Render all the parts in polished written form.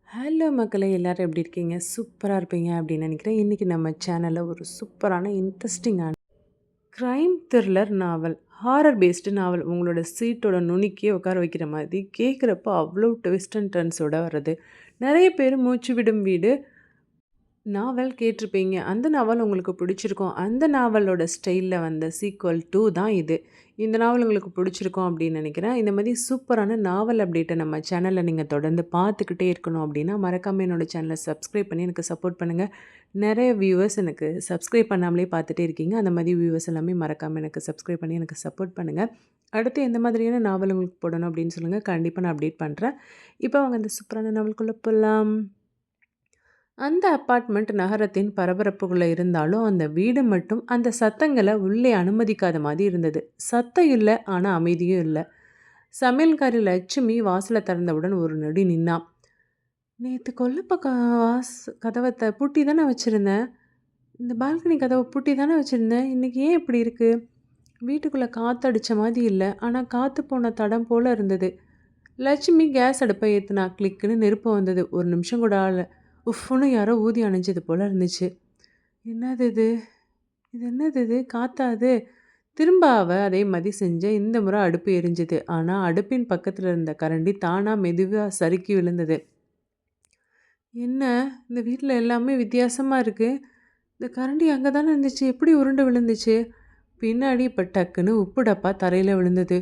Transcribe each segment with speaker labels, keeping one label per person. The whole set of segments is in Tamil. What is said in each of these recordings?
Speaker 1: ஹலோ மக்களே! எல்லாரும் எப்படி இருக்கீங்க? சூப்பரா இருப்பீங்க அப்படின்னு நினைக்கிறேன். இன்னைக்கு நம்ம சேனல்ல ஒரு சூப்பரான இன்ட்ரஸ்டிங்கான கிரைம் த்ரில்லர் நாவல், ஹாரர் பேஸ்டு நாவல் உங்களோட சீட்டோட நுனிக்கே உட்கார வைக்கிற மாதிரி கேட்குறப்போ அவ்வளோ ட்விஸ்ட் அண்ட் டர்ன்ஸோட வர்றது. நெறைய பேர் மூச்சு விடும் வீடு நாவல் கேட்டிருப்பீங்க. அந்த நாவல் உங்களுக்கு பிடிச்சிருக்கும். அந்த நாவலோட ஸ்டைல்ல வந்த சீக்வல் 2 தான் இது. இந்த நாவல் உங்களுக்கு பிடிச்சிருக்கும் அப்படின்னு நினைக்கிறேன். இந்த மாதிரி சூப்பரான நாவல் அப்டேட்ட நம்ம சேனல்ல நீங்க தொடர்ந்து பார்த்துக்கிட்டே இருக்கணும் அப்படின்னா, மறக்காம என்னோட சேனல சப்ஸ்கிரைப் பண்ணி எனக்கு சப்போர்ட் பண்ணுங்க. நெறைய வியூவர்ஸ் எனக்கு சப்ஸ்கிரைப் பண்ணாமலே பார்த்துட்டே இருக்கீங்க. அந்த மாதிரி வியூவர்ஸ் எல்லாமே மறக்காம எனக்கு சப்ஸ்கிரைப் பண்ணி எனக்கு சப்போர்ட் பண்ணுங்க. அடுத்து எந்த மாதிரியான நாவல் உங்களுக்கு போடணும் அப்படின்னு சொல்லுங்க. கண்டிப்பா நான் அப்டேட் பண்றேன். இப்போ வாங்க அந்த சூப்பரான நாவலுக்குள்ள போலாம். அந்த அப்பார்ட்மெண்ட் நகரத்தின் பரபரப்புக்குள்ள இருந்தாலும், அந்த வீடு மட்டும் அந்த சத்தங்கள உள்ளே அனுமதிக்காத மாதிரி இருந்தது. சத்தம் இல்ல, ஆனா அமைதியும் இல்ல. சமையல்காரி லட்சுமி வாசல திறந்தவுடன் ஒரு நொடி நின்னா. "நேத்து கொல்லைப்ப கதவ பூட்டி தானே வச்சிருந்தேன். இந்த பால்கனி கதவ பூட்டி தானே வச்சிருந்தேன். இன்னைக்கு ஏன் இப்படி இருக்கு?" வீட்டுக்குள்ள காத்தடிச்ச மாதிரி இல்ல, ஆனா காத்து போன தடம் போல இருந்தது. லட்சுமி கேஸ் அடுப்ப ஏத்துனா. கிளிக்குன்னு நெருப்பு வந்தது. ஒரு நிமிஷம் கூட ஆகல. உஃப்ன்னு யாரோ ஊதி அணைஞ்சது போல இருந்துச்சு. என்னது இது? இது என்னது இது? காத்தா அது? திரும்ப அவ அதே மாதிரி செஞ்ச. இந்த முறை அடுப்பு எரிஞ்சது. ஆனா அடுப்பின் பக்கத்துல இருந்த கரண்டி தானா மெதுவா சறுக்கி விழுந்தது. என்ன? இந்த வீட்ல எல்லாமே வித்தியாசமா இருக்கு. இந்த கரண்டி அங்க தானே இருந்துச்சு. எப்படி உருண்டு விழுந்துச்சு? பின்னாடி இப்ப டக்குன்னு உப்பு டப்பா தரையில விழுந்தது.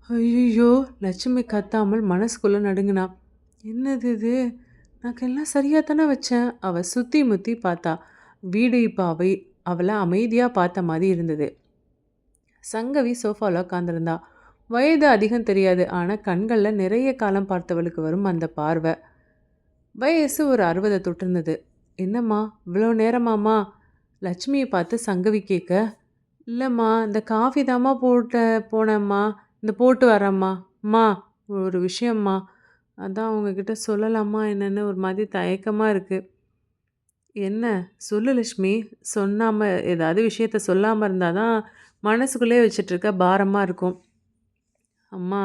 Speaker 1: ஐயையோ! லட்சுமி கத்தாமல் மனசுக்குள்ள நடுங்குனா. என்னது இது? நாக்கெல்லாம் சரியா தானே வச்சேன். அவ சுத்தி முத்தி பார்த்தா. வீடு இப்ப அவள அமைதியா பார்த்த மாரி இருந்தது. சங்கவி சோஃபால உட்காந்துருந்தா. வயது அதிகம் தெரியாது. ஆனா கண்கள்ல நிறைய காலம் பார்த்தவளுக்கு வரும் அந்த பார்வை. வயசு ஒரு 60 தொட்டிருந்தது. என்னம்மா இவ்வளோ நேரமாம்மா? லட்சுமியை பார்த்து சங்கவி கேட்க, இல்லைம்மா இந்த காஃபி தாம்மா போனேம்மா. இந்த போட்டு வரேம்மா. அம்மா ஒரு விஷயம்மா. அதான் உங்ககிட்ட சொல்லலாமா என்னன்னு ஒரு மாதிரி தயக்கமா இருக்கு. என்ன? சொல்லு லட்சுமி. சொன்னாம ஏதாவது விஷயத்த சொல்லாம இருந்தா தான் மனசுக்குள்ளேயே வச்சுட்ருக்க பாரமா இருக்கும். அம்மா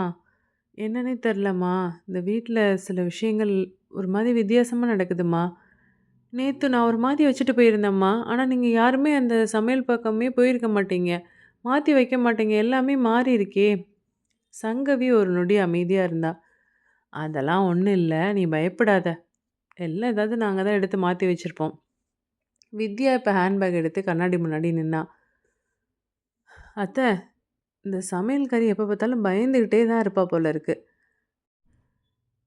Speaker 1: என்னன்னே தெரிலம்மா. இந்த வீட்ல சில விஷயங்கள் ஒரு மாதிரி வித்தியாசமா நடக்குதும்மா. நேத்து நான் ஒரு மாதிரி வச்சுட்டு போயிருந்தேம்மா. ஆனா நீங்க யாருமே அந்த சமையல் பக்கமே போயிருக்க மாட்டீங்க. மாத்தி வைக்க மாட்டீங்க. எல்லாமே மாறி இருக்கே! சங்கவி ஒரு நொடி அமைதியா இருந்தா. அதெல்லாம் ஒண்ணும் இல்ல. நீ பயப்படாத. எல்லாம் ஏதாவது நாங்க தான் எடுத்து மாத்தி வச்சிருப்போம். வித்யா இப்ப ஹேண்ட்பேக் எடுத்து கண்ணாடி முன்னாடி நின்னா. அத்த, இந்த சமையல்காரி எப்ப பார்த்தாலும் பயந்துகிட்டே தான் இருப்பா போல இருக்கு.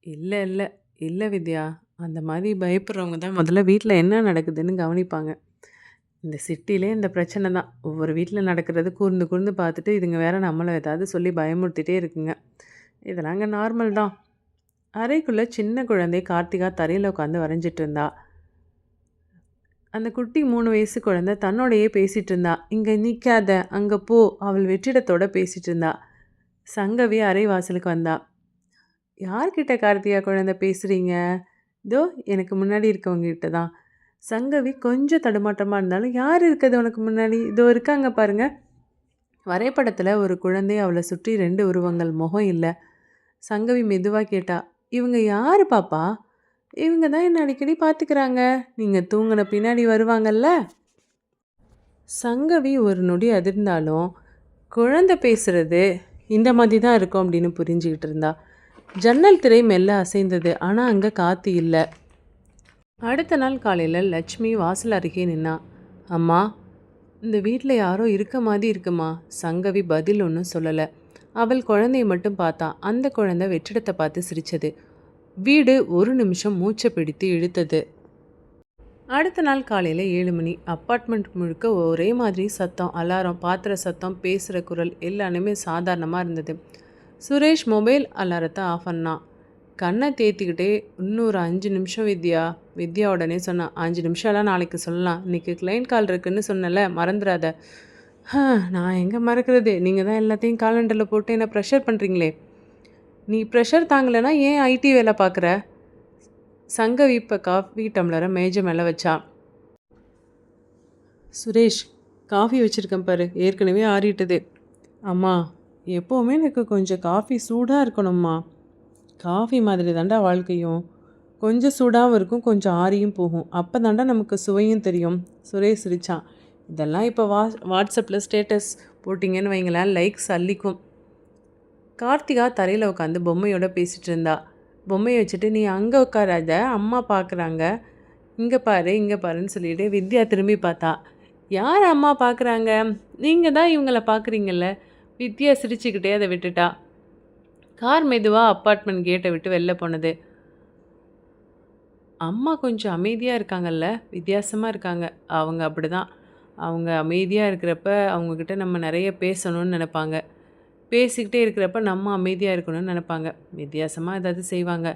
Speaker 1: இல்ல, இல்ல. இல்ல வித்யா. அந்த மாரி பயப்படுறவங்க தான் முதல்ல வீட்ல என்ன நடக்குதுன்னு கவனிப்பாங்க. இந்த சிட்டிலே இந்த பிரச்சனை தான். ஒவ்வொரு வீட்ல நடக்கிறது கூர்ந்து கூர்ந்து பார்த்துட்டு, இதுங்க வேற நம்மள ஏதாவது சொல்லி பயமுறுத்திட்டே இருக்குங்க. இதெல்லாம் அங்க நார்மல் தான். அறைக்குள்ள சின்ன குழந்தை கார்த்திகா தரையில உட்காந்து வரைஞ்சிட்டு இருந்தா. அந்த குட்டி 3 வயசு குழந்தை தன்னோடையே பேசிட்டு இருந்தா. "இங்க நிக்காத, அங்க போ." அவள் வெற்றிடத்தோட பேசிட்டு இருந்தா. சங்கவி அறை வாசலுக்கு வந்தா. "யார்கிட்ட கார்த்திகா குழந்தை பேசுறீங்க?" "இதோ எனக்கு முன்னாடி இருக்கவங்க கிட்ட தான்." சங்கவி கொஞ்சம் தடுமாற்றமா இருந்தாலும், "யார் இருக்கது உனக்கு முன்னாடி? இதோ இருக்காங்க பாருங்க." வரைபடத்துல ஒரு குழந்தை, அவளை சுற்றி 2 உருவங்கள், முகம் இல்ல. சங்கவி மெதுவா கேட்டா, "இவங்க யாரு பாப்பா?" "இவங்க தான் என்ன அடிக்கடி பார்த்துக்கிறாங்க. நீங்க தூங்குன பின்னாடி வருவாங்கல்ல." சங்கவி ஒரு நொடி அதிர்ந்தாலும், குழந்தை பேசுறது இந்த மாதிரி தான் இருக்கும் அப்படின்னு புரிஞ்சுக்கிட்டு இருந்தா. ஜன்னல் திரை மெல்ல அசைந்தது. ஆனா அங்க காத்து இல்ல. அடுத்த நாள் காலையில லட்சுமி வாசல் அருகே நின்னா. "அம்மா, இந்த வீட்ல யாரோ இருக்க மாதிரி இருக்குமா." சங்கவி பதில் ஒன்றும் சொல்லல. அவள் குழந்தைய மட்டும் பார்த்தா. அந்த குழந்தை வெற்றிடத்தை பார்த்து சிரிச்சது. வீடு ஒரு நிமிஷம் மூச்சை பிடித்து இழுத்தது. அடுத்த நாள் காலையில் 7 மணி. அப்பார்ட்மெண்ட் முழுக்க ஒரே மாதிரி சத்தம், அலாரம், பாத்திர சத்தம், பேசுகிற குரல் எல்லாமே சாதாரணமாக இருந்தது. சுரேஷ் மொபைல் அலாரத்தை ஆஃப் பண்ணான். கண்ணை தேத்திக்கிட்டே, "இன்னொரு 5 நிமிஷம் வித்யா." வித்யா உடனே சொன்னான். 5 நிமிஷம்லாம் நாளைக்கு சொல்லலாம். இன்னைக்கு கிளைண்ட் கால் இருக்குன்னு சொன்னல, மறந்துடாத. நான் எங்கே மறக்கிறது? நீங்கள் தான் எல்லாத்தையும் காலண்டரில் போட்டு என்ன ப்ரெஷர் பண்ணுறீங்களே. நீ ப்ரெஷர் தாங்கலைன்னா ஏன் ஐடி வேலை பார்க்குற? சங்கவி இப்போ காஃபி டம்ளரை மேஜை மேலே வச்சா. சுரேஷ், காஃபி வச்சுருக்கேன் பாரு, ஏற்கனவே ஆறிட்டுது. அம்மா, எப்போவுமே எனக்கு கொஞ்சம் காஃபி சூடாக இருக்கணும்மா. காஃபி மாதிரி தாண்டா வாழ்க்கையும். கொஞ்சம் சூடாகவும் இருக்கும், கொஞ்சம் ஆறியும் போகும். அப்போ தாண்டா நமக்கு சுவையும் தெரியும். சுரேஷ் சிரிச்சான். இதெல்லாம் இப்போ வாட்ஸ்அப்பில் ஸ்டேட்டஸ் போட்டிங்கன்னு வைங்களேன், லைக்ஸ் அள்ளிக்கும். கார்த்திகா தரையில் உட்காந்து பொம்மையோட பேசிகிட்டு இருந்தா. பொம்மையை வச்சுட்டு, நீ அங்கே உட்காராத, அம்மா பார்க்குறாங்க, இங்கே பாரு இங்கே பாருன்னு சொல்லிட்டு வித்யா திரும்பி பார்த்தா. யார் அம்மா பார்க்குறாங்க? நீங்கள் தான் இவங்கள பார்க்குறீங்கல்ல. வித்யா சிரிச்சுக்கிட்டே அதை விட்டுட்டா. கார் மெதுவாக அப்பார்ட்மெண்ட் கேட்டை விட்டு வெளில போனது. அம்மா கொஞ்சம் அமைதியாக இருக்காங்கல்ல, வித்தியாசமாக இருக்காங்க. அவங்க அப்படி தான். அவங்க அமைதியாக இருக்கிறப்ப அவங்கக்கிட்ட நம்ம நிறைய பேசணும்னு நினைப்பாங்க. பேசிக்கிட்டே இருக்கிறப்ப நம்ம அமைதியாக இருக்கணும்னு நினைப்பாங்க. வித்தியாசமாக ஏதாவது செய்வாங்க.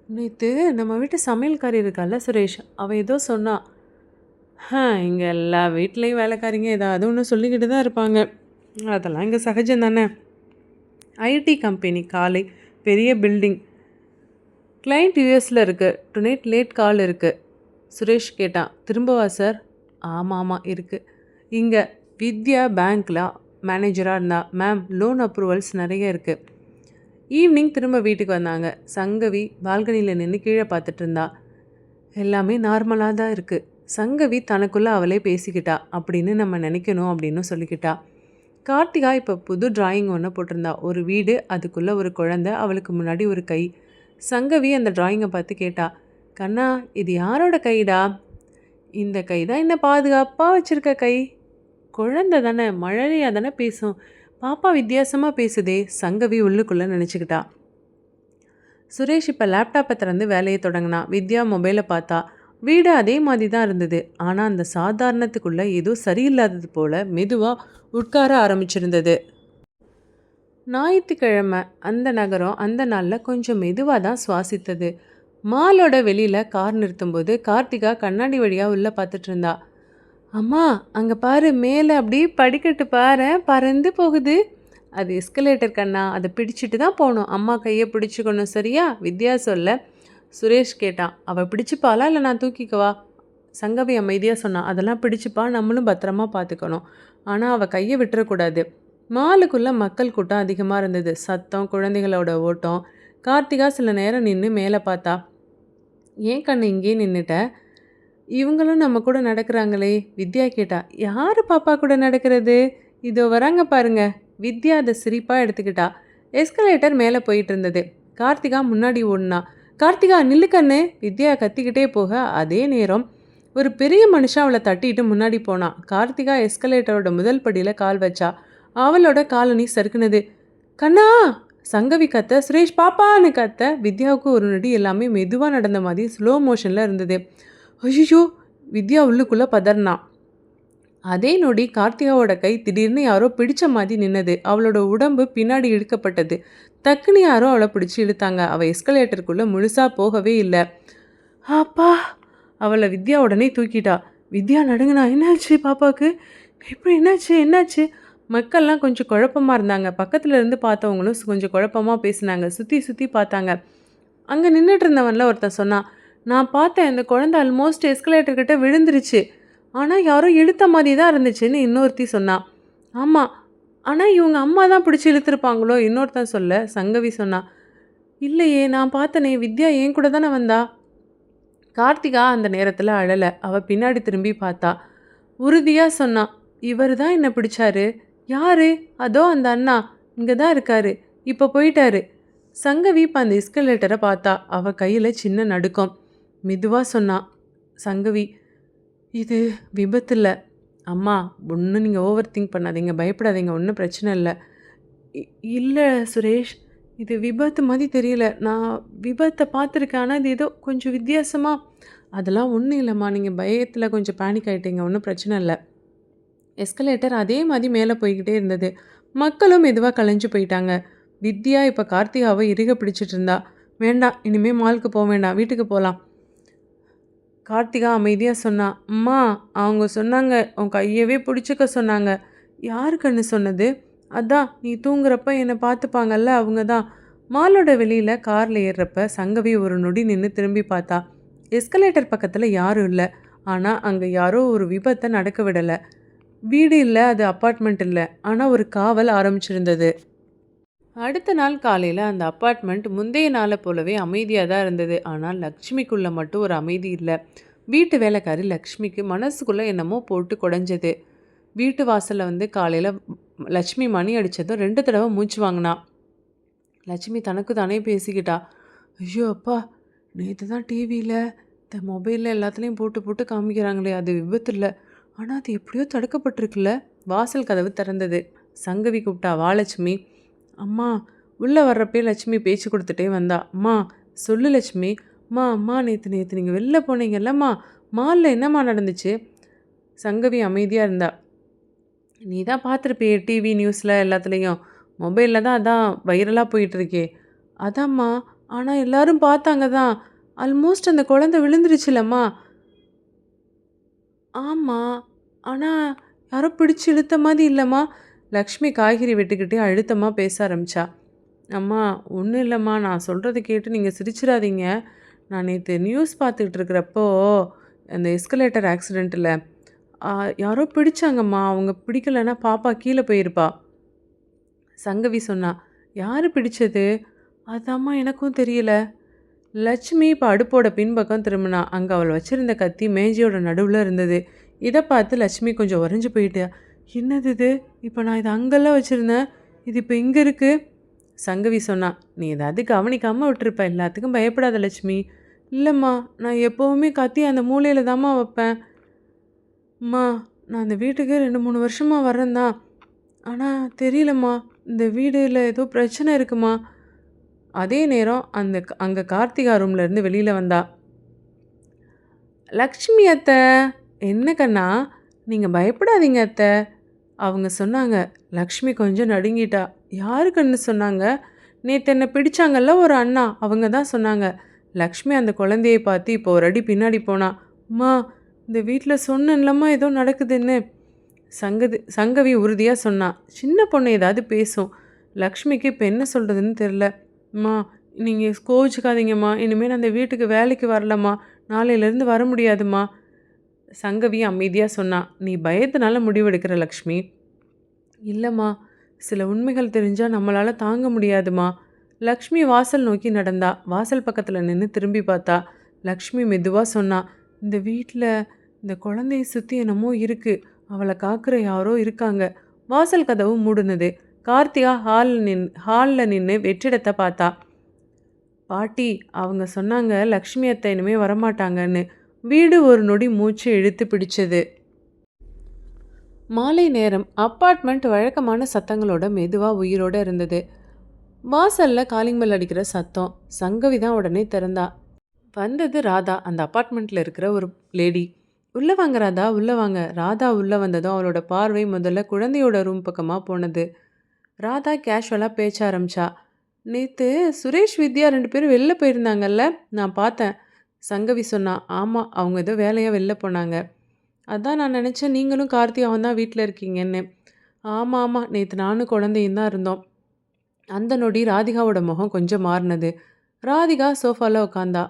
Speaker 1: நேற்று நம்ம வீட்டு சமையல்காரி இருக்கால சுரேஷ், அவள் ஏதோ சொன்னா. இங்கே எல்லா வீட்லேயும் வேலைக்காரிங்க ஏதாவது ஒன்று சொல்லிக்கிட்டு தான் இருப்பாங்க. அதெல்லாம் இங்கே சகஜம் தானே. ஐடி கம்பெனி, காலை பெரிய பில்டிங், கிளைண்ட் யூஎஸில் இருக்குது, டுநைட் லேட் கால் இருக்குது. சுரேஷ் கேட்டான். திரும்பவா சார்? ஆமாம் இருக்குது. இங்கே வித்யா பேங்க்கில் மேனேஜராக இருந்தா. மேம், லோன் அப்ரூவல்ஸ் நிறைய இருக்குது. ஈவினிங் திரும்ப வீட்டுக்கு வந்தாங்க. சங்கவி பால்கனியில் நின்று கீழே பார்த்துட்டு இருந்தா. எல்லாமே நார்மலாக தான் இருக்குது. சங்கவி தனக்குள்ளே அவளே பேசிக்கிட்டா அப்படின்னு நம்ம நினைக்கணும் அப்படின்னு சொல்லிக்கிட்டா. கார்த்திகா இப்போ புது டிராயிங் ஒன்று போட்டிருந்தா. ஒரு வீடு, அதுக்குள்ளே ஒரு குழந்தை, அவளுக்கு முன்னாடி ஒரு கை. சங்கவி அந்த டிராயிங்கை பார்த்து கேட்டா, கண்ணா இது யாரோட கைடா? இந்த கை தான் என்ன பாதுகாப்பாக வச்சுருக்க கை. குழந்தை தானே, மழலையாக தானே பேசும். பாப்பா வித்தியாசமாக பேசுதே, சங்கவி உள்ளுக்குள்ளே நினச்சிக்கிட்டா. சுரேஷ் இப்போ லேப்டாப்பை திறந்து வேலையை தொடங்கினா. வித்யா மொபைலை பார்த்தா. வீடு அதே மாதிரி தான் இருந்தது. ஆனால் அந்த சாதாரணத்துக்குள்ளே ஏதோ சரியில்லாதது போல் மெதுவாக உட்கார ஆரம்பிச்சிருந்தது. ஞாயிற்றுக்கிழமை அந்த நகரம் அந்த நாளில் கொஞ்சம் மெதுவாக தான் சுவாசித்தது. மாலோட வெளியில் கார் நிறுத்தும்போது கார்த்திகா கண்ணாடி வழியாக உள்ளே பார்த்துட்டு இருந்தா. அம்மா, அங்கே பாரு, மேலே அப்படியே படிக்கட்டு பாரு, பறந்து போகுது. அது எஸ்கலேட்டர் கண்ணா, அதை பிடிச்சிட்டு தான் போகணும். அம்மா கையை பிடிச்சிக்கணும், சரியா? வித்யா சொல்ல. சுரேஷ் கேட்டான். அவள் பிடிச்சிப்பாளா இல்லை நான் தூக்கிக்கவா? சங்கவி அமைதியாக சொன்னான். அதெல்லாம் பிடிச்சிப்பா, நம்மளும் பத்திரமா பார்த்துக்கணும். ஆனால் அவள் கையை விட்டுறக்கூடாது. மாலுக்குள்ளே மக்கள் கூட்டம் அதிகமாக இருந்தது. சத்தம், குழந்தைகளோட ஓட்டம். கார்த்திகா சில நேரம் நின்று மேலே பார்த்தா. ஏன் கண்ணு இங்கேயே நின்றுட்ட? இவங்களும் நம்ம கூட நடக்கிறாங்களே. வித்யா கேட்டா. யார் பாப்பா கூட நடக்கிறது? இதோ வராங்க பாருங்க. வித்யா அதை சிரிப்பாக எடுத்துக்கிட்டா. எஸ்கலேட்டர் மேலே போயிட்டு இருந்தது. கார்த்திகா முன்னாடி ஓடினா. கார்த்திகா நில்லு கண்ணு! வித்யா கத்திக்கிட்டே போக அதே நேரம் ஒரு பெரிய மனுஷன் அவளை தட்டிட்டு முன்னாடி போனான். கார்த்திகா எஸ்கலேட்டரோட முதல் படியில் கால் வச்சா. அவளோட காலனி சறுக்குனது. கண்ணா! சங்கவி கத்த. சுரேஷ் பாப்பான்னு கத்த. வித்யாவுக்கு ஒரு நொடி எல்லாமே மெதுவாக நடந்த மாதிரி ஸ்லோ மோஷனில் இருந்தது. ஐயோ! வித்யா உள்ளுக்குள்ளே பதறினான். அதே நொடி கார்த்திகாவோட கை திடீர்னு யாரோ பிடிச்ச மாதிரி நின்னது. அவளோட உடம்பு பின்னாடி இழுக்கப்பட்டது. டக்குன்னு யாரோ அவளை பிடிச்சி இழுத்தாங்க. அவள் எஸ்கலேட்டருக்குள்ளே முழுசாக போகவே இல்லை. அப்பா! அவளை வித்யா உடனே தூக்கிட்டா. வித்யா நடுங்கினா. என்னாச்சு பாப்பாவுக்கு? இப்படி என்னாச்சு? மக்கள்லாம் கொஞ்சம் குழப்பமாக இருந்தாங்க. பக்கத்தில் இருந்து பார்த்தவங்களும் கொஞ்சம் குழப்பமாக பேசினாங்க. சுற்றி பார்த்தாங்க. அங்கே நின்றுட்டு இருந்தவன்ல ஒருத்தன் சொன்னான். நான் பார்த்தேன், இந்த குழந்தை ஆல்மோஸ்ட் எஸ்கலேட்டர்கிட்ட விழுந்துருச்சு. ஆனால் யாரோ இழுத்த மாதிரி தான் இருந்துச்சுன்னு இன்னொருத்தி சொன்னான். ஆமாம், ஆனால் இவங்க அம்மா தான் பிடிச்சி இழுத்துருப்பாங்களோ இன்னொருத்தன் சொல்ல. சங்கவி சொன்னா. இல்லையே, நான் பார்த்தனே, வித்யா ஏன் கூட தானே வந்தா. கார்த்திகா அந்த நேரத்தில் அழலை. அவள் பின்னாடி திரும்பி பார்த்தா. உறுதியாக சொன்னான். இவர் தான் என்னை பிடிச்சாரு. யாரு? அதோ அந்த அண்ணா இங்கே தான் இருக்காரு, இப்போ போயிட்டாரு. சங்கவி இப்போ அந்த எஸ்கலேட்டரை பார்த்தா. அவள் கையில் சின்ன நடுக்கம். மெதுவாக சொன்னான் சங்கவி. இது விபத்து இல்லை அம்மா. ஒன்றும் நீங்கள் ஓவர் திங்க் பண்ணாதீங்க, பயப்படாதீங்க, ஒன்றும் பிரச்சனை இல்லை. இல்லை சுரேஷ், இது விபத்து மாதிரி தெரியல. நான் விபத்தை பார்த்துருக்கேன், ஆனால் இது ஏதோ கொஞ்சம் வித்தியாசமாக. அதெல்லாம் ஒன்றும் இல்லைம்மா, நீங்கள் பயத்தில் கொஞ்சம் பேனிக் ஆகிட்டீங்க, ஒன்றும் பிரச்சனை இல்லை. எஸ்கலேட்டர் அதே மாதிரி மேலே போய்கிட்டே இருந்தது. மக்களும் மெதுவாக கலைஞ்சு போயிட்டாங்க. வித்யா இப்போ கார்த்திகாவை இறுக பிடிச்சிட்டு இருந்தா. வேண்டாம், இனிமேல் மாலுக்கு போக வேண்டாம், வீட்டுக்கு போகலாம். கார்த்திகா அமைதியாக சொன்னான். அம்மா, அவங்க சொன்னாங்க உன் கையவே பிடிச்சிக்க சொன்னாங்க. யாருக்குன்னு சொன்னது? அதான் நீ தூங்குறப்ப என்னை பார்த்துப்பாங்கல்ல, அவங்க தான். மாலோட வெளியில் காரில் ஏறுறப்ப சங்கவி ஒரு நொடி நின்று திரும்பி பார்த்தா. எஸ்கலேட்டர் பக்கத்தில் யாரும் இல்லை. ஆனால் அங்கே யாரோ ஒரு விபத்தை நடக்க விடலை. வீடு இல்லை, அது அப்பார்ட்மெண்ட் இல்லை, ஆனால் ஒரு காவல் ஆரம்பிச்சிருந்தது. அடுத்த நாள் காலையில் அந்த அப்பார்ட்மெண்ட் முந்தைய நாளை போலவே அமைதியாக தான் இருந்தது. ஆனால் லக்ஷ்மிக்குள்ள மட்டும் ஒரு அமைதி இல்லை. வீட்டு வேலைக்காரி லக்ஷ்மிக்கு மனசுக்குள்ளே என்னமோ போட்டு குடைஞ்சது. வீட்டு வாசலில் வந்து காலையில் லட்சுமி மணி அடித்ததும் 2 தடவை மூச்சு வாங்கினா. லட்சுமி தனக்கு தானே பேசிக்கிட்டா, ஐயோ அப்பா, நேற்று தான் டிவியில் இந்த மொபைலில் எல்லாத்துலேயும் போட்டு போட்டு காமிக்கிறாங்களே, அது விபத்து இல்லை, ஆனால் அது எப்படியோ தடுக்கப்பட்டிருக்குல்ல. வாசல் கதவு திறந்தது. சங்கவி கூப்பிட்டா, வா லட்சுமி. அம்மா. உள்ளே வர்றப்பே லட்சுமி பேச்சு கொடுத்துட்டே வந்தா. அம்மா சொல்லு லட்சுமி. அம்மா அம்மா, நேற்று நேற்று நீங்கள் வெளில போனீங்கல்லம்மா, மாலில் என்னம்மா நடந்துச்சு? சங்கவி அமைதியாக இருந்தா. நீ தான் பார்த்துருப்பியே டிவி நியூஸில் எல்லாத்துலேயும், மொபைலில் தான் அதான் வைரலாக போயிட்டுருக்கே. அதாம்மா, ஆனால் எல்லாரும் பார்த்தாங்க தான். ஆல்மோஸ்ட் அந்த குழந்தை விழுந்துருச்சுலம்மா. ஆமாம், ஆனால் யாரோ பிடிச்சி இழுத்த மாதிரி இல்லைம்மா. லக்ஷ்மி காய்கறி வெட்டிக்கிட்டே அழுத்தமாக பேச ஆரம்பித்தா. அம்மா ஒன்றும் இல்லைம்மா, நான் சொல்கிறத கேட்டு நீங்கள் சிரிச்சிடாதீங்க. நான் நேற்று நியூஸ் பார்த்துக்கிட்டு இருக்கிறப்போ அந்த எஸ்கலேட்டர் ஆக்சிடெண்ட்டில் யாரோ பிடிச்சாங்கம்மா. அவங்க பிடிக்கலைன்னா பாப்பா கீழே போயிருப்பா. சங்கவி சொன்னா. யார் பிடிச்சது? அதாம்மா எனக்கும் தெரியல. லட்சுமி இப்போ அடுப்போட பின்பக்கம் திரும்பினா. அங்கே அவள் வச்சுருந்த கத்தி மேஜையோட நடுவில் இருந்தது. இதை பார்த்து லட்சுமி கொஞ்சம் உறைஞ்சி போயிட்டா. என்னது இது? இப்போ நான் இதை அங்கெல்லாம் வச்சுருந்தேன், இது இப்போ இங்கே இருக்குது. சங்கவி சொன்னா. நீ ஏதாவது கவனிக்காமல் விட்டுருப்ப. எல்லாத்துக்கும் பயப்படாத லட்சுமி. இல்லைம்மா, நான் எப்போவுமே கத்தி அந்த மூலையில் தாம்மா வைப்பேன். அம்மா, நான் அந்த வீட்டுக்கு 2-3 வருஷமாக வரேன் தான். ஆனால் தெரியலம்மா, இந்த வீடில் ஏதோ பிரச்சனை இருக்குமா. அதே நேரம் அங்கே கார்த்திகா ரூம்லேருந்து வெளியில் வந்தா. லக்ஷ்மி அத்தை. என்ன கண்ணா? நீங்கள் பயப்படாதீங்க அத்தை. அவங்க சொன்னாங்க. லக்ஷ்மி கொஞ்சம் நடுங்கிட்டா. யாருக்குன்னு சொன்னாங்க? நேற்று என்னை பிடிச்சாங்கல்ல ஒரு அண்ணா, அவங்க தான் சொன்னாங்க. லக்ஷ்மி அந்த குழந்தையை பார்த்து இப்போ ஒரு அடி பின்னாடி போனா. அம்மா, இந்த வீட்டில் சொன்னேன்லம்மா ஏதோ நடக்குதுன்னு. சங்கவி உறுதியாக சொன்னா. சின்ன பொண்ணு ஏதாவது பேசும். லக்ஷ்மிக்கு இப்போ என்ன சொல்கிறதுன்னு தெரில. அம்மா, நீங்கள் கோவிச்சுக்காதீங்கம்மா, இனிமேல் அந்த வீட்டுக்கு வேலைக்கு வரலம்மா, நாளையிலேருந்து வர முடியாதும்மா. சங்கவி அமைதியாக சொன்னா. நீ பயத்தினால முடிவெடுக்கிற லக்ஷ்மி. இல்லைம்மா, சில உண்மைகள் தெரிஞ்சால் நம்மளால் தாங்க முடியாதுமா. லக்ஷ்மி வாசல் நோக்கி நடந்தா. வாசல் பக்கத்தில் நின்று திரும்பி பார்த்தா. லக்ஷ்மி மெதுவாக சொன்னா. இந்த வீட்டில் இந்த குழந்தையை சுற்றி என்னமோ இருக்குது, அவளை காக்கிற யாரோ இருக்காங்க. வாசல் கதவு மூடுனது. கார்த்திகா ஹாலில் நின்று வெற்றிடத்தை பார்த்தா. பாட்டி, அவங்க சொன்னாங்க லக்ஷ்மி அத்தை இனிமே வரமாட்டாங்கன்னு. வீடு ஒரு நொடி மூச்சு இழுத்து பிடிச்சது. மாலை நேரம். அப்பார்ட்மெண்ட் வழக்கமான சத்தங்களோட மெதுவாக உயிரோடு இருந்தது. வாசலில் காலிங் பெல் அடிக்கிற சத்தம். சங்கவி தான் உடனே திறந்தா. வந்தது ராதா, அந்த அப்பார்ட்மெண்ட்டில் இருக்கிற ஒரு லேடி. உள்ளே வாங்க ராதா, உள்ளே வாங்க. ராதா உள்ளே வந்ததும் அவளோட பார்வை முதல்ல குழந்தையோட ரூம் பக்கமாக போனது. ராதா கேஷுவலாக பேச்ச ஆரம்பிச்சா. நேற்று சுரேஷ் வித்யா 2 பேரும் வெளில போயிருந்தாங்கல்ல, நான் பார்த்தேன். சங்கவி சொன்னா. ஆமாம், அவங்க ஏதோ வேலையாக வெளில போனாங்க. அதான் நான் நினச்சேன் நீங்களும் கார்த்திகாவும் தான் வீட்டில் இருக்கீங்கன்னு. ஆமாம் ஆமாம், நேற்று நானும் குழந்தையும் தான் இருந்தோம். அந்த நொடி ராதிகாவோட முகம் கொஞ்சம் மாறினது. ராதிகா சோஃபாவில் உட்காந்தா.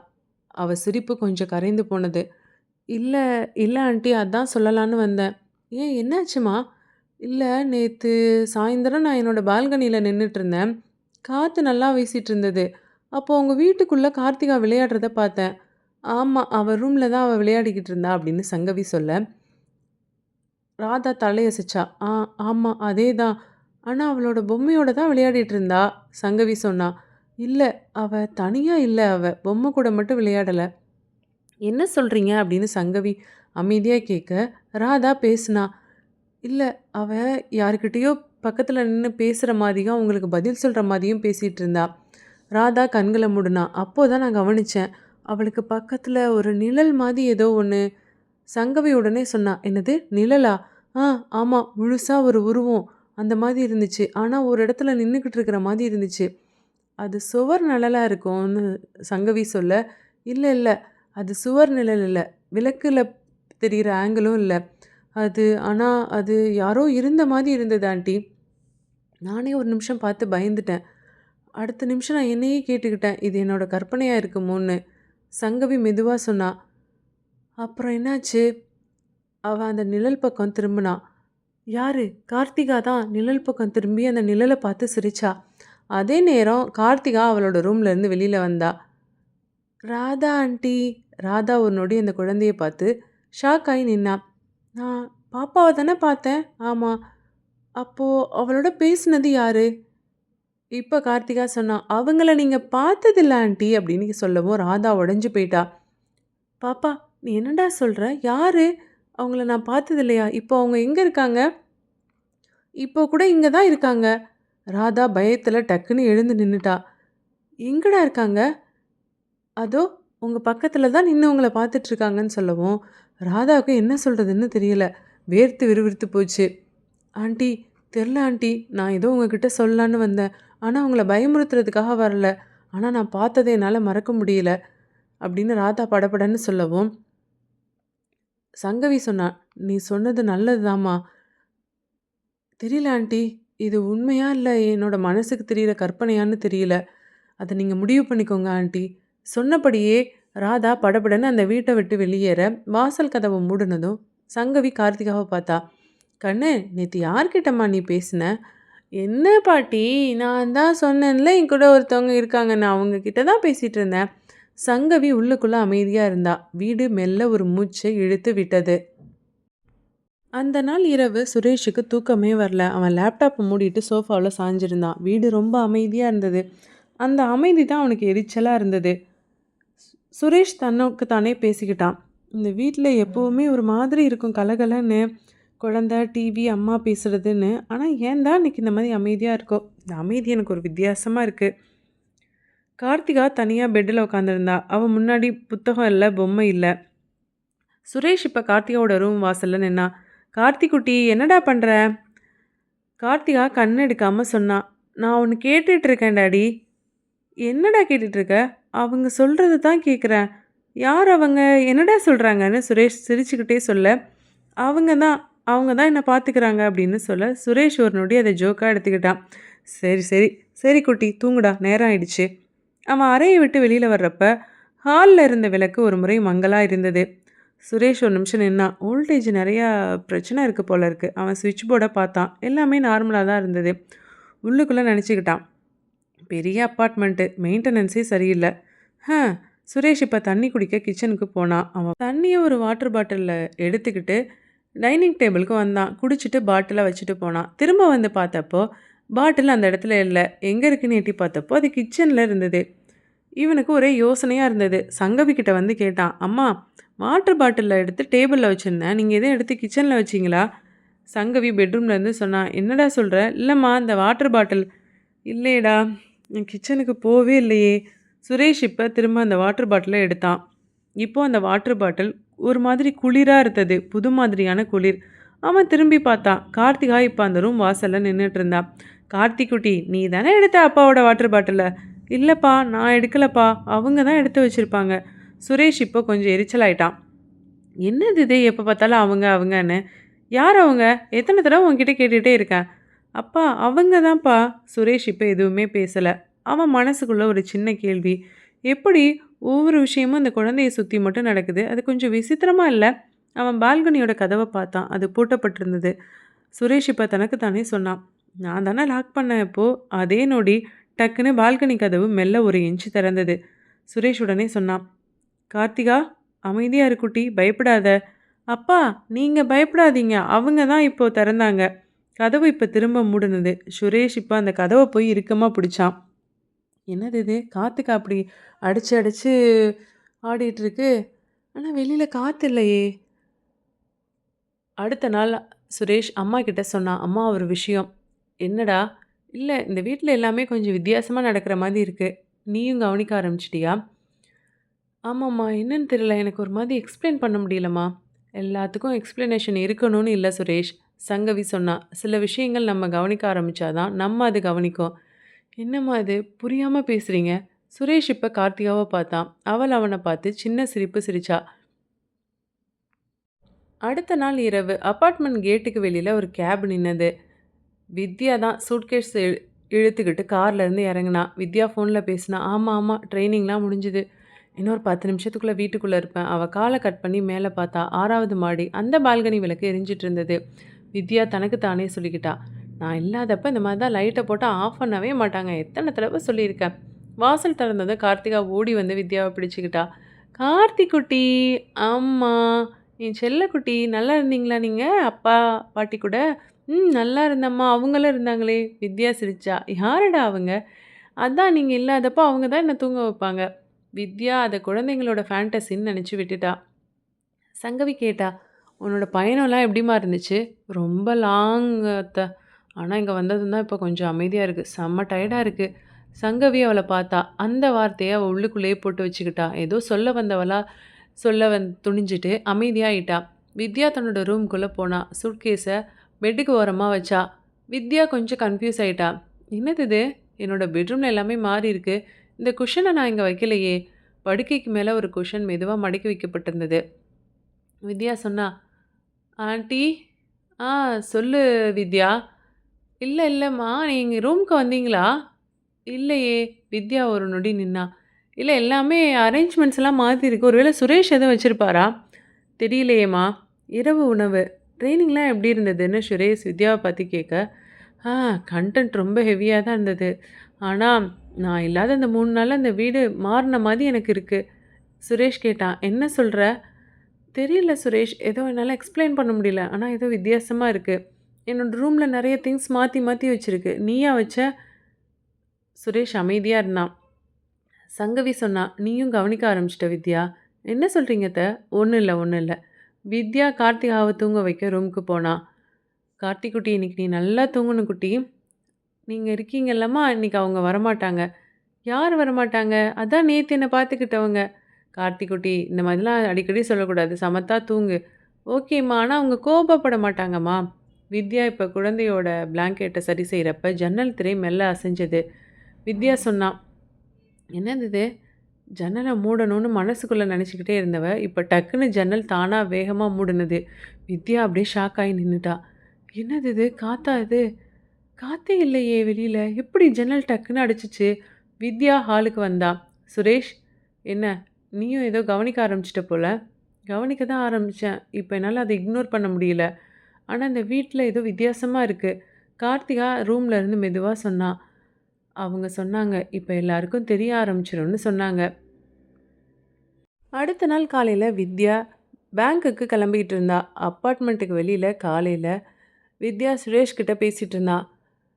Speaker 1: அவள் சிரிப்பு கொஞ்சம் கரைந்து போனது. இல்லை இல்லை ஆண்டி, அதான் சொல்லலான்னு வந்தேன். ஏன், என்னாச்சுமா? இல்லை, நேற்று சாயந்தரம் நான் என்னோடய பால்கனியில் நின்றுட்டு இருந்தேன். காற்று நல்லா வீசிட்டு இருந்தது. அப்போது உங்கள் வீட்டுக்குள்ளே கார்த்திகா விளையாடுறத பார்த்தேன். ஆமாம், அவள் ரூமில் தான் அவள் விளையாடிக்கிட்டு இருந்தா அப்படின்னு சங்கவி சொல்ல, ராதா தலையசிச்சா. ஆமாம், அதே தான். ஆனால் அவளோட பொம்மையோட தான் விளையாடிட்டு இருந்தா. சங்கவி சொன்னா. இல்லை, அவள் தனியாக இல்லை, அவள் பொம்மை கூட மட்டும் விளையாடலை. என்ன சொல்கிறீங்க அப்படின்னு சங்கவி அமைதியாக கேட்க, ராதா பேசுனா. இல்லை, அவள் யாருக்கிட்டேயோ பக்கத்தில் நின்று பேசுகிற மாதிரியும் அவங்களுக்கு பதில் சொல்கிற மாதிரியும் பேசிகிட்டு இருந்தா. ராதா கண்களை மூடுனா. அப்போ தான் நான் கவனித்தேன், அவளுக்கு பக்கத்தில் ஒரு நிழல் மாதிரி ஏதோ ஒன்று. சங்கவி உடனே சொன்னா. என்னது, நிழலா? ஆமாம், முழுசாக ஒரு உருவம் அந்த மாதிரி இருந்துச்சு. ஆனால் ஒரு இடத்துல நின்றுக்கிட்டு இருக்கிற மாதிரி இருந்துச்சு. அது சுவர் நிழலாக இருக்கும்னு சங்கவி சொல்ல, இல்லை இல்லை, அது சுவர் நிழல் இல்லை, விளக்கில் தெரிகிற ஆங்கிளும் இல்லை அது. ஆனால் அது யாரோ இருந்த மாதிரி இருந்தது ஆண்டி. நானே ஒரு நிமிஷம் பார்த்து பயந்துட்டேன். அடுத்த நிமிஷம் நான் என்னையே கேட்டுக்கிட்டேன், இது என்னோட கற்பனையாக இருக்குமோன்னு. சங்கவி மெதுவாக சொன்னா. அப்புறம் என்னாச்சு? அவள் அந்த நிழல் பக்கம் திரும்பினா. யாரு? கார்த்திகா தான் நிழல் பக்கம் திரும்பி அந்த நிழலை பார்த்து சிரிச்சா. அதே நேரம் கார்த்திகா அவளோட ரூம்லேருந்து வெளியில் வந்தா. ராதா ஆண்டி. ராதா ஒரு நொடி அந்த குழந்தைய பார்த்து ஷாக் ஆகி நின்னா. நான் பாப்பாவை தானே பார்த்தேன். ஆமாம். அப்போது அவளோட பேசுனது யாரு? இப்போ கார்த்திகா சொன்னா. அவங்கள நீங்கள் பார்த்ததில்ல ஆண்டி அப்படின்னு சொல்லவும் ராதா உடஞ்சி போயிட்டா. பாப்பா நீ என்னடா சொல்கிற? யாரு? அவங்கள நான் பார்த்தது இல்லையா? இப்போ அவங்க எங்கே இருக்காங்க? இப்போ கூட இங்கே தான் இருக்காங்க. ராதா பயத்தில் டக்குன்னு எழுந்து நின்றுட்டா. எங்கடா இருக்காங்க? அதோ உங்கள் பக்கத்தில் தான் நின்று உங்களை பார்த்துட்ருக்காங்கன்னு சொல்லவும் ராதாவுக்கு என்ன சொல்கிறதுன்னு தெரியல. வேர்த்து விறுவிறுத்து போச்சு. ஆண்டி தெரில ஆண்டி, நான் ஏதோ உங்ககிட்ட சொல்லலான்னு வந்தேன். ஆனால் உங்களை பயமுறுத்துறதுக்காக வரல. ஆனால் நான் பார்த்ததை என்னால் மறக்க முடியல அப்படின்னு ராதா படபடன்னு சொல்லவும் சங்கவி சொன்னா. நீ சொன்னது நல்லதுதாம்மா. தெரியல ஆண்டி, இது உண்மையா இல்லை என்னோட மனசுக்கு தெரியல கற்பனையான்னு தெரியல. அதை நீங்கள் முடிவு பண்ணிக்கோங்க ஆண்டி. சொன்னபடியே ராதா படபடன்னு அந்த வீட்டை விட்டு வெளியேற வாசல் கதவை மூடினதும் சங்கவி கார்த்திகாவை பார்த்தா. கண்ணு நேற்று யார்கிட்டம்மா நீ பேசின? என்ன பாட்டி, நான் தான் சொன்னேன்ல என் கூட ஒருத்தவங்க இருக்காங்க, நான் அவங்க கிட்ட தான் பேசிகிட்டு இருந்தேன். சங்கவி உள்ளுக்குள்ளே அமைதியாக இருந்தா. வீடு மெல்ல ஒரு மூச்சை இழுத்து விட்டது. அந்த நாள் இரவு சுரேஷுக்கு தூக்கமே வரல. அவன் லேப்டாப்பை மூடிட்டு சோஃபாவில் சாஞ்சிருந்தான். வீடு ரொம்ப அமைதியாக இருந்தது. அந்த அமைதி தான் அவனுக்கு எரிச்சலாக இருந்தது. சுரேஷ் தன்னுக்கு தானே பேசிக்கிட்டான். இந்த வீட்டில் எப்போவுமே ஒரு மாதிரி இருக்கும் கலகலன்னு, குழந்த, டிவி, அம்மா பேசுகிறதுன்னு. ஆனால் ஏன் தான் இன்றைக்கி இந்த மாதிரி அமைதியாக இருக்கோ? இந்த அமைதி எனக்கு ஒரு வித்தியாசமாக இருக்குது. கார்த்திகா தனியாக பெட்டில் உட்காந்துருந்தா. அவன் முன்னாடி புத்தகம் இல்லை, பொம்மை இல்லை. சுரேஷ் இப்போ கார்த்திகாவோட ரூம் வாசலில் நின்னா. கார்த்திகுட்டி என்னடா பண்ணுற? கார்த்திகா கண் எடுக்காமல் சொன்னான். நான் ஒன்று கேட்டுட்ருக்கேன் டாடி. என்னடா கேட்டுட்ருக்க? அவங்க சொல்கிறது தான் கேட்குறேன். யார் அவங்க? என்னடா சொல்கிறாங்கன்னு சுரேஷ் சிரிச்சுக்கிட்டே சொல்ல, அவங்க தான் என்னை பார்த்துக்கிறாங்க அப்படின்னு சொல்ல சுரேஷ் ஒரு நொடி அதை ஜோக்காக எடுத்துக்கிட்டான். சரி சரி சரி குட்டி தூங்குடா, நேரம் ஆயிடுச்சு. அவன் அறையை விட்டு வெளியில் வர்றப்ப ஹாலில் இருந்த விளக்கு ஒரு முறை மங்கலாக இருந்தது. சுரேஷ் ஒரு நிமிஷம் நின்னான். வோல்டேஜ் நிறையா பிரச்சனை இருக்குது போல இருக்குது. அவன் சுவிட்ச் போர்டை பார்த்தான். எல்லாமே நார்மலாக தான் இருந்தது. உள்ளுக்குள்ளே நினச்சிக்கிட்டான், பெரிய அப்பார்ட்மெண்ட்டு, மெயின்டெனன்ஸே சரியில்லை. சுரேஷ் இப்போ தண்ணி குடிக்க கிச்சனுக்கு போனான். அவன் தண்ணியை ஒரு வாட்டர் பாட்டிலில் எடுத்துக்கிட்டு டைனிங் டேபிளுக்கு வந்தான். குடிச்சிட்டு பாட்டிலை வச்சுட்டு போனான். திரும்ப வந்து பார்த்தப்போ பாட்டில் அந்த இடத்துல இல்லை. எங்கே இருக்குன்னு எட்டி பார்த்தப்போ அது கிச்சனில் இருந்தது. இவனுக்கு ஒரே யோசனையாக இருந்தது. சங்கவி கிட்ட வந்து கேட்டான், அம்மா வாட்டர் பாட்டிலில் எடுத்து டேபிளில் வச்சுருந்தேன், நீங்கள் எதுவும் எடுத்து கிச்சனில் வச்சிங்களா? சங்கவி பெட்ரூம்லேருந்து சொன்னான். என்னடா சொல்கிற? இல்லைம்மா இந்த வாட்டர் பாட்டில் இல்லையடா, நான் கிச்சனுக்கு போவே இல்லையே. சுரேஷ் இப்போ திரும்ப அந்த வாட்டர் பாட்டிலை எடுத்தான். இப்போது அந்த வாட்டர் பாட்டில் ஒரு மாதிரி குளிராக இருந்தது, புது மாதிரியான குளிர். அவன் திரும்பி பார்த்தான். கார்த்திகா இப்போ அந்த ரூம் வாசலில் நின்றுட்டு இருந்தான். கார்த்திகுட்டி நீ தானே எடுத்த அப்பாவோட வாட்டர் பாட்டிலை? இல்லைப்பா நான் எடுக்கலப்பா, அவங்க தான் எடுத்து வச்சுருப்பாங்க. சுரேஷ் இப்போ கொஞ்சம் எரிச்சலாயிட்டான். என்னது இது எப்போ பார்த்தாலும் அவங்கன்னு? யார் அவங்க? எத்தனை தடவை உங்ககிட்ட கேட்டுகிட்டே இருக்கேன். அப்பா அவங்க தான்ப்பா. சுரேஷ் இப்போ எதுவுமே பேசலை. அவன் மனசுக்குள்ளே ஒரு சின்ன கேள்வி, எப்படி ஒவ்வொரு விஷயமும் அந்த குழந்தையை சுற்றி மட்டும் நடக்குது? அது கொஞ்சம் விசித்திரமாக இல்லை? அவன் பால்கனியோட கதவை பார்த்தான். அது பூட்டப்பட்டிருந்தது. சுரேஷ் இப்போ தனக்கு தானே சொன்னான், நான் தானே லாக் பண்ணேன். இப்போது அதே நொடி டக்குன்னு பால்கனி கதவு மெல்ல ஒரு இன்ச்சு திறந்தது. சுரேஷ் உடனே சொன்னான், கார்த்திகா அமைதியாக இருக்குட்டி, பயப்படாத. அப்பா நீங்கள் பயப்படாதீங்க, அவங்க தான் இப்போது திறந்தாங்க. கதவு இப்போ திரும்ப மூடினது. சுரேஷ் இப்போ அந்த கதவை போய் இறுக்கமாக பிடிச்சான். என்னது இது? காற்றுக்கு அப்படி அடித்து அடித்து ஆடிட்டுருக்கு. ஆனால் வெளியில் காற்று இல்லையே. அடுத்த நாள் சுரேஷ் அம்மா கிட்ட சொன்னான். அம்மா ஒரு விஷயம். என்னடா? இல்லை இந்த வீட்டில் எல்லாமே கொஞ்சம் வித்தியாசமாக நடக்கிற மாதிரி இருக்குது. நீயும் கவனிக்க ஆரம்பிச்சிட்டியா? ஆமாம்மா, என்னன்னு தெரியல, எனக்கு ஒரு மாதிரி எக்ஸ்பிளைன் பண்ண முடியலம்மா. எல்லாத்துக்கும் எக்ஸ்ப்ளனேஷன் இருக்கணும்னு இல்லை சுரேஷ். சங்கவி சொன்னா. சில விஷயங்கள் நம்ம கவனிக்க ஆரம்பித்தாதான் நம்ம அது கவனிக்கும். என்னம்மா இது புரியாமல் பேசுகிறீங்க? சுரேஷ் இப்போ கார்த்திகாவை பார்த்தான். அவள் அவனை பார்த்து சின்ன சிரிப்பு சிரிச்சா. அடுத்த நாள் இரவு அப்பார்ட்மெண்ட் கேட்டுக்கு வெளியில் ஒரு கேப் நின்னது. வித்யா தான் சூட்கேஸ் இழுத்துக்கிட்டு கார்லேருந்து இறங்கினா. வித்யா ஃபோனில் பேசினா. ஆமாம் ட்ரைனிங்லாம் முடிஞ்சுது, இன்னொரு 10 நிமிஷத்துக்குள்ளே வீட்டுக்குள்ளே இருப்பேன். அவள் காலை கட் பண்ணி மேலே பார்த்தா 6வது மாடி. அந்த பால்கனி விளக்கு எரிஞ்சிட்டு இருந்தது. வித்யா தனக்கு தானே சொல்லிக்கிட்டா, நான் இல்லாதப்ப இந்த மாதிரி தான் லைட்ட போட்டு ஆஃப் பண்ணவே மாட்டாங்க. எத்தன தடவ சொல்லியிருக்கேன். வாசல் திறந்ததும் கார்த்திகா ஓடி வந்து வித்யாவ பிடிச்சுக்கிட்டா. "கார்த்திக்குட்டி, அம்மா, என் செல்லக்குட்டி நல்லா இருந்தீங்களா நீங்க? அப்பா, பாட்டி கூட?" நல்லா இருந்தேம்மா. அவங்களும் இருந்தாங்களே." வித்யா சிரிச்சா. "யாருடா அவங்க?" "அதான் நீங்க இல்லாதப்ப அவங்க தான் என்ன தூங்க வைப்பாங்க." வித்யா அத குழந்தைங்களோட ஃபேண்டஸின்னு நெனச்சு விட்டுட்டா. சங்கவி கேட்டா, "உன்னோட பயணம்லாம் எப்படிம்மா இருந்துச்சு?" "ரொம்ப லாங் அத்த. ஆனா இங்க வந்ததும் தான் இப்ப கொஞ்சம் அமைதியா இருக்கு. செம்ம டயர்டா இருக்கு." சங்கவி அவள பார்த்தா. அந்த வார்த்தைய அவ உள்ளுக்குள்ளேயே போட்டு வச்சுக்கிட்டா. ஏதோ சொல்ல வந்தவளா துணிஞ்சுட்டு அமைதியாயிட்டா. வித்யா தன்னோட ரூம்குள்ள போனா. சூட்கேஸ பெட்டுக்கு ஓரமா வச்சா. வித்யா கொஞ்சம் கன்ஃப்யூஸ் ஆயிட்டா. "என்னது இது? என்னோட பெட்ரூம்ல எல்லாமே மாறியிருக்கு. இந்த குஷன நான் இங்க வைக்கலையே." படுக்கைக்கு மேல ஒரு குஷன் மெதுவா மடக்கி வைக்கப்பட்டிருந்தது. வித்யா சொன்னா, "ஆன்ட்டி." "ஆ சொல்லு வித்யா." இல்லம்மா. நீங்க ரூம்க்கு வந்தீங்களா?" "இல்லையே." வித்யா ஒரு நொடி நின்னா. "இல்ல எல்லாமே அரேஞ்ச்மெண்ட்ஸ்லாம் மாத்திருக்கு. ஒருவேளை சுரேஷ் எதுவும் வச்சிருப்பாரா?" "தெரியலையேம்மா." இரவு உணவு. ட்ரெய்னிங்லாம் எப்படி இருந்ததுன்னு சுரேஷ் வித்யாவ பார்த்து கேட்க, "ஆ கன்டென்ட் ரொம்ப ஹெவியா தான் இருந்தது. ஆனா, நான் இல்லாத இந்த 3 நாள்ல இந்த வீடு மாறுன மாரி எனக்கு இருக்கு." சுரேஷ் கேட்டான். "என்ன சொல்ற?" "தெரியல சுரேஷ். ஏதோ என்னால எக்ஸ்ப்ளைன் பண்ண முடியல. ஆனா ஏதோ வித்தியாசமா இருக்கு. என்னோட ரூம்ல நெறைய திங்ஸ் மாத்தி மாத்தி வச்சிருக்கு. நீயா வச்ச?" சுரேஷ் அமைதியா இருந்தான். சங்கவி சொன்னா, "நீயும் கவனிக்க ஆரம்பிச்சிட்ட வித்யா." "என்ன சொல்றீங்க அத்த?" ஒண்ணும் இல்ல." வித்யா கார்த்திகாவ தூங்க வைக்க ரூமுக்கு போனா. "கார்த்திக் குட்டி இன்னைக்கு நீ நல்லா தூங்கணும் குட்டி. நீங்க இருக்கீங்கல்லம்மா, இன்னைக்கு அவங்க வரமாட்டாங்க." "யார் வரமாட்டாங்க?" "அதான் நேத்து என்ன பார்த்துக்கிட்டவங்க." "கார்த்திக் குட்டி இந்த மாதிரிலாம் அடிக்கடி சொல்லக்கூடாது. சமத்தா தூங்கு." "ஓகேம்மா. ஆனா அவங்க கோபப்பட மாட்டாங்கம்மா." வித்யா இப்ப குழந்தையோட பிளாங்கெட்ட சரி செய்றப்ப ஜன்னல் திரை மெல்ல அசைஞ்சது. வித்யா சொன்னா, "என்னது இது?" ஜன்னல மூடணும்னு மனசுக்குள்ள நெனச்சுக்கிட்டே இருந்தவ, இப்ப டக்குன்னு ஜன்னல் தானா வேகமா மூடுனது. வித்யா அப்படியே ஷாக் ஆயி நின்னுட்டா. "என்னது இது? காத்தா இது? காத்தே இல்லையே வெளியில. எப்படி ஜன்னல் டக்குன்னு அடைச்சுச்சு?" வித்யா ஹாலுக்கு வந்தா. "சுரேஷ், என்ன நீயும் ஏதோ கவனிக்க ஆரம்பிச்சிட்ட போல." "கவனிக்க தான் ஆரம்பிச்சேன். இப்ப என்னால அத இக்னோர் பண்ண முடியல. ஆனா இந்த வீட்ல ஏதோ வித்தியாசமா இருக்கு." கார்த்திகா ரூம்ல இருந்து மெதுவா சொன்னா. அவங்க சொன்னாங்க, "இப்ப எல்லாருக்கும் தெரிய ஆரம்பிச்சுரும்னு" சொன்னாங்க. அடுத்த நாள் காலையில வித்யா பேங்க்குக்கு கிளம்பிக்கிட்டு இருந்தா. அப்பார்ட்மெண்ட்டுக்கு வெளியில காலையில வித்யா சுரேஷ் கிட்ட பேசிட்டு இருந்தா.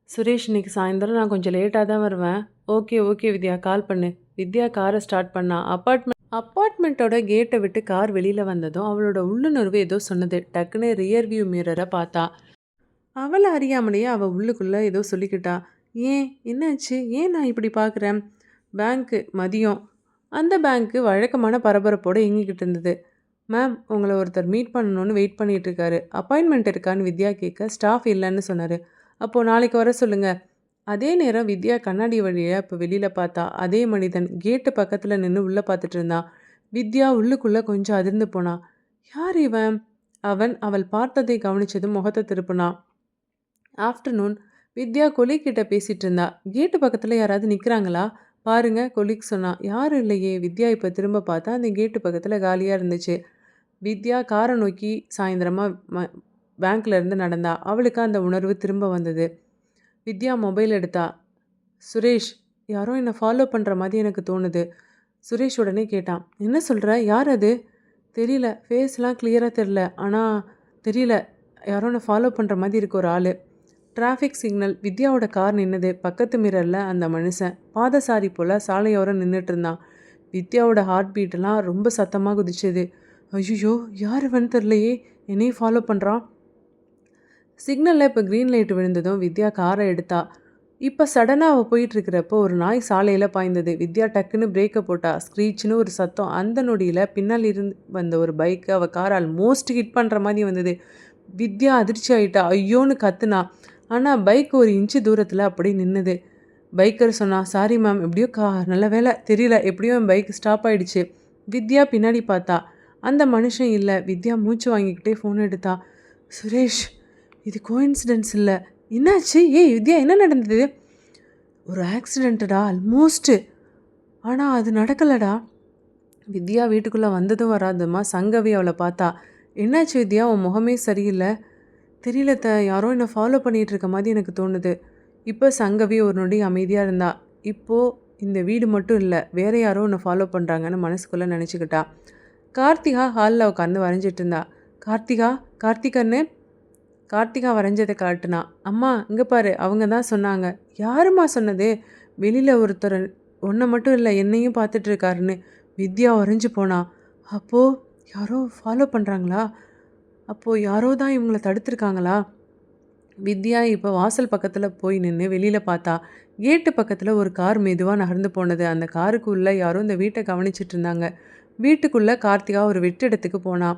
Speaker 1: "சுரேஷ் இன்னைக்கு சாயந்தரம் நான் கொஞ்சம் லேட்டா தான் வருவேன்." "ஓகே, ஓகே வித்யா கால் பண்ணு." வித்யா காரை ஸ்டார்ட் பண்ணா. அப்பார்ட்மெண்ட்டோட கேட்டை விட்டு கார் வெளியில வந்ததும் அவளோட உள்ளுணர்வு ஏதோ சொன்னது. டக்குன்னு ரியர் வியூ மிரரை பார்த்தா. அவள அறியாமலேயே அவ உள்ளுக்குள்ள ஏதோ சொல்லிக்கிட்டா. "ஏன் என்னாச்சு? ஏன் நான் இப்படி பார்க்குறேன்?" பேங்க்கு மதியம். அந்த பேங்க்கு வழக்கமான பரபரப்போட இயங்கிக்கிட்டு இருந்தது. "மேம், உங்கள ஒருத்தர் மீட் பண்ணணும்னு வெயிட் பண்ணிட்டு இருக்காரு. அப்பாயின்மெண்ட் இருக்கான்னு?" வித்யா கேட்க, "ஸ்டாஃப் இல்லைன்னு சொன்னாரு." "அப்போ நாளைக்கு வர சொல்லுங்க." அதே நேரம் வித்யா கண்ணாடி வழியா இப்போ வெளியில பார்த்தா. அதே மனிதன் கேட்டு பக்கத்துல நின்று உள்ள பார்த்துட்டு இருந்தான். வித்யா உள்ளுக்குள்ள கொஞ்சம் அதிர்ந்து போனா. "யார் இவன்?" அவள் பார்த்ததை கவனிச்சதும் முகத்தை திருப்பினான். ஆஃப்டர்நூன். வித்யா கொலீக் கிட்ட பேசிட்டு இருந்தா. கேட்டு பக்கத்துல யாராவது நிக்கிறாங்களா பாருங்க, கொலீக் சொன்னா. யாரும் இல்லையே. வித்யா இப்ப திரும்ப பார்த்தா அந்த கேட்டு பக்கத்துல காலியா இருந்துச்சு. வித்யா காரை நோக்கி சாயந்தரமா பேங்க்ல இருந்து நடந்தா. அவளுக்கு அந்த உணர்வு திரும்ப வந்தது. வித்யா மொபைல் எடுத்தா. "சுரேஷ், யாரோ என்னை ஃபாலோ பண்ற மாதிரி எனக்கு தோணுது." சுரேஷ் உடனே கேட்டான். "என்ன சொல்ற? யார் அது?" "தெரியல. ஃபேஸ்லாம் கிளியரா தெரியல. ஆனா தெரியல. யாரோ என்னை ஃபாலோ பண்ற மாதிரி இருக்கு ஒரு ஆளு." Traffic signal. வித்யாவோட கார் நின்னது. பக்கத்து மிரர்ல அந்த மனுஷன் பாதசாரி போல சாலையோரம் நின்றுட்டு இருந்தான். வித்யாவோட ஹார்ட் பீட்டெல்லாம் ரொம்ப சத்தமாக குதிச்சது. "ஐயோ, யார் இவன் தெரியலையே, என்னையும் ஃபாலோ பண்ணுறான்." சிக்னலில் இப்போ க்ரீன் லைட் விழுந்ததும் வித்யா காரை எடுத்தா. இப்போ சடனாக அவள் போயிட்டுருக்கிறப்போ ஒரு நாய் சாலையில் பாய்ந்தது. வித்யா டக்குன்னு பிரேக்கை போட்டா. ஸ்க்ரீச்னு ஒரு சத்தம். அந்த நொடியில் பின்னால் இருந்து வந்த ஒரு பைக்கு அவள் காரை ஆல்மோஸ்ட் ஹிட் பண்ணுற மாதிரி வந்தது. வித்யா அதிர்ச்சி ஆயிட்டா. ஐயோன்னு கத்துனா. ஆனால் பைக் ஒரு இன்ச்சு தூரத்தில் அப்படியே நின்னுது. பைக்கர் சொன்னா, "சாரி மேம், எப்படியோ நல்ல வேலை தெரியல, எப்படியோ என் பைக் ஸ்டாப் ஆயிடுச்சு." வித்யா பின்னாடி பார்த்தா. அந்த மனுஷன் இல்லை. வித்யா மூச்சு வாங்கிக்கிட்டே ஃபோன் எடுத்தா. "சுரேஷ், இது கோஇன்சிடென்ஸ் இல்லை. என்னாச்சு? ஏய் வித்யா, என்ன நடந்தது?" "ஒரு ஆக்சிடென்ட்டுடா, ஆல்மோஸ்ட்டு. ஆனால் அது நடக்கலடா." வித்யா வீட்டுக்குள்ளே வந்ததும் வராதுமா சங்கவி அவளை பார்த்தா. "என்னாச்சு வித்யா, உன் முகமே சரியில்லை." தெரியல யாரோ என்ன ஃபாலோ பண்ணிட்டு இருக்க மாதிரி எனக்கு தோணுது. இப்போ சங்கவி ஒரு நொடி அமைதியா இருந்தா. இப்போ இந்த வீடு மட்டும் இல்ல, வேற யாரோ உன்ன ஃபாலோ பண்றாங்கன்னு மனசுக்குள்ள நெனச்சுக்கிட்டா. கார்த்திகா ஹால்ல உட்காந்து வரைஞ்சிட்டு இருந்தா. கார்த்திகா, கார்த்திகன்னு கார்த்திகா வரைஞ்சத காட்டுனா. அம்மா இங்க பாரு அவங்க தான் சொன்னாங்க. யாரும்மா சொன்னது? வெளியில ஒருத்தர் உன்ன மட்டும் இல்ல என்னையும் பார்த்துட்டு இருக்காருன்னு வித்யா உறைஞ்சு போனா. அப்போ யாரோ ஃபாலோ பண்றாங்களா? அப்போ யாரோ தான் இவங்கள தடுத்துருக்காங்களா? வித்யா இப்போ வாசல் பக்கத்துல போய் நின்னு வெளியில பார்த்தா. கேட்டு பக்கத்துல ஒரு கார் மெதுவா நகர்ந்து போனது. அந்த காருக்கு உள்ள யாரோ இந்த வீட்ட கவனிச்சிட்டு இருந்தாங்க. வீட்டுக்குள்ள கார்த்திகா ஒரு வெற்றிடத்துக்கு போனா.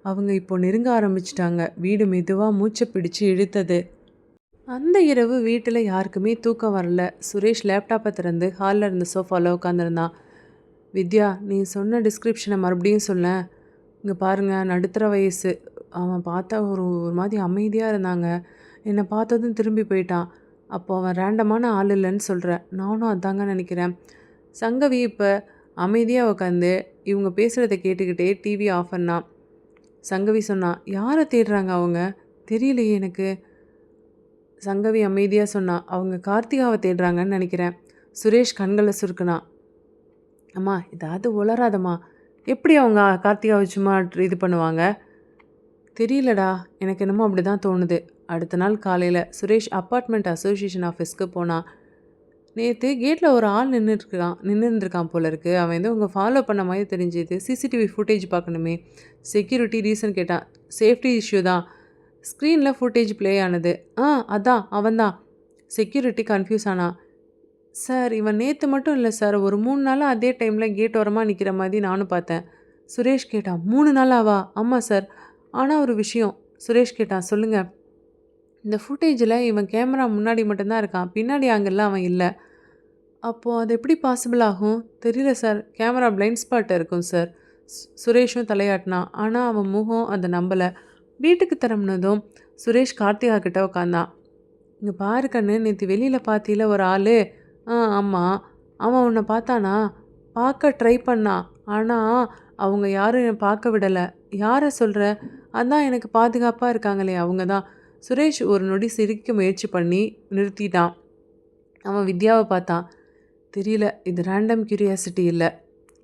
Speaker 1: அவங்க இப்போ நெருங்க ஆரம்பிச்சுட்டாங்க. வீடு மெதுவா மூச்ச பிடிச்சு இழுத்தது. அந்த இரவு வீட்டில் யாருக்குமே தூக்கம் வரல. சுரேஷ் லேப்டாப்பை திறந்து ஹாலில் இருந்த சோஃபாவில் உட்காந்துருந்தான். வித்யா, நீ சொன்ன டிஸ்கிரிப்ஷனை மறுபடியும் சொல்லேன். இங்கே பாருங்க, நடுத்தர வயசு. அவன் பார்த்தா ஒரு ஒரு மாதிரி அமைதியாக இருந்தாங்க. என்னை பார்த்ததும் திரும்பி போயிட்டான். அப்போ அவன் ரேண்டமான ஆள் இல்லைன்னு சொல்கிறேன். நானும் அதாங்க நினைக்கிறேன். சங்கவி இப்போ அமைதியாக உட்காந்து இவங்க பேசுகிறத கேட்டுக்கிட்டே டிவி ஆஃப் பண்ணான். சங்கவி சொன்னா, யாரை தேடுறாங்க அவங்க? தெரியலையே எனக்கு. சங்கவி அமைதியாக சொன்னா, அவங்க கார்த்திகாவை தேடுறாங்கன்னு நினைக்கிறேன். சுரேஷ் கண்களை சுருக்குனான். அம்மா ஏதாவது உளராதம்மா. எப்படி அவங்க கார்த்திகாவை சும்மா இது பண்ணுவாங்க? தெரியலடா, எனக்கு என்னமோ அப்படி தான் தோணுது. அடுத்த நாள் காலையில் சுரேஷ் அப்பார்ட்மெண்ட் அசோசியேஷன் ஆஃபீஸ்க்கு போனான். நேற்று கேட்டில் ஒரு ஆள் நின்றுருந்துருக்கான் போல இருக்கு. அவன் வந்து உங்கள் ஃபாலோ பண்ண மாதிரி தெரிஞ்சுது. சிசிடிவி ஃபுட்டேஜ் பார்க்கணுமே. செக்யூரிட்டி ரீசன் கேட்டான். சேஃப்டி இஷ்யூ தான். ஸ்க்ரீனில் ஃபுட்டேஜ் ப்ளே ஆனது. அதான் அவன்தான். செக்யூரிட்டி கன்ஃபியூஸ் ஆனா. சார் இவன் நேற்று மட்டும் இல்லை சார், ஒரு 3 நாளாக அதே டைமில் கேட் ஓரமாக நிற்கிற மாதிரி நானும் பார்த்தேன். சுரேஷ் கேட்டான். 3 நாளாவா? ஆமாம் சார். ஆனால் ஒரு விஷயம். சுரேஷ் கேட்டான். சொல்லுங்கள். இந்த ஃபுட்டேஜில் இவன் கேமரா முன்னாடி மட்டும்தான் இருக்கான், பின்னாடி ஆங்கிளில் அவன் இல்லை. அப்போது அது எப்படி பாசிபிள் ஆகும்? தெரியல சார், கேமரா பிளைண்ட் ஸ்பாட் இருக்கும் சார். சுரேஷும் தலையாட்டினான். ஆனால் அவன் முகம் அதை நம்பலை. வீட்டுக்கு திரும்பினதும் சுரேஷ் கார்த்திகா கிட்ட உட்காந்தான். இங்கே பாரு கண்ணு, நேற்று வெளியில் பார்த்தில ஒரு ஆள். ஆமாம். அவன் உன்னை பார்த்தானா? பார்க்க ட்ரை பண்ணான். ஆனால் அவங்க யாரும் என்னை பார்க்க விடலை. யாரை சொல்கிற? அதான் எனக்கு பாதுகாப்பாக இருக்காங்களே அவங்க தான். சுரேஷ் ஒரு நொடி சிரிக்க முயற்சி பண்ணி நிறுத்திட்டான். அவன் வித்யாவை பார்த்தான். தெரியல, இது ரேண்டம் கியூரியாசிட்டி இல்லை.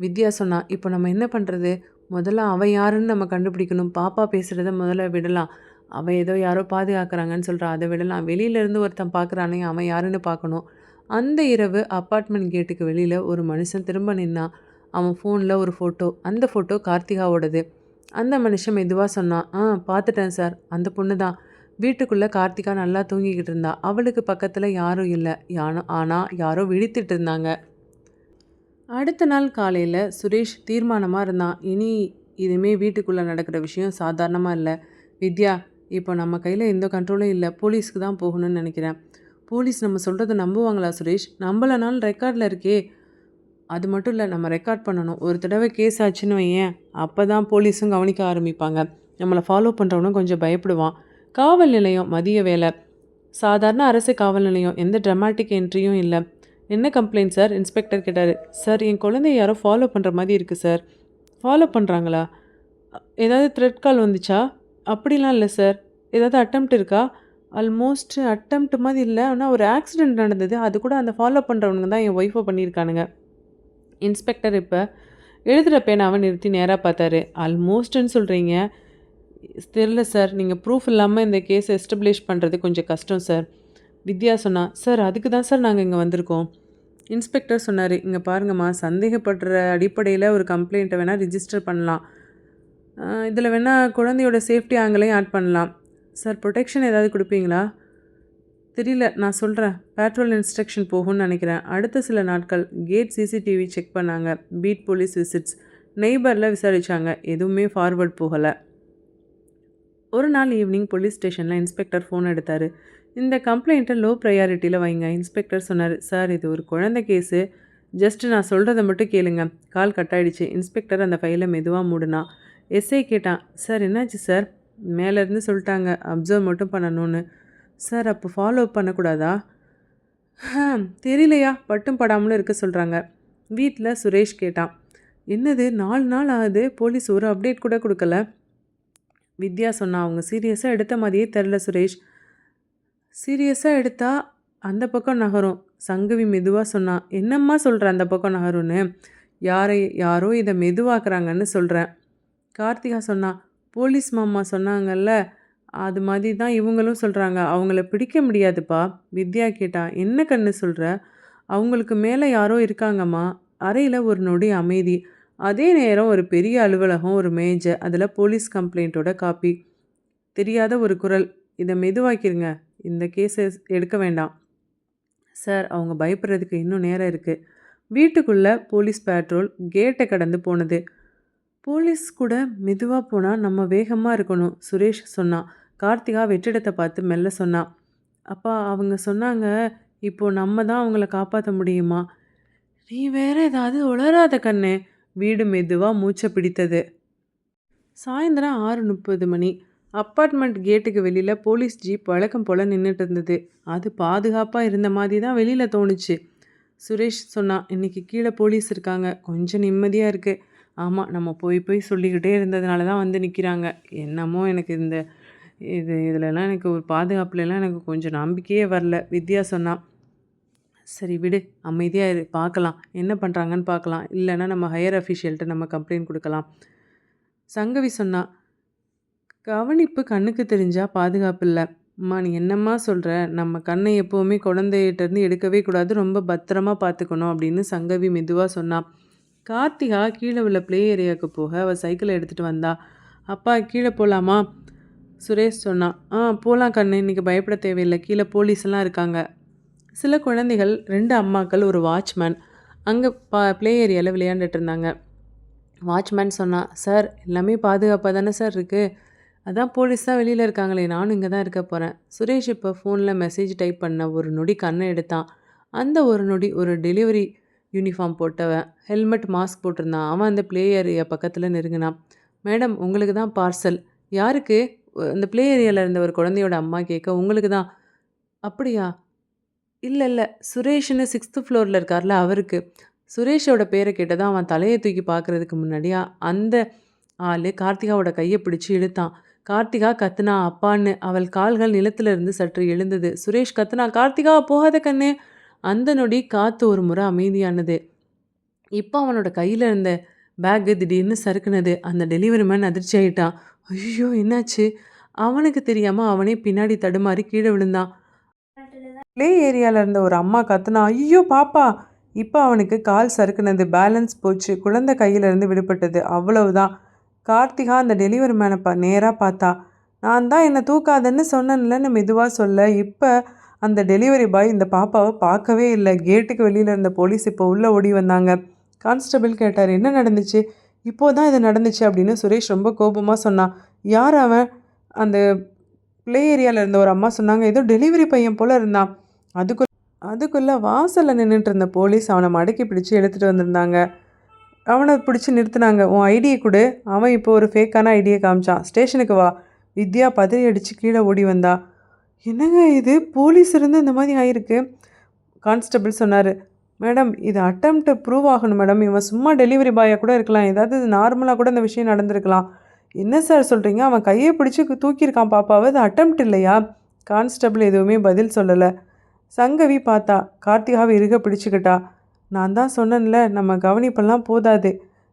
Speaker 1: வித்யா சொன்னான். இப்போ நம்ம என்ன பண்ணுறது? முதல்ல அவன் யாருன்னு நம்ம கண்டுபிடிக்கணும். பாப்பா பேசுகிறத முதல்ல விடலாம். அவன் ஏதோ யாரோ பாதுகாக்கிறாங்கன்னு சொல்கிறான், அதை விடலாம். வெளியிலேருந்து ஒருத்தன் பார்க்குறானே, அவன் யாருன்னு பார்க்கணும். அந்த இரவு அப்பார்ட்மெண்ட் கேட்டுக்கு வெளியில் ஒரு மனுஷன் திரும்ப நின்னான். அவன் ஃபோனில் ஒரு ஃபோட்டோ. அந்த ஃபோட்டோ கார்த்திகாவோடது. அந்த மனுஷன் மெதுவாக சொன்னான். பார்த்துட்டேன் சார், அந்த பொண்ணு தான். வீட்டுக்குள்ளே கார்த்திகா நல்லா தூங்கிக்கிட்டு இருந்தா. அவளுக்கு பக்கத்தில் யாரும் இல்லை. ஆனால் யாரோ விழித்துட்டு இருந்தாங்க. அடுத்த நாள் காலையில் சுரேஷ் தீர்மானமாக இருந்தான். இனி இதுவுமே வீட்டுக்குள்ளே நடக்கிற விஷயம் சாதாரணமாக இல்லை. வித்யா, இப்போ நம்ம கையில் எந்த கண்ட்ரோலும் இல்லை. போலீஸ்க்கு தான் போகணும்னு நினைக்கிறேன். போலீஸ் நம்ம சொல்கிறத நம்புவாங்களா சுரேஷ்? நம்பலைனாலும் ரெக்கார்டில் இருக்கே. அது மட்டும் இல்லை, நம்ம ரெக்கார்ட் பண்ணணும். ஒரு தடவை கேஸ் ஆச்சுன்னு வையேன், அப்போ தான் போலீஸும் கவனிக்க ஆரம்பிப்பாங்க. நம்மளை ஃபாலோ பண்ணுறவனும் கொஞ்சம் பயப்படுவான். காவல் நிலையம், மதிய வேலை. சாதாரண அரசு காவல் நிலையம், எந்த ட்ராமாட்டிக் என்ட்ரியும் இல்லை. என்ன கம்ப்ளைண்ட் சார்? இன்ஸ்பெக்டர் கேட்டார். சார், என் குழந்தைய யாரோ ஃபாலோ பண்ணுற மாதிரி இருக்குது சார். ஃபாலோ பண்ணுறாங்களா? ஏதாவது த்ரெட் கால் வந்துச்சா? அப்படிலாம் இல்லை சார். ஏதாவது அட்டெம்ப்ட் இருக்கா? ஆல்மோஸ்ட் அட்டெம்ப்ட் மாதிரி இல்லை, ஆனால் ஒரு ஆக்சிடெண்ட் நடந்தது. அது கூட அந்த ஃபாலோ பண்ணுறவனுங்க தான் என் ஒய்ஃபை பண்ணியிருக்கானுங்க. இன்ஸ்பெக்டர் இப்போ எழுதுகிற பேனாவை நிறுத்தி நேராக பார்த்தாரு. ஆல்மோஸ்ட்னு சொல்கிறீங்க. தெரில சார், நீங்கள் ப்ரூஃப் இல்லாமல் இந்த கேஸை எஸ்டப்ளிஷ் பண்ணுறது கொஞ்சம் கஷ்டம் சார். வித்யா சொன்னா. சார், அதுக்கு தான் சார் நாங்கள் இங்கே வந்திருக்கோம். இன்ஸ்பெக்டர் சொன்னார். இங்கே பாருங்கம்மா, சந்தேகப்படுற அடிப்படையில் ஒரு கம்ப்ளைண்ட்டை வேணால் ரிஜிஸ்டர் பண்ணலாம். இதில் வேணால் குழந்தையோட சேஃப்டி ஆங்கிளையும் ஆட் பண்ணலாம். சார், ப்ரொடெக்ஷன் ஏதாவது கொடுப்பீங்களா? தெரியல, நான் சொல்கிறேன். பேட்ரோல் இன்ஸ்ட்ரக்ஷன் போகும்னு நினைக்கிறேன். அடுத்த சில நாட்கள் கேட் சிசிடிவி செக் பண்ணாங்க. Beat police visits. நெய்பரில் விசாரித்தாங்க. எதுவுமே ஃபார்வர்ட் போகலை. ஒரு நாள் ஈவினிங் போலீஸ் ஸ்டேஷனில் இன்ஸ்பெக்டர் ஃபோன் எடுத்தார். இந்த கம்ப்ளைண்ட்டை லோ ப்ரையாரிட்டியில் வைங்க. இன்ஸ்பெக்டர் சொன்னார். சார், இது ஒரு குழந்தை கேஸு. ஜஸ்ட்டு நான் சொல்கிறத மட்டும் கேளுங்க. கால் கட் ஆகிடுச்சு. இன்ஸ்பெக்டர் அந்த ஃபைலை மெதுவாக மூடினா. எஸ்ஐ கேட்டான். சார், என்னாச்சு சார்? மேலேருந்து சொல்லிட்டாங்க, அப்சர்வ் மட்டும் பண்ணணும்னு. சார், அப்போ ஃபாலோ பண்ணக்கூடாதா? தெரியலையா, பட்டும் படாமலும் இருக்க சொல்கிறாங்க. வீட்டில் சுரேஷ் கேட்டான். என்னது, 4 நாள் ஆகுது, போலீஸ் ஒரு அப்டேட் கூட கொடுக்கல. வித்யா சொன்னா, அவங்க சீரியஸாக எடுத்த மாதிரியே தெரில சுரேஷ். சீரியஸாக எடுத்தா அந்த பக்கம் நகரும். சங்கவி மெதுவாக சொன்னா, என்னம்மா சொல்கிற அந்த பக்கம் நகரும்னு? யாரோ இதை மெதுவாக்குறாங்கன்னு சொல்கிறேன். கார்த்திகா சொன்னா, போலீஸ் மாமா சொன்னாங்கல்ல, அது மாதிரி தான் இவங்களும் சொல்கிறாங்க. அவங்கள பிடிக்க முடியாதுப்பா. வித்யா கேட்டா, என்ன கண்ணு சொல்கிற? அவங்களுக்கு மேலே யாரோ இருக்காங்கம்மா. அறையில் ஒரு நொடி அமைதி. அதே நேரம் ஒரு பெரிய அலுவலகம், ஒரு மேஜை, அதில் போலீஸ் கம்ப்ளைண்ட்டோட காப்பி. தெரியாத ஒரு குரல், இதை மெதுவாக்கிருங்க, இந்த கேஸை எடுக்க வேண்டாம். சார், அவங்க பயப்படுறதுக்கு இன்னும் நேரம் இருக்குது. வீட்டுக்குள்ளே போலீஸ் பேட்ரோல் கேட்டை கடந்து போனது. போலீஸ் கூட மெதுவாக போனால் நம்ம வேகமாக இருக்கணும், சுரேஷ் சொன்னான். கார்த்திகா வெற்றிடத்தை பார்த்து மெல்ல சொன்னான். அப்பா, அவங்க சொன்னாங்க, இப்போ நம்ம தான் அவங்கள காப்பாற்ற முடியுமா? நீ வேற ஏதாவது உளராத கண்ணு. வீடு மெதுவாக மூச்சை பிடித்தது. சாயந்தரம் 6:30 மணி. அப்பார்ட்மெண்ட் கேட்டுக்கு வெளியில் போலீஸ் ஜீப் வழக்கம் போல் நின்றுட்டு இருந்தது. அது பாதுகாப்பாக இருந்த மாதிரி தான் வெளியில் தோணுச்சு. சுரேஷ் சொன்னான், இன்னைக்கு கீழே போலீஸ் இருக்காங்க, கொஞ்சம் நிம்மதியாக இருக்குது. ஆமாம், நம்ம போய் சொல்லிக்கிட்டே இருந்ததுனால தான் வந்து நிற்கிறாங்க. என்னமோ எனக்கு இதிலெல்லாம் எனக்கு ஒரு பாதுகாப்புலலாம் எனக்கு கொஞ்சம் நம்பிக்கையே வரல. வித்யா சொன்னான். சரி விடு, அமைதியாக இரு, பார்க்கலாம், என்ன பண்ணுறாங்கன்னு பார்க்கலாம். இல்லைன்னா நம்ம ஹையர் அஃபிஷியல்கிட்ட நம்ம கம்ப்ளைண்ட் கொடுக்கலாம். சங்கவி சொன்னா, கவனிப்பு கண்ணுக்கு தெரிஞ்சால் பாதுகாப்பு இல்லை. அம்மா, நீ என்னம்மா சொல்கிற? நம்ம கண்ணை எப்போவுமே குழந்தைகிட்டேருந்து எடுக்கவே கூடாது, ரொம்ப பத்திரமா பார்த்துக்கணும் அப்படின்னு சங்கவி மெதுவாக சொன்னான். கார்த்திகா கீழே உள்ள ப்ளே ஏரியாவுக்கு போக அவள் சைக்கிளை எடுத்துகிட்டு வந்தா. அப்பா, கீழே போகலாமா? சுரேஷ் சொன்னான். போகலாம் கண்ணு, இன்றைக்கி பயப்பட தேவையில்லை, கீழே போலீஸ்லாம் இருக்காங்க. சில குழந்தைகள், 2 அம்மாக்கள், ஒரு வாட்ச்மேன் அங்கே ப்ளே ஏரியாவில் விளையாண்டுட்டு இருந்தாங்க. வாட்ச்மேன் சொன்னான், சார், எல்லாமே பாதுகாப்பாக தானே சார் இருக்குது? அதான் போலீஸ் தான் வெளியில் இருக்காங்களே, நானும் இங்கே தான் இருக்க போகிறேன். சுரேஷ் இப்போ ஃபோனில் மெசேஜ் டைப் பண்ண ஒரு நொடி கண்ணை எடுத்தான். அந்த ஒரு நொடி ஒரு டெலிவரி யூனிஃபார்ம் போட்டவன், ஹெல்மெட், மாஸ்க் போட்டிருந்தான். அவன் அந்த ப்ளே ஏரியா பக்கத்தில் நெருங்கினான். மேடம், உங்களுக்கு தான் பார்சல். யாருக்கு? அந்த ப்ளே ஏரியாவில் இருந்த ஒரு குழந்தையோட அம்மா கேட்க, உங்களுக்கு தான். அப்படியா? இல்லை, சுரேஷ்னு 6th ஃப்ளோரில் இருக்கார்ல, அவருக்கு. சுரேஷோட பேரை கேட்டதான் அவன் தலையை தூக்கி பார்க்குறதுக்கு முன்னாடியா அந்த ஆள் கார்த்திகாவோட கையை பிடிச்சி இழுத்தான். கார்த்திகா கத்துனா, அப்பான்னு. அவள் கால்கள் நிலத்திலிருந்து சற்று எழுந்தது. சுரேஷ் கத்துனா, கார்த்திகா போகாத கண்ணு. அந்த நொடி காற்று ஒரு முறை அமைதியானது. இப்போ அவனோட கையில் இருந்த பேக்கு திடீர்னு சறுக்குனது. அந்த டெலிவரி மேன் அதிர்ச்சி ஆகிட்டான். ஐயோ, என்னாச்சு? அவனுக்கு தெரியாமல் அவனே பின்னாடி தடுமாறி கீழே விழுந்தான். ப்ளே ஏரியாவில் இருந்த ஒரு அம்மா கத்துனா, ஐயோ பாப்பா. இப்போ அவனுக்கு கால் சறுக்குனது, பேலன்ஸ் போச்சு, குழந்தை கையிலேருந்து விடுபட்டது. அவ்வளவுதான். கார்த்திகா அந்த டெலிவரி மேனை நேராக பார்த்தா. நான் தான் என்னை தூக்காதன்னு சொன்னேன்லன்னு மெதுவாக சொல்ல, இப்போ அந்த டெலிவரி பாய் இந்த பாப்பாவை பார்க்கவே இல்லை. கேட்டுக்கு வெளியில் இருந்த போலீஸ் இப்போ உள்ளே ஓடி வந்தாங்க. கான்ஸ்டபிள் கேட்டார், என்ன நடந்துச்சு? இப்போது தான் இது நடந்துச்சு அப்படின்னு சுரேஷ் ரொம்ப கோபமாக சொன்னான். யார் அவன்? அந்த ப்ளே ஏரியாவில் இருந்த ஒரு அம்மா சொன்னாங்க, ஏதோ டெலிவரி பையன் போல் இருந்தான். அதுக்குள்ளே வாசலில் நின்றுட்டு இருந்த போலீஸ் அவனை மடக்கி பிடிச்சி எடுத்துகிட்டு வந்திருந்தாங்க. அவனை பிடிச்சி நிறுத்தினாங்க. உன் ஐடியை கொடு. அவன் இப்போ ஒரு ஃபேக்கான ஐடியை காமிச்சான். ஸ்டேஷனுக்கு வா. வித்யா பதறி அடித்து கீழே ஓடி வந்தா. என்னங்க இது, போலீஸ் இருந்து இந்த மாதிரி ஆயிருக்கு? கான்ஸ்டபிள் சொன்னார். மேடம், இது அட்டம்ப்ட் ப்ரூவ் ஆகணும் மேடம். இவன் சும்மா டெலிவரி பாயாக கூட இருக்கலாம், ஏதாவது நார்மலாக கூட இந்த விஷயம் நடந்திருக்கலாம். என்ன சார் சொல்கிறீங்க? அவன் கையை பிடிச்சி தூக்கியிருக்கான் பாப்பாவை, அது அட்டம்ப்ட் இல்லையா? கான்ஸ்டபிள் எதுவுமே பதில் சொல்லலை. சங்கவி பார்த்தா. கார்த்திகாவை இறுக பிடிச்சிக்கிட்டா. நான் தான் சொன்னேன்ல, நம்ம கவனிப்பெல்லாம் போதாது.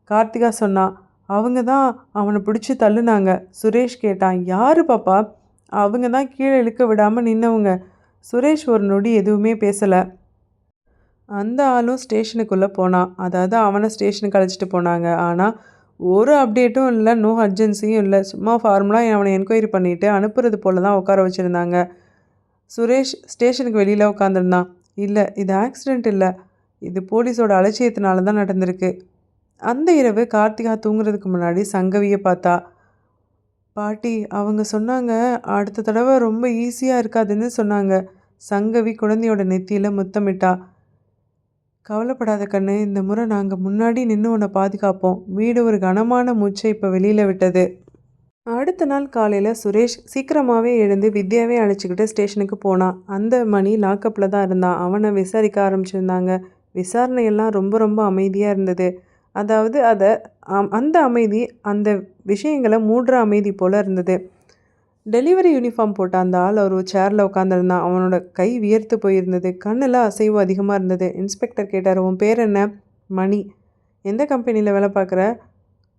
Speaker 1: கார்த்திகா சொன்னான். அவங்க தான் அவனை பிடிச்சி தள்ளுனாங்க. சுரேஷ் கேட்டான், யார் பாப்பா? அவங்க தான் கீழே இழுக்க விடாமல் நின்னவங்க. சுரேஷ் ஒரு நொடி எதுவுமே பேசலை. அந்த ஆளும் ஸ்டேஷனுக்குள்ளே போனான். அதாவது அவனை ஸ்டேஷனுக்கு அழைச்சிட்டு போனாங்க. ஆனால் ஒரு அப்டேட்டும் இல்லை, நோ அர்ஜென்சியும் இல்லை. சும்மா ஃபார்முலாக அவனை என்கொயரி பண்ணிவிட்டு அனுப்புறது போல தான் உட்கார வச்சுருந்தாங்க. சுரேஷ் ஸ்டேஷனுக்கு வெளியில் உட்காந்துருந்தான். இல்லை, இது ஆக்சிடெண்ட் இல்லை, இது போலீஸோட அலட்சியத்தினால தான் நடந்திருக்கு. அந்த இரவு கார்த்திகா தூங்குறதுக்கு முன்னாடி சங்கவியை பார்த்தா. பாட்டி, அவங்க சொன்னாங்க அடுத்த தடவை ரொம்ப ஈஸியாக இருக்காதுன்னு சொன்னாங்க. சங்கவி குழந்தையோட நெத்தியில் முத்தமிட்டா. கவலைப்படாத கண்ணு, இந்த முறை நாங்கள் முன்னாடி நின்று உன்னை பாதுகாப்போம். வீடு ஒரு கனமான மூச்சை இப்போ வெளியில் விட்டது. அடுத்த நாள் காலையில் சுரேஷ் சீக்கிரமாகவே எழுந்து வித்யாவே அழைச்சிக்கிட்டு ஸ்டேஷனுக்கு போனான். அந்த மணி லாக்கப்பில் தான் இருந்தான். அவனை விசாரிக்க ஆரம்பிச்சிருந்தாங்க. விசாரணையெல்லாம் ரொம்ப ரொம்ப அமைதியாக இருந்தது. அதாவது அந்த அமைதி அந்த விஷயங்கள மூடுற அமைதி போல இருந்தது. டெலிவரி யூனிஃபார்ம் போட்ட அந்த ஆள் ஒரு சேர்ல உட்காந்துருந்தான். அவனோட கை வியர்த்து போயிருந்தது. கண்ணுல அசைவு அதிகமா இருந்தது. இன்ஸ்பெக்டர் கேட்டாரு, "உன் பேர் என்ன?" "மணி." "எந்த கம்பெனில வேலை பார்க்குற?"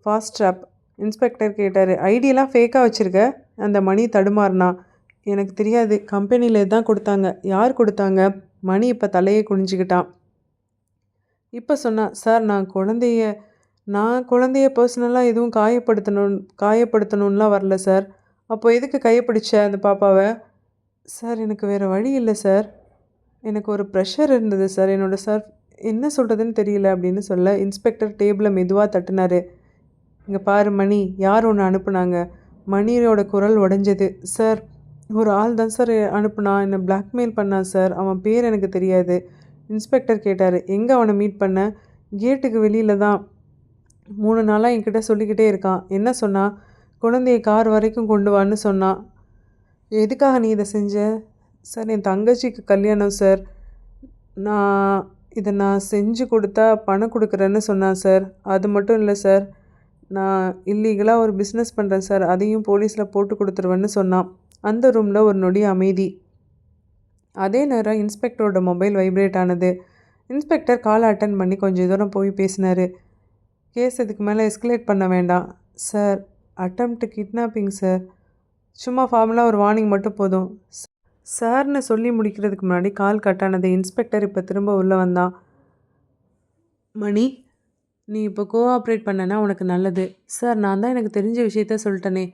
Speaker 1: "Fast drop." இன்ஸ்பெக்டர் கேட்டாரு, "ஐடியெல்லாம் ஃபேக்கா வச்சிருக்க?" அந்த மணி தடுமாறுனான். "எனக்கு தெரியாது. கம்பெனில இதான் குடுத்தாங்க." "யார் குடுத்தாங்க?" மணி இப்ப தலைய குனிஞ்சுக்கிட்டான். இப்ப சொன்னான், "சார் நான் குழந்தைய பர்சனலா எதுவும் காயப்படுத்தணும்லாம் வரல சார்." "அப்போ எதுக்கு கைய பிடிச்ச அந்த பாப்பாவ?" "சார் எனக்கு வேறு வழி இல்லை சார். எனக்கு ஒரு ப்ரெஷர் இருந்தது சார். சார் என்ன சொல்கிறதுன்னு தெரியல." அப்படின்னு சொல்ல இன்ஸ்பெக்டர் டேபிளை மெதுவாக தட்டினாரு. "இங்கே பாரு மணி, யார் ஒன்று அனுப்புனாங்க?" மணியோட குரல் உடைஞ்சது. "சார், ஒரு ஆள் தான் சார் அனுப்புனான். என்னை பிளாக்மெயில் பண்ணான் சார். அவன் பேர் எனக்கு தெரியாது." இன்ஸ்பெக்டர் கேட்டார், "எங்கே அவனை மீட் பண்ண?" "கேட்டுக்கு வெளியில் தான். 3 நாளாக என்கிட்ட சொல்லிக்கிட்டே இருக்கான்." "என்ன சொன்னான்?" "குழந்தைய கார் வரைக்கும் கொண்டு வான்னு சொன்னான்." "எதுக்காக நீ இதை செஞ்ச?" "சார், என் தங்கச்சிக்கு கல்யாணம் சார். நான் செஞ்சு கொடுத்தா பணம் கொடுக்குறேன்னு சொன்னான் சார். அது மட்டும் இல்லை சார், நான் இல்லீகலாக ஒரு பிஸ்னஸ் பண்ணுறேன் சார். அதையும் போலீஸில் போட்டு கொடுத்துருவேன்னு சொன்னான்." அந்த ரூமில் ஒரு நொடி அமைதி. அதே நேரம் இன்ஸ்பெக்டரோட மொபைல் வைப்ரேட் ஆனது. இன்ஸ்பெக்டர் காலை அட்டன் பண்ணி கொஞ்சம் தூரம் போய் பேசினார். "கேஸ் இதுக்கு மேலே எஸ்கலேட் பண்ண வேண்டாம்." "Sir, attempt kidnapping sir. சும்மா ஃபார்மலாக ஒரு வார்னிங் மட்டும் போதும்." சார்னு சொல்லி முடிக்கிறதுக்கு முன்னாடி கால் கட்டானது. இன்ஸ்பெக்டர் இப்போ திரும்ப உள்ளே வந்தான். "மணி, நீ இப்போ கோஆப்ரேட் பண்ணனா உனக்கு நல்லது." "சார், நான் தான் எனக்கு தெரிஞ்ச விஷயத்த சொல்லிட்டேனே."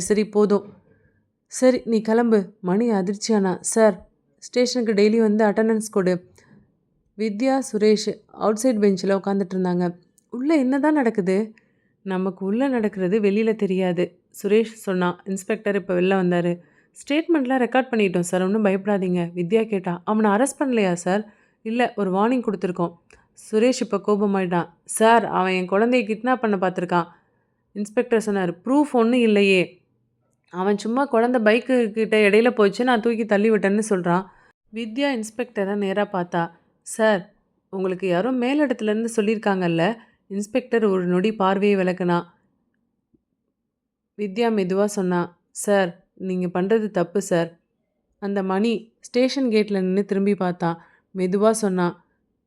Speaker 1: சரி போதும். சரி, நீ கிளம்பு." மணி அதிர்ச்சியானா. "சார், ஸ்டேஷனுக்கு டெய்லி வந்து அட்டண்டன்ஸ் கொடு." வித்யா, சுரேஷ் அவுட் சைட் பெஞ்சில் உட்காந்துட்டு இருந்தாங்க. உள்ளே என்ன தான் நடக்குது? நமக்கு உள்ளே நடக்கிறது வெளியில் தெரியாது, சுரேஷ் சொன்னான். இன்ஸ்பெக்டர் இப்போ வெளில வந்தார். "ஸ்டேட்மெண்ட்லாம் ரெக்கார்ட் பண்ணிட்டோம் சார், ஒன்றும் பயப்படாதீங்க." வித்யா கேட்டா. "அவனை அரெஸ்ட் பண்ணலையா சார்?" "இல்லை, ஒரு வார்னிங் கொடுத்துருக்கோம்." சுரேஷ் இப்போ கோபமாயிட்டான். "சார், அவன் என் குழந்தைய கிட்னாப் பண்ண பார்த்துருக்கான்." இன்ஸ்பெக்டர் சொன்னார். "ப்ரூஃப் ஒன்றும் இல்லையே. அவன் சும்மா குழந்தை பைக்கு கிட்ட இடையில போச்சு, நான் தூக்கி தள்ளி விட்டேன்னு சொல்கிறான்." வித்யா இன்ஸ்பெக்டரை நேராக பார்த்தா. "சார், உங்களுக்கு யாரோ மேலிடத்துலேருந்து சொல்லியிருக்காங்கல்ல." இன்ஸ்பெக்டர் ஒரு நொடி பார்வையை விளக்குனா. வித்யா மெதுவாக சொன்னா, "சார், நீங்கள் பண்ணுறது தப்பு சார்." அந்த மணி ஸ்டேஷன் கேட்டில் நின்று திரும்பி பார்த்தான். மெதுவாக சொன்னான்,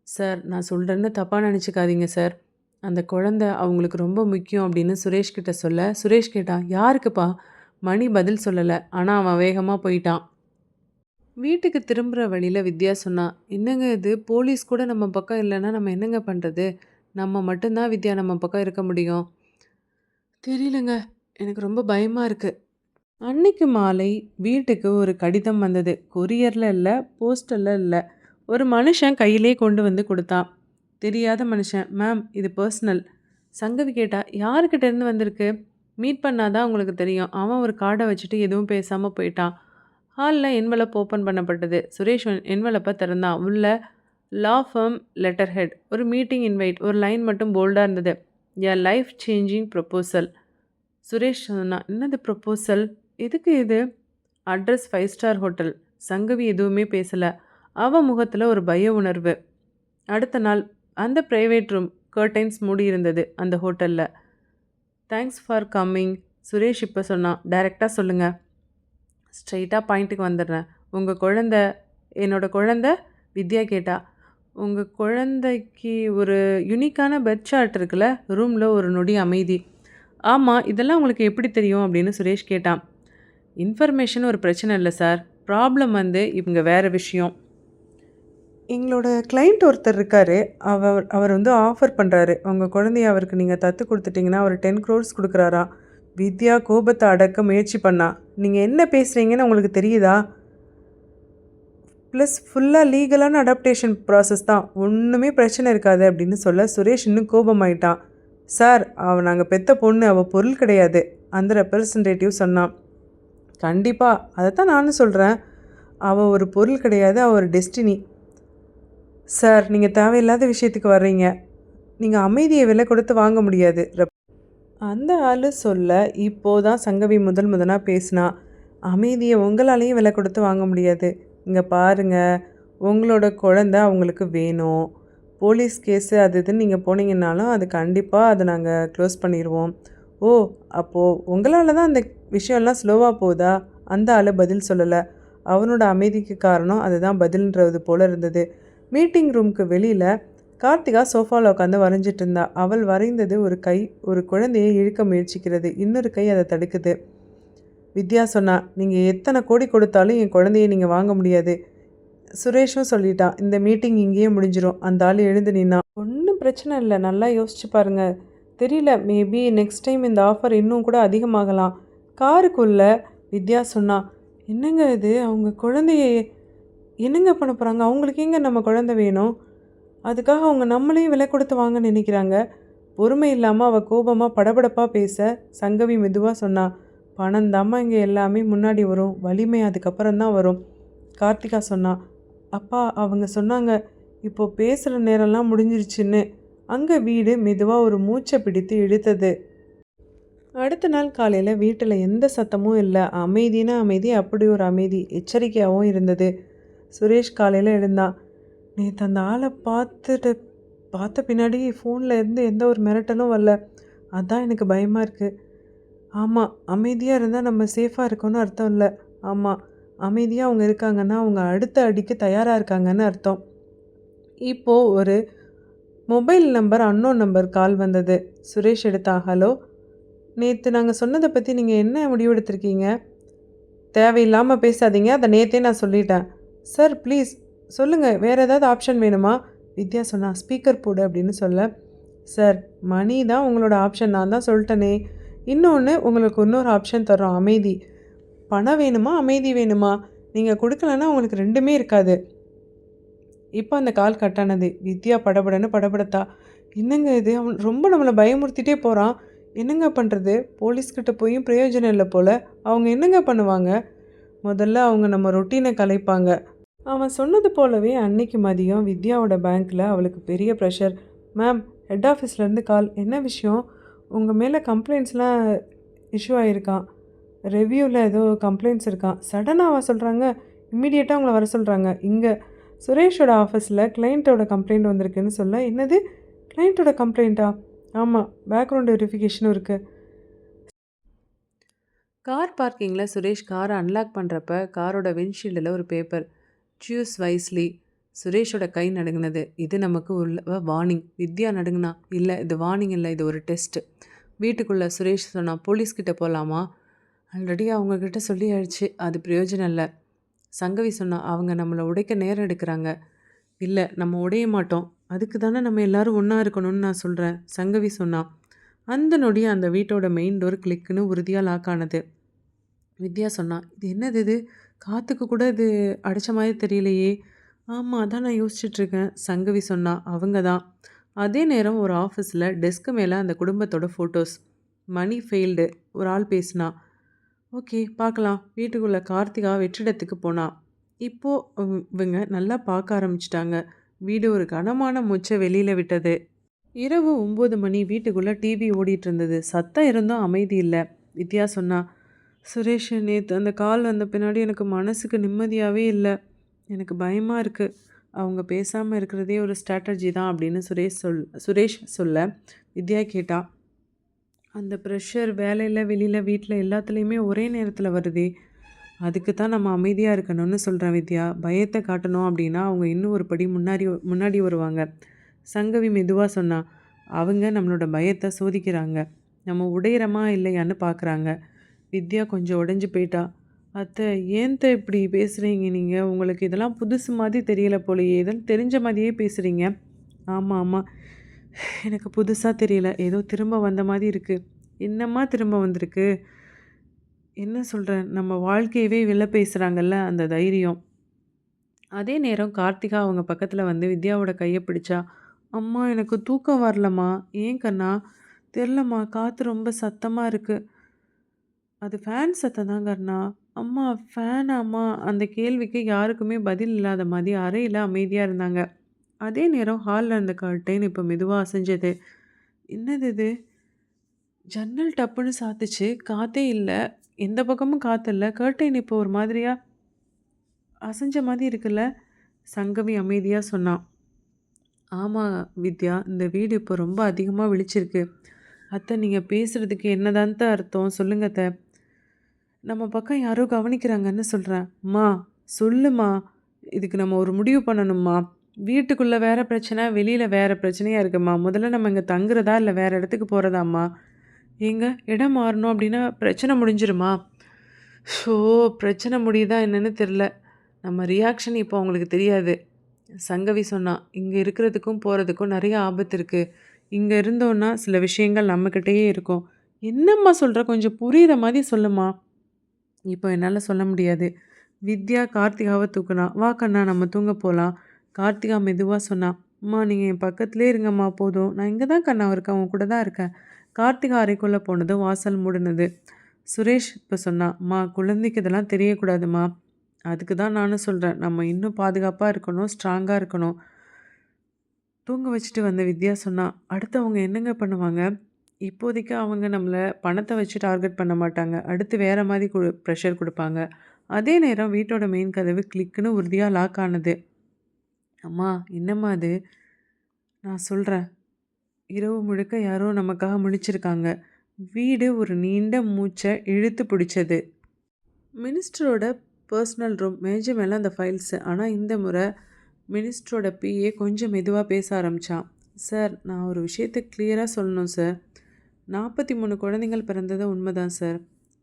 Speaker 1: "சார், நான் சொல்கிறேன்னு தப்பாக நினச்சிக்காதீங்க சார். அந்த குழந்தை அவங்களுக்கு ரொம்ப முக்கியம்." அப்படின்னு சுரேஷ் கிட்ட சொல்ல, சுரேஷ் கேட்டான், "யாருக்குப்பா?" மணி பதில் சொல்லலை. ஆனால் அவன் வேகமாக போயிட்டான். வீட்டுக்கு திரும்புகிற வழியில் வித்யா சொன்னா, "என்னங்க இது, போலீஸ் கூட நம்ம பக்கம் இல்லைன்னா நம்ம என்னங்க பண்ணுறது? நம்ம மட்டும்தான் வித்யா நம்ம பக்கம் இருக்க முடியும்." "தெரியலங்க, எனக்கு ரொம்ப பயமாக இருக்குது." அன்னைக்கு மாலை வீட்டுக்கு ஒரு கடிதம் வந்தது. கொரியரில் இல்லை, போஸ்டலில் இல்லை. ஒரு மனுஷன் கையிலே கொண்டு வந்து கொடுத்தான். தெரியாத மனுஷன். "மேம், இது பர்சனல்." சங்கவி கேட்டா, "யாருக்கிட்ட இருந்து வந்திருக்கு?" "மீட் பண்ணாதான் உங்களுக்கு தெரியும்." அவன் ஒரு கார்டை வச்சுட்டு எதுவும் பேசாமல் போயிட்டான். ஹாலில் என்வலப் ஓப்பன் பண்ணப்பட்டது. சுரேஷ் என்வலப்பை திறந்தான். உள்ள லா ஃபர்ம் லெட்டர் ஹெட், ஒரு மீட்டிங் இன்வைட், ஒரு லைன் மட்டும் போல்டாக இருந்தது. "எ லைஃப் சேஞ்சிங் ப்ரொப்போசல்." சுரேஷ் சொன்னான், "என்னது ப்ரொப்போசல்? எதுக்கு இது?" "Address 5 star hotel." சங்கவி எதுவுமே பேசலை. அவன் முகத்தில் ஒரு பய உணர்வு. அடுத்த நாள் அந்த ப்ரைவேட் ரூம் கர்டைன்ஸ் மூடி இருந்தது அந்த ஹோட்டலில். "Thanks for coming." சுரேஷ் இப்போ சொன்னான். "டைரெக்டாக சொல்லுங்கள்." "ஸ்ட்ரெயிட்டாக பாயிண்ட்டுக்கு வந்துடுறேன். உங்கள் குழந்த என்னோட குழந்த?" வித்யா கேட்டா. "உங்கள் குழந்தைக்கு ஒரு யுனிக்கான பெட் சார்ட் இருக்குல்ல?" ரூமில் ஒரு நொடி அமைதி. "ஆமாம், இதெல்லாம் உங்களுக்கு எப்படி தெரியும்?" அப்படின்னு சுரேஷ் கேட்டான். "இன்ஃபர்மேஷன் ஒரு பிரச்சனை இல்லை சார். ப்ராப்ளம் இவங்க வேறு விஷயம். எங்களோட கிளைண்ட் ஒருத்தர் இருக்கார். அவர் ஆஃபர் பண்ணுறாரு. உங்கள் குழந்தைய அவருக்கு நீங்கள் தத்து கொடுத்துட்டிங்கன்னா அவர் 10 crores கொடுக்குறாரா." வித்யா கோபத்தை அடக்க முயற்சி பண்ணா. "நீங்கள் என்ன பேசுகிறீங்கன்னு உங்களுக்கு தெரியுதா? ப்ளஸ் ஃபுல்லாக லீகலான அடாப்டேஷன் ப்ராசஸ் தான். ஒன்றுமே பிரச்சனை இருக்காது." அப்படின்னு சொல்ல சுரேஷ் இன்னும் கோபமாயிட்டான். "சார், அவள் நாங்கள் பெற்ற பொண்ணு, அவள் பொருள் கிடையாது." அந்த ரெப்ரசன்டேட்டிவ் சொன்னான். "கண்டிப்பாக, அதைத்தான் நானும் சொல்கிறேன். அவள் ஒரு பொருள் கிடையாது, அவள் ஒரு டெஸ்டினி." "சார், நீங்கள் தேவையில்லாத விஷயத்துக்கு வர்றீங்க. நீங்கள் அமைதியை விலை கொடுத்து வாங்க முடியாது." அந்த ஆள் சொல்ல இப்போதான் சங்கவி முதனாக பேசினா. "அமைதியை உங்களாலேயும் விலை கொடுத்து வாங்க முடியாது. இங்கே பாருங்க, உங்களோட குழந்தை அவங்களுக்கு வேணும். போலீஸ் கேஸு அது இதுன்னு நீங்கள் போனீங்கன்னாலும் அது கண்டிப்பாக அதை நாங்கள் க்ளோஸ் பண்ணிடுவோம். ஓ! அப்போது உங்களால் தான் அந்த விஷயம்லாம் ஸ்லோவாக போகுதா? அந்த ஆள் பதில் சொல்லலை. அவனோட அமைதிக்கு காரணம் அதுதான் பதில்ன்றது போல இருந்தது. மீட்டிங் ரூமுக்கு வெளியில் கார்த்திகா சோஃபாவில் உட்காந்து வரைஞ்சிட்டு இருந்தா. அவள் வரைந்தது ஒரு கை ஒரு குழந்தையை இழுக்க முயற்சிக்கிறது. இன்னொரு கை அதை தடுக்குது. வித்யா சொன்னா, நீங்கள் எத்தனை கோடி கொடுத்தாலும் என் குழந்தையை நீங்கள் வாங்க முடியாது. சுரேஷும் சொல்லிட்டான், இந்த மீட்டிங் இங்கேயே முடிஞ்சிடும். அந்த ஆள் எழுந்து நின்னான். ஒன்றும் பிரச்சனை இல்லை, நல்லா யோசிச்சு பாருங்க. தெரியல, மேபி நெக்ஸ்ட் டைம் இந்த ஆஃபர் இன்னும் கூட அதிகமாகலாம். காருக்குள்ள வித்யா சொன்னா, என்னங்க இது, அவங்க குழந்தைய என்னங்க பண்ண போகிறாங்க? அவங்களுக்கு எங்க நம்ம குழந்தை வேணும்? அதுக்காக அவங்க நம்மளையும் விலை கொடுத்து வாங்க நினைக்கிறாங்க. பொறுமை இல்லாமல் அவள் கோபமாக படபடப்பாக பேச சங்கவி மெதுவாக சொன்னா, பணம் தாம்மா இங்கே எல்லாமே முன்னாடி வரும், வலிமை அதுக்கப்புறம் தான் வரும். கார்த்திகா சொன்னா, அப்பா அவங்க சொன்னாங்க இப்போ பேசுகிற நேரம்லாம் முடிஞ்சிருச்சுன்னு. அங்கே வீடு மெதுவாக ஒரு மூச்சை பிடித்து இழுத்தது. அடுத்த நாள் காலையில் வீட்டில் எந்த சத்தமும் இல்லை. அமைதினா அமைதி, அப்படி ஒரு அமைதி, எச்சரிக்கையாகவும் இருந்தது. சுரேஷ் காலையில் எழுந்தான். நேற்று அந்த ஆளை பார்த்த பின்னாடி ஃபோனில் இருந்து எந்த ஒரு மிரட்டலும் வரல. அதான் எனக்கு பயமாக இருக்குது. ஆமாம், அமைதியாக இருந்தால் நம்ம சேஃபாக இருக்கோன்னு அர்த்தம் இல்லை. ஆமாம், அமைதியாக அவங்க இருக்காங்கன்னா அவங்க அடுத்த அடிக்கு தயாராக இருக்காங்கன்னு அர்த்தம். இப்போது ஒரு mobile number unknown number call வந்தது. சுரேஷ் எடுத்தா. ஹலோ, நேற்று நாங்கள் சொன்னதை பற்றி நீங்கள் என்ன முடிவெடுத்திருக்கீங்க? தேவையில்லாமல் பேசாதீங்க, அதை நேற்றே நான் சொல்லிட்டேன். சார் ப்ளீஸ் சொல்லுங்கள், வேறு ஏதாவது ஆப்ஷன் வேணுமா? வித்யா சொன்னா. ஸ்பீக்கர் போடு அப்படின்னு சொல்ல, சார் மணி தான் உங்களோட ஆப்ஷன், நான் தான் சொல்லிட்டேனே. இன்னொன்று உங்களுக்கு இன்னொரு ஆப்ஷன் தர்றோம், அமைதி. பணம் வேணுமா அமைதி வேணுமா? நீங்கள் கொடுக்கலன்னா உங்களுக்கு ரெண்டுமே இருக்காது. இப்போ அந்த கால் கட்டானது. வித்யா படபடன்னு படபடத்தா. என்னங்க இது, அவன் ரொம்ப நம்மளை பயமுறுத்திட்டே போகிறான். என்னங்க பண்ணுறது? போலீஸ்கிட்ட போயும் பிரயோஜனம் இல்லை போல். அவங்க என்னங்க பண்ணுவாங்க? முதல்ல அவங்க நம்ம ரொட்டீனை கலைப்பாங்க. அவன் சொன்னது போலவே அன்னைக்கு மதியம் வித்யாவோட பேங்க்கில் அவளுக்கு பெரிய ப்ரெஷர். மேம், ஹெட் ஆஃபீஸ்லேருந்து கால். என்ன விஷயம்? உங்கள் மேலே கம்ப்ளைண்ட்ஸ்லாம் இஷ்யூ ஆகிருக்கான். ரிவ்யூவில் ஏதோ கம்ப்ளைண்ட்ஸ் இருக்கான். சடனாக அவள் சொல்கிறாங்க, இம்மிடியேட்டாக அவங்கள வர சொல்கிறாங்க. இங்கே சுரேஷோட ஆஃபீஸில் கிளைண்ட்டோட கம்ப்ளைண்ட் வந்திருக்குன்னு சொல்ல. என்னது, கிளைண்ட்டோட கம்ப்ளைண்ட்டா? ஆமாம், பேக்ரவுண்ட் வெரிஃபிகேஷனும் இருக்குது. கார் பார்க்கிங்கில் சுரேஷ் காரை அன்லாக் பண்ணுறப்ப காரோட விண்ட்ஷீல்டில் ஒரு பேப்பர், சூஸ் வைஸ்லி. சுரேஷோட கை நடுங்கினது. இது நமக்கு உள்ள வார்னிங். வித்யா நடுங்கினா. இல்லை, இது வார்னிங் இல்லை, இது ஒரு டெஸ்ட்டு. வீட்டுக்குள்ளே சுரேஷ் சொன்னான், போலீஸ்கிட்ட போகலாமா? ஆல்ரெடி அவங்கக்கிட்ட சொல்லி ஆயிடுச்சு, அது பிரயோஜனம் இல்லை. சங்கவி சொன்னா, அவங்க நம்மளை உடைக்க நேரம் எடுக்கிறாங்க. இல்லை, நம்ம உடைய மாட்டோம், அதுக்கு தானே நம்ம எல்லோரும் ஒன்றா இருக்கணும்னு நான் சொல்கிறேன். சங்கவி சொன்னா. அந்த நொடி அந்த வீட்டோட மெயின் டோர் கிளிக்குன்னு உறுதியாக லாக் ஆனது. வித்யா சொன்னா, இது என்னது இது, காற்றுக்கு கூட இது அடைச்ச மாதிரி தெரியலையே. ஆமாம், அதான் நான் யோசிச்சுட்ருக்கேன். சங்கவி சொன்னா. அவங்க தான். அதே நேரம் ஒரு ஆஃபீஸில் டெஸ்க்கு மேலே அந்த குடும்பத்தோட ஃபோட்டோஸ். மணி ஃபெயில்டு. ஒரு ஆள் பேசினா. ஓகே, பார்க்கலாம். வீட்டுக்குள்ளே கார்த்திகா வெற்றிடத்துக்கு போனா. இப்போது இவங்க நல்லா பார்க்க ஆரம்பிச்சிட்டாங்க. வீடு ஒரு கனமான மூச்சை வெளியில் விட்டது. இரவு 9 மணி. வீட்டுக்குள்ளே டிவி ஓடிட்டு இருந்தது. சத்தம் இருந்தும் அமைதி இல்லை. வித்யா சொன்னா, சுரேஷ், நேற்று அந்த கால் வந்த பின்னாடி எனக்கு மனசுக்கு நிம்மதியாகவே இல்லை. எனக்கு பயமாக இருக்குது. அவங்க பேசாமல் இருக்கிறதே ஒரு ஸ்ட்ராட்டஜி தான் அப்படின்னு சுரேஷ் சொல்ல வித்யா கேட்டா, அந்த ப்ரெஷர் வேலையில் வெளியில் வீட்டில் எல்லாத்துலேயுமே ஒரே நேரத்தில் வருதே, அதுக்கு தான் நம்ம அமைதியாக இருக்கணும்னு சொல்கிறேன் வித்யா. பயத்தை காட்டணும் அப்படின்னா அவங்க இன்னும் ஒரு படி முன்னாடி வருவாங்க. சங்கவி மெதுவாக சொன்னா, அவங்க நம்மளோட பயத்தை சோதிக்கிறாங்க, நம்ம உடையிறமா இல்லையான்னு பார்க்குறாங்க. வித்யா கொஞ்சம் உடைஞ்சு போயிட்டா. அத்தை, ஏன்த்த இப்படி பேசுகிறீங்க நீங்கள்? உங்களுக்கு இதெல்லாம் புதுசு மாதிரி தெரியல போலையே, இதெல்லாம் தெரிஞ்ச மாதிரியே பேசுகிறீங்க. ஆமாம் ஆமாம், எனக்கு புதுசாக தெரியல, ஏதோ திரும்ப வந்த மாதிரி இருக்குது. என்னம்மா திரும்ப வந்திருக்கு? என்ன சொல்கிறேன், நம்ம வாழ்க்கையவே வெளில பேசுகிறாங்கல்ல, அந்த தைரியம். அதே நேரம் கார்த்திகா அவங்க பக்கத்தில் வந்து வித்யாவோட கையை பிடிச்சா. அம்மா, எனக்கு தூக்கம் வரலம்மா. ஏன் கண்ணா? தெரிலம்மா, காற்று ரொம்ப சத்தமாக இருக்குது. அது ஃபேன் சத்தம் தான் கண்ணா. அம்மா, ஃபேனாம்மா? அந்த கேள்விக்கு யாருக்குமே பதில் இல்லாத மாதிரி அறையில் அமைதியாக இருந்தாங்க. அதே நேரம் ஹாலில் இருந்த கர்டைன் இப்போ மெதுவாக அசைஞ்சது. என்னது இது? ஜன்னல் டப்புன்னு சாத்துச்சு. காற்றே இல்லை, எந்த பக்கமும் காற்று இல்லை. கர்டைன் இப்போ ஒரு மாதிரியாக அசைஞ்ச மாதிரி இருக்குல்ல. சங்கவி அமைதியாக சொன்னான். ஆமா வித்யா, இந்த வீடு இப்போ ரொம்ப அதிகமா விழிச்சிருக்கு. அத்தை நீங்க பேசுறதுக்கு என்னதான் அர்த்தம்? சொல்லுங்க அத்த. நம்ம பக்கம் யாரோ கவனிக்கிறாங்கன்னு சொல்றேன். அம்மா சொல்லுமா. இதுக்கு நம்ம ஒரு முடிவு பண்ணணும்மா. வீட்டுக்குள்ள வேற பிரச்சனை, வெளியில வேற பிரச்சனையா இருக்கும்மா. முதல்ல நம்ம இங்க தங்குறதா, இல்ல வேற இடத்துக்கு போறதாம்மா? ஏங்க இடம் மாறணும் அப்படின்னா பிரச்சனை முடிஞ்சிருமா? ஷோ! பிரச்சனை முடியுதா என்னன்னு தெரியல. நம்ம ரியாக்ஷன் இப்போ அவங்களுக்கு தெரியாது. சங்கவி சொன்னா, "இங்க இருக்கிறதுக்கும், போறதுக்கும் நெறைய ஆபத்து இருக்கு. இங்க இருந்தோம்னா சில விஷயங்கள் நம்மகிட்டயே இருக்கும்." என்னம்மா சொல்ற? கொஞ்சம் புரியிற மாரி சொல்லுமா. இப்போ என்னால சொல்ல முடியாது. வித்யா கார்த்திகாவ தூக்குனா, "வா கண்ணா நம்ம தூங்க போலாம்." கார்த்திகா மெதுவா சொன்னா, "அம்மா நீங்க என் பக்கத்திலேயே இருங்கம்மா போதும். நான் இங்க தான் கண்ணா இருக்கேன். உன் கூட தான் இருக்கேன்." கார்த்திகா அறைக்குள்ள போனதும் வாசல் மூடுனது. சுரேஷ் இப்ப சொன்னான், "அம்மா குழந்தைக்கு இதெல்லாம் தெரியக்கூடாதும்மா." அதுக்கு தான் நானும் சொல்றேன். நம்ம இன்னும் பாதுகாப்பா இருக்கணும், ஸ்ட்ராங்கா இருக்கணும். தூங்க வச்சுட்டு வந்த வித்யா சொன்னா, "அடுத்து அவங்க என்னங்க பண்ணுவாங்க? இப்போதைக்கு அவங்க நம்மள பணத்த வச்சு டார்கெட் பண்ண மாட்டாங்க. அடுத்து வேற மாரி ப்ரெஷர் குடுப்பாங்க." அதே நேரம் வீட்டோட மெயின் கதவு கிளிக்குன்னு உறுதியா லாக் ஆனது. "அம்மா என்னம்மா அது?" "நான் சொல்றேன்." இரவு முழுக்க யாரோ நமக்காக முழிச்சிருக்காங்க. வீடு ஒரு நீண்ட மூச்ச இழுத்து பிடிச்சது. மினிஸ்டரோட பர்சனல் ரூம். மேஜை மேல அந்த ஃபைல்ஸு. ஆனா இந்த முறை மினிஸ்டரோட பிஏ கொஞ்சம் மெதுவா பேச ஆரம்பிச்சான். "சார், நான் ஒரு விஷயத்த கிளியரா சொல்லணும் சார். 43 குழந்தைகள் பிறந்தது உண்மைதான் சார்.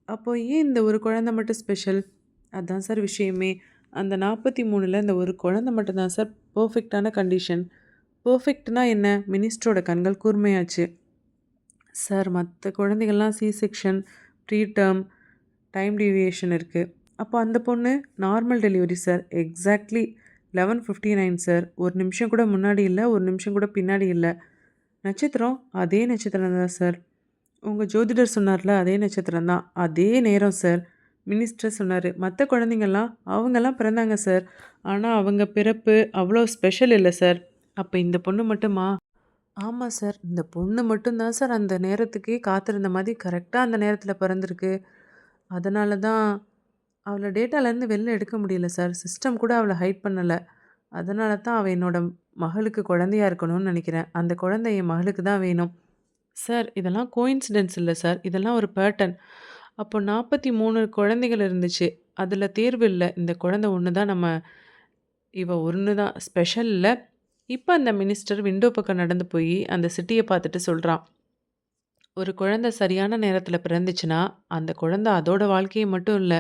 Speaker 1: அப்போ ஏன் இந்த ஒரு குழந்தை மட்டும் ஸ்பெஷல்? அதான் சார் விஷயமே. அந்த 43ல இந்த ஒரு குழந்தை மட்டும் தான் சார் பெர்ஃபெக்ட்டான கண்டிஷன்." பெர்ஃபெக்ட்னா என்ன? மினிஸ்டரோட கண்கள் கூர்மையாச்சு. "சார், மத்த குழந்தைகள்லாம் சி செக்ஷன், ப்ரீடெர்ம், டைம் டீவியேஷன் இருக்கு. அப்போ அந்த பொண்ணு normal delivery sir. Exactly 11:59 sir. ஒரு நிமிஷம் கூட முன்னாடி இல்ல, ஒரு நிமிஷம் கூட பின்னாடி இல்ல. நட்சத்திரம் அதே நட்சத்திரம் தான் சார். உங்க ஜோதிடர் சொன்னார்ல, அதே நட்சத்திரம் தான். அதே நேரம் சார்." மினிஸ்டர் சொன்னாரு. "மத்த குழந்தைங்கலாம் அவங்கலாம் பிறந்தாங்க சார். ஆனா அவங்க பிறப்பு அவ்வளோ ஸ்பெஷல் இல்ல சார்." "அப்ப இந்த பொண்ணு மட்டுமா?" "ஆமா சார். இந்த பொண்ணு மட்டும் தான் சார் அந்த நேரத்துக்கே காத்திருந்த மாரி கரெக்ட்டா அந்த நேரத்தில பிறந்திருக்கு. அதனால தான் அவள டேட்டாலேருந்து வெளில எடுக்க முடியல சார். சிஸ்டம் கூட அவள ஹைட் பண்ணல. அதனால தான் அவ என்னோட மகளுக்கு குழந்தையா இருக்கணும்னு நெனைக்கிறேன். அந்த குழந்தை என் மகளுக்கு தான் வேணும்." "சார், இதெல்லாம் கோயின்சிடென்ஸ் இல்ல சார். இதெல்லாம் ஒரு பேட்டர்ன். அப்போ 43 குழந்தைகள் இருந்துச்சு. அதுல தேர்வு இல்ல. இந்த குழந்தை ஒண்ணு தான் இவ ஒண்ணு தான் ஸ்பெஷல் இல்ல." இப்ப அந்த மினிஸ்டர் விண்டோ பக்கம் நடந்து போயி அந்த சிட்டிய பார்த்துட்டு சொல்றான். "ஒரு குழந்தை சரியான நேரத்துல பிறந்துச்சுன்னா, அந்த குழந்தை அதோட வாழ்க்கைய மட்டும் இல்ல,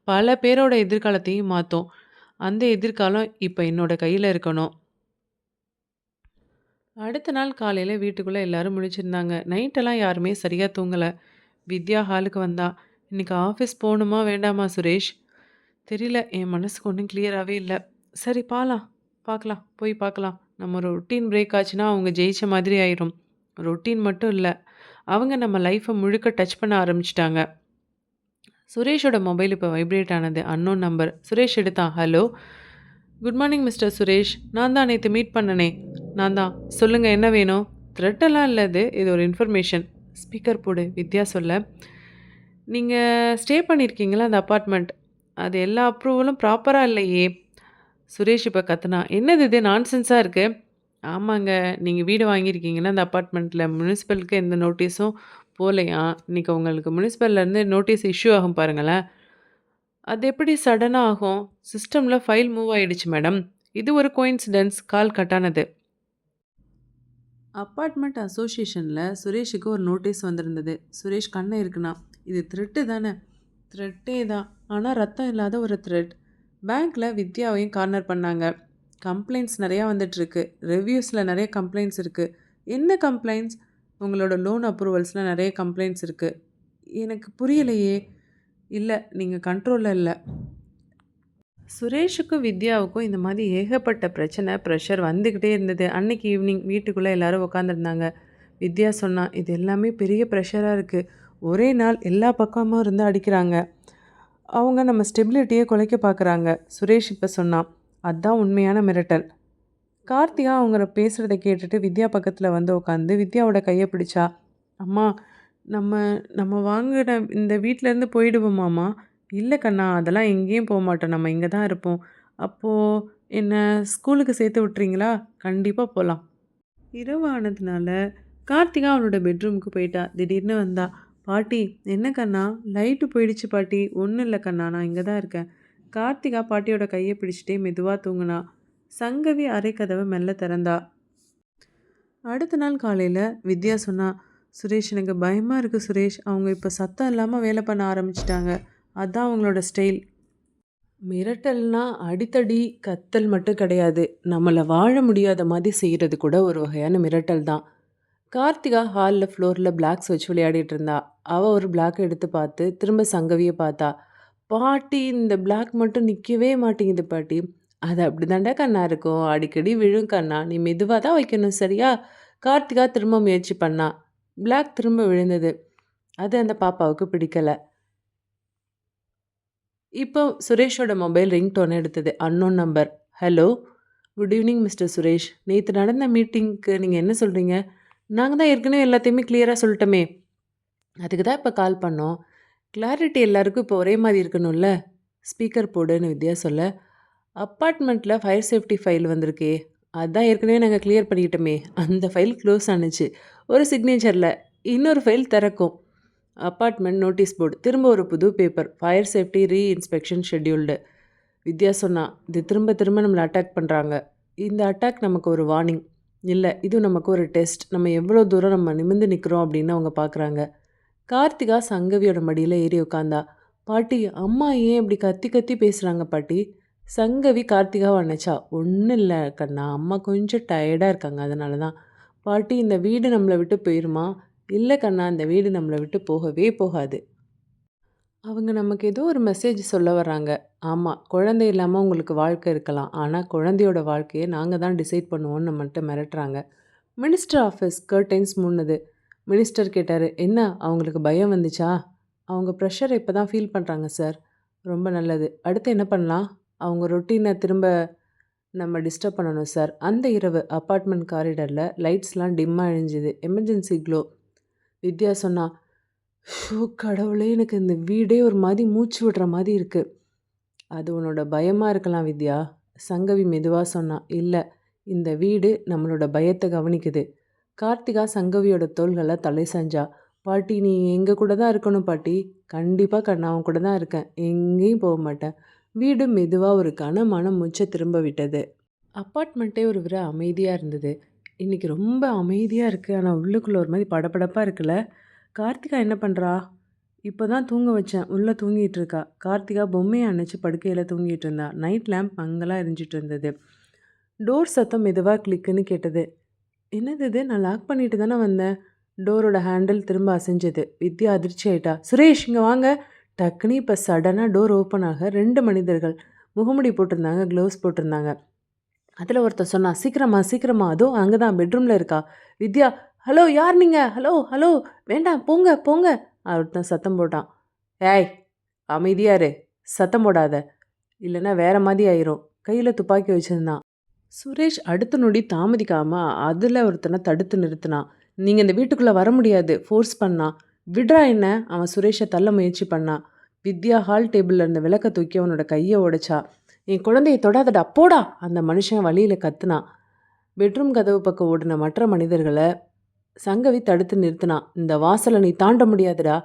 Speaker 1: பல பேரோட எதிர்காலத்தையும் மாத்தும். அந்த எதிர்காலம் இப்ப என்னோட கையில இருக்கணும்." அடுத்த நாள் காலையில வீட்டுக்குள்ள எல்லாரும் முழிச்சிருந்தாங்க. நைட்டெல்லாம் யாருமே சரியா தூங்கல. வித்யா ஹாலுக்கு வந்தா. "இன்னைக்கு ஆஃபீஸ் போணுமா வேண்டாமா சுரேஷ்?" "தெரியல. என் மனசுக்கு ஒண்ணும் கிளியராவே இல்ல." "சரி பார்க்கலாம். போய் பார்க்கலாம். நம்ம ரொட்டீன் பிரேக் ஆச்சுன்னா அவங்க ஜெயிச்ச மாதிரி ஆயிரும்." ரொட்டீன் மட்டும் இல்ல. அவங்க நம்ம லைஃப்ப முழுக்க டச் பண்ண ஆரம்பிச்சுட்டாங்க. சுரேஷோட மொபைல் இப்ப வைப்ரேட் ஆனது. Unknown number. சுரேஷ் எடுத்தான். "Hello. Good morning mister Suresh. நான் தான் நேத்து மீட் பண்ணனே." "நான் தான். சொல்லுங்க என்ன வேணும்?" "த்ரெட் எல்லாம் இல்ல இது. இது ஒரு இன்ஃபர்மேஷன்." "ஸ்பீக்கர் போடு." வித்யா சொல்ல. "நீங்க ஸ்டே பண்ணியிருக்கீங்கல்ல அந்த அபார்ட்மெண்ட். அது எல்லா அப்ரூவலும் ப்ராப்பரா இல்லையே." சுரேஷ் இப்ப கத்துனான். "என்னது இது நான்சென்ஸா இருக்கு?" "ஆமாங்க. நீங்க வீடு வாங்கியிருக்கீங்கல்ல அந்த அபார்ட்மெண்ட்ல. முனிசிபலுக்கு எந்த நோட்டீஸும் போலையாம். இன்னைக்கு உங்களுக்கு முனிசிபல்லேருந்து நோட்டீஸ் இஷ்யூ ஆகும் பாருங்களேன்." "அது எப்படி சடனா ஆகும்? சிஸ்டம்ல ஃபைல் மூவ் ஆயிடுச்சு மேடம்." "இது ஒரு கோயின்சிடென்ஸ்." கால் கட் ஆனது. அப்பார்ட்மெண்ட் அசோசியேஷன்ல சுரேஷுக்கு ஒரு நோட்டீஸ் வந்திருந்தது. சுரேஷ் கண்ண இறுக்குனான். "இது த்ரெட்டு தானே?" "த்ரெட்டே தான். ஆனா ரத்தம் இல்லாத ஒரு த்ரெட்." பேங்க்ல வித்யாவையும் கார்னர் பண்ணாங்க. "கம்ப்ளைண்ட்ஸ் நெறையா வந்துட்டுருக்கு. ரிவ்யூஸ்ல நெறைய கம்ப்ளைண்ட்ஸ் இருக்கு." "என்ன கம்ப்ளைண்ட்ஸ்?" "உங்களோட லோன் அப்ரூவல்ஸ்ல நெறைய கம்ப்ளைண்ட்ஸ் இருக்கு." "எனக்கு புரியலையே." "இல்ல, நீங்க கண்ட்ரோல்ல இல்ல." சுரேஷுக்கும் வித்யாவுக்கும் இந்த மாதிரி ஏகப்பட்ட பிரச்சனை, ப்ரெஷர் வந்துக்கிட்டே இருந்தது. அன்னைக்கு ஈவினிங் வீட்டுக்குள்ள எல்லாரும் உட்காந்துருந்தாங்க. வித்யா சொன்னா, "இது எல்லாமே பெரிய ப்ரெஷரா இருக்கு. ஒரே நாள் எல்லா பக்கமும் இருந்து அடிக்கிறாங்க. அவங்க நம்ம ஸ்டெபிலிட்டிய குலைக்க பார்க்குறாங்க." சுரேஷ் இப்ப சொன்னான், "அதான் உண்மையான மிரட்டல்." கார்த்திகா அவங்க பேசுறத கேட்டுட்டு வித்யா பக்கத்துல வந்து உட்காந்து வித்யாவோட கைய பிடிச்சா. "அம்மா, நம்ம நம்ம வாங்குன இந்த வீட்லேருந்து போயிடுவோமாம்மா?" "இல்ல கண்ணா, அதெல்லாம் எங்கேயும் போமாட்டோம். நம்ம இங்க தான் இருப்போம்." "அப்போ என்ன ஸ்கூலுக்கு சேர்த்து விட்றீங்களா? கண்டிப்பா போலாம். இரவு ஆனதுனால கார்த்திகா அவளோட பெட்ரூமுக்கு போயிட்டா. திடீர்னு வந்தா. பாட்டி, என்ன கண்ணா? லைட்டு போயிடுச்சு பாட்டி. ஒண்ணும் இல்ல கண்ணா, நான் இங்க தான் இருக்கேன். கார்த்திகா பாட்டியோட கைய பிடிச்சுட்டே மெதுவா தூங்குனா. சங்கவி அறை கதவ மெல்ல திறந்தா. அடுத்த நாள் காலையில வித்யா சொன்னா, சுரேஷ் எனக்கு பயமா இருக்கு சுரேஷ். அவங்க இப்ப சத்தம் இல்லாம வேலை பண்ண ஆரம்பிச்சுட்டாங்க. அதான் அவங்களோட ஸ்டைல். மிரட்டல்னா அடித்தடி, கத்தல் மட்டும் கிடையாது. நம்மள வாழ முடியாத மாதிரி செய்றது கூட ஒரு வகையான மிரட்டல் தான். கார்த்திகா ஹால்ல ஃப்ளோர்ல பிளாக்ஸ் வச்சு விளையாடிட்டு இருந்தா. அவ ஒரு பிளாக் எடுத்து பார்த்து திரும்ப சங்கவிய பார்த்தா. பாட்டி, இந்த பிளாக் மட்டும் நிக்கவே மாட்டேங்குது பாட்டி. அது அப்படிதான்டா கண்ணா இருக்கும். அடிக்கடி விழும் கண்ணா. நீ மெதுவா தான் வைக்கணும் சரியா? கார்த்திகா திரும்ப முயற்சி பண்ணா. பிளாக் திரும்ப விழுந்தது. அது அந்த பாப்பாவுக்கு பிடிக்கல. இப்போ சுரேஷோட மொபைல் ரிங்டோன் எடுத்தது. Unknown number. Hello. Good evening mister Suresh. நேத்து நடந்த மீட்டிங்க்கு நீங்க என்ன சொல்றீங்க? நாங்க தான் ஏற்கனவே எல்லாத்தையுமே கிளியரா சொல்லிட்டோமே. அதுக்கு தான் இப்ப கால் பண்ணோம். கிளாரிட்டி எல்லாருக்கும் இப்போ ஒரே மாரி இருக்கணும்ல. ஸ்பீக்கர் போடுன்னு வித்யா சொல்ல, அப்பார்ட்மெண்ட்ல ஃபயர் சேஃப்டி ஃபைல் வந்திருக்கே. அதான் ஏற்கனவே நாங்க கிளியர் பண்ணிக்கிட்டோமே. அந்த ஃபைல் க்ளோஸ் ஆனுச்சு. ஒரு சிக்னேச்சர்ல. இன்னொரு ஃபைல் திறக்கும். Apartment notice board. திரும்ப ஒரு புது paper. Fire safety inspection scheduled. Vidya சொன்னா, இது திரும்ப திரும்ப நம்மள அட்டாக் பண்றாங்க. இந்த அட்டாக் நமக்கு ஒரு வார்னிங். இல்ல, இது நமக்கு ஒரு டெஸ்ட். நம்ம எவ்வளோ தூரம் நம்ம நிமிர்ந்து நிக்கிறோம் அப்படின்னு அவங்க பார்க்குறாங்க. கார்த்திகா சங்கவியோட மடியில ஏறி உட்காந்தா. பாட்டி, அம்மா ஏன் இப்படி கத்தி கத்தி பேசுறாங்க பாட்டி? சங்கவி கார்த்திகாவை அணைச்சா. ஒன்றும் இல்லை கண்ணா, அம்மா கொஞ்சம் டயர்டாக இருக்காங்க, அதனால தான். பாட்டி, இந்த வீடு நம்மளை விட்டு போயிருமா? இல்லை கண்ணா, இந்த வீடு நம்மளை விட்டு போகவே போகாது. அவங்க நமக்கு ஏதோ ஒரு மெசேஜ் சொல்ல வராங்க. ஆமா, குழந்தை இல்லாம உங்களுக்கு வாழ்க்கை இருக்கலாம். ஆனா குழந்தையோட வாழ்க்கைய நாங்க தான் டிசைட் பண்ணுவோம்னு நம்மள்ட்ட மிரட்டுறாங்க. மினிஸ்டர் ஆஃபீஸ் கர்டைன்ஸ் மூடுனது. மினிஸ்டர் கேட்டாரு, "என்ன அவங்களுக்கு பயம் வந்துச்சா?" "அவங்க ப்ரெஷர இப்ப தான் ஃபீல் பண்றாங்க சார்." "ரொம்ப நல்லது. அடுத்து என்ன பண்ணலாம்?" "அவங்க ரொட்டீன திரும்ப நம்ம டிஸ்டர்ப் பண்ணணும் சார்." அந்த இரவு அபார்ட்மெண்ட் காரிடர்ல லைட்ஸ்லாம் டிம்மா அழிஞ்சுது. Emergency glow. வித்யா சொன்னா, "ஷோ கடவுளே! எனக்கு இந்த வீடே ஒரு மாரி மூச்சு விடுற மாரி இருக்கு." "அது உன்னோட பயமா இருக்கலாம் வித்யா." சங்கவி மெதுவா சொன்னா. "இல்ல, இந்த வீடு நம்மளோட பயத்த கவனிக்குது." கார்த்திகா சங்கவியோட தோள்கள்ல தலை சாஞ்சா. "பாட்டி, நீ எங்க கூட தான் இருக்கணும் பாட்டி." "கண்டிப்பா கண்ணா, உன் கூட தான் இருக்கேன். எங்கேயும் போக மாட்டேன்." வீடு மெதுவா ஒரு கனமான மூச்ச திரும்ப விட்டது. அப்பார்ட்மெண்ட்டே ஒரு அமைதியா இருந்தது. இன்னைக்கு ரொம்ப அமைதியா இருக்கு. ஆனா உள்ளுக்குள்ள ஒரு மாரி படபடப்பா இருக்குல்ல? கார்த்திகா என்ன பண்றா? இப்ப தான் தூங்க வச்சேன். உள்ள தூங்கிட்டு இருக்கா. கார்த்திகா பொம்மைய அணைச்சு படுக்கையில தூங்கிட்டு இருந்தா. நைட் லேம்ப் மங்கலா எரிஞ்சிட்டு இருந்தது. டோர் சத்தம் மெதுவா கிளிக்குன்னு கேட்டது. என்னது இது? நான் லாக் பண்ணிட்டு தானே வந்தேன். டோரோட ஹேண்டில் திரும்ப அசைஞ்சது. வித்யா அதிர்ச்சி ஆயிட்டா. சுரேஷ், இங்க வாங்க. டக்குன்னு இப்ப சடனா டோர் ஓப்பன் ஆக 2 மனிதர்கள். முகமூடி போட்டிருந்தாங்க, க்ளவுஸ் போட்டிருந்தாங்க. அதுல ஒருத்தன் சொன்னான், "சீக்கிரமா, சீக்கிரமா. அதோ அங்க தான் பெட்ரூம்ல இருக்கா." வித்யா, "ஹலோ, யார் நீங்க? Hello, hello. வேண்டாம், போங்க, போங்க." ஒருத்தன் சத்தம் போட்டான். "ஏய், அமைதியா இரு. சத்தம் போடாத. இல்லைன்னா வேற மாதிரி ஆயிரும்." கையில துப்பாக்கி வச்சிருந்தான். சுரேஷ் அடுத்த நொடி தாமதிக்காம அதுல ஒருத்தனை தடுத்து நிறுத்தினான். "நீங்க இந்த வீட்டுக்குள்ள வர முடியாது." ஃபோர்ஸ் பண்ணான். "விட்றா என்ன." அவன் சுரேஷை தள்ள முயற்சி பண்ணான். வித்யா ஹால் டேபிள்ல இருந்த விளக்க தூக்கி அவனோட கையை உடைச்சா. "என் குழந்தையை தொடாதடா, போடா." அந்த மனுஷன் வழியில கத்துனான். பெட்ரூம் கதவு பக்கம் ஓடின மற்ற மனிதர்களை சங்கவி தடுத்து நிறுத்தினான். "இந்த வாசலை நீ தாண்ட முடியாதுடா."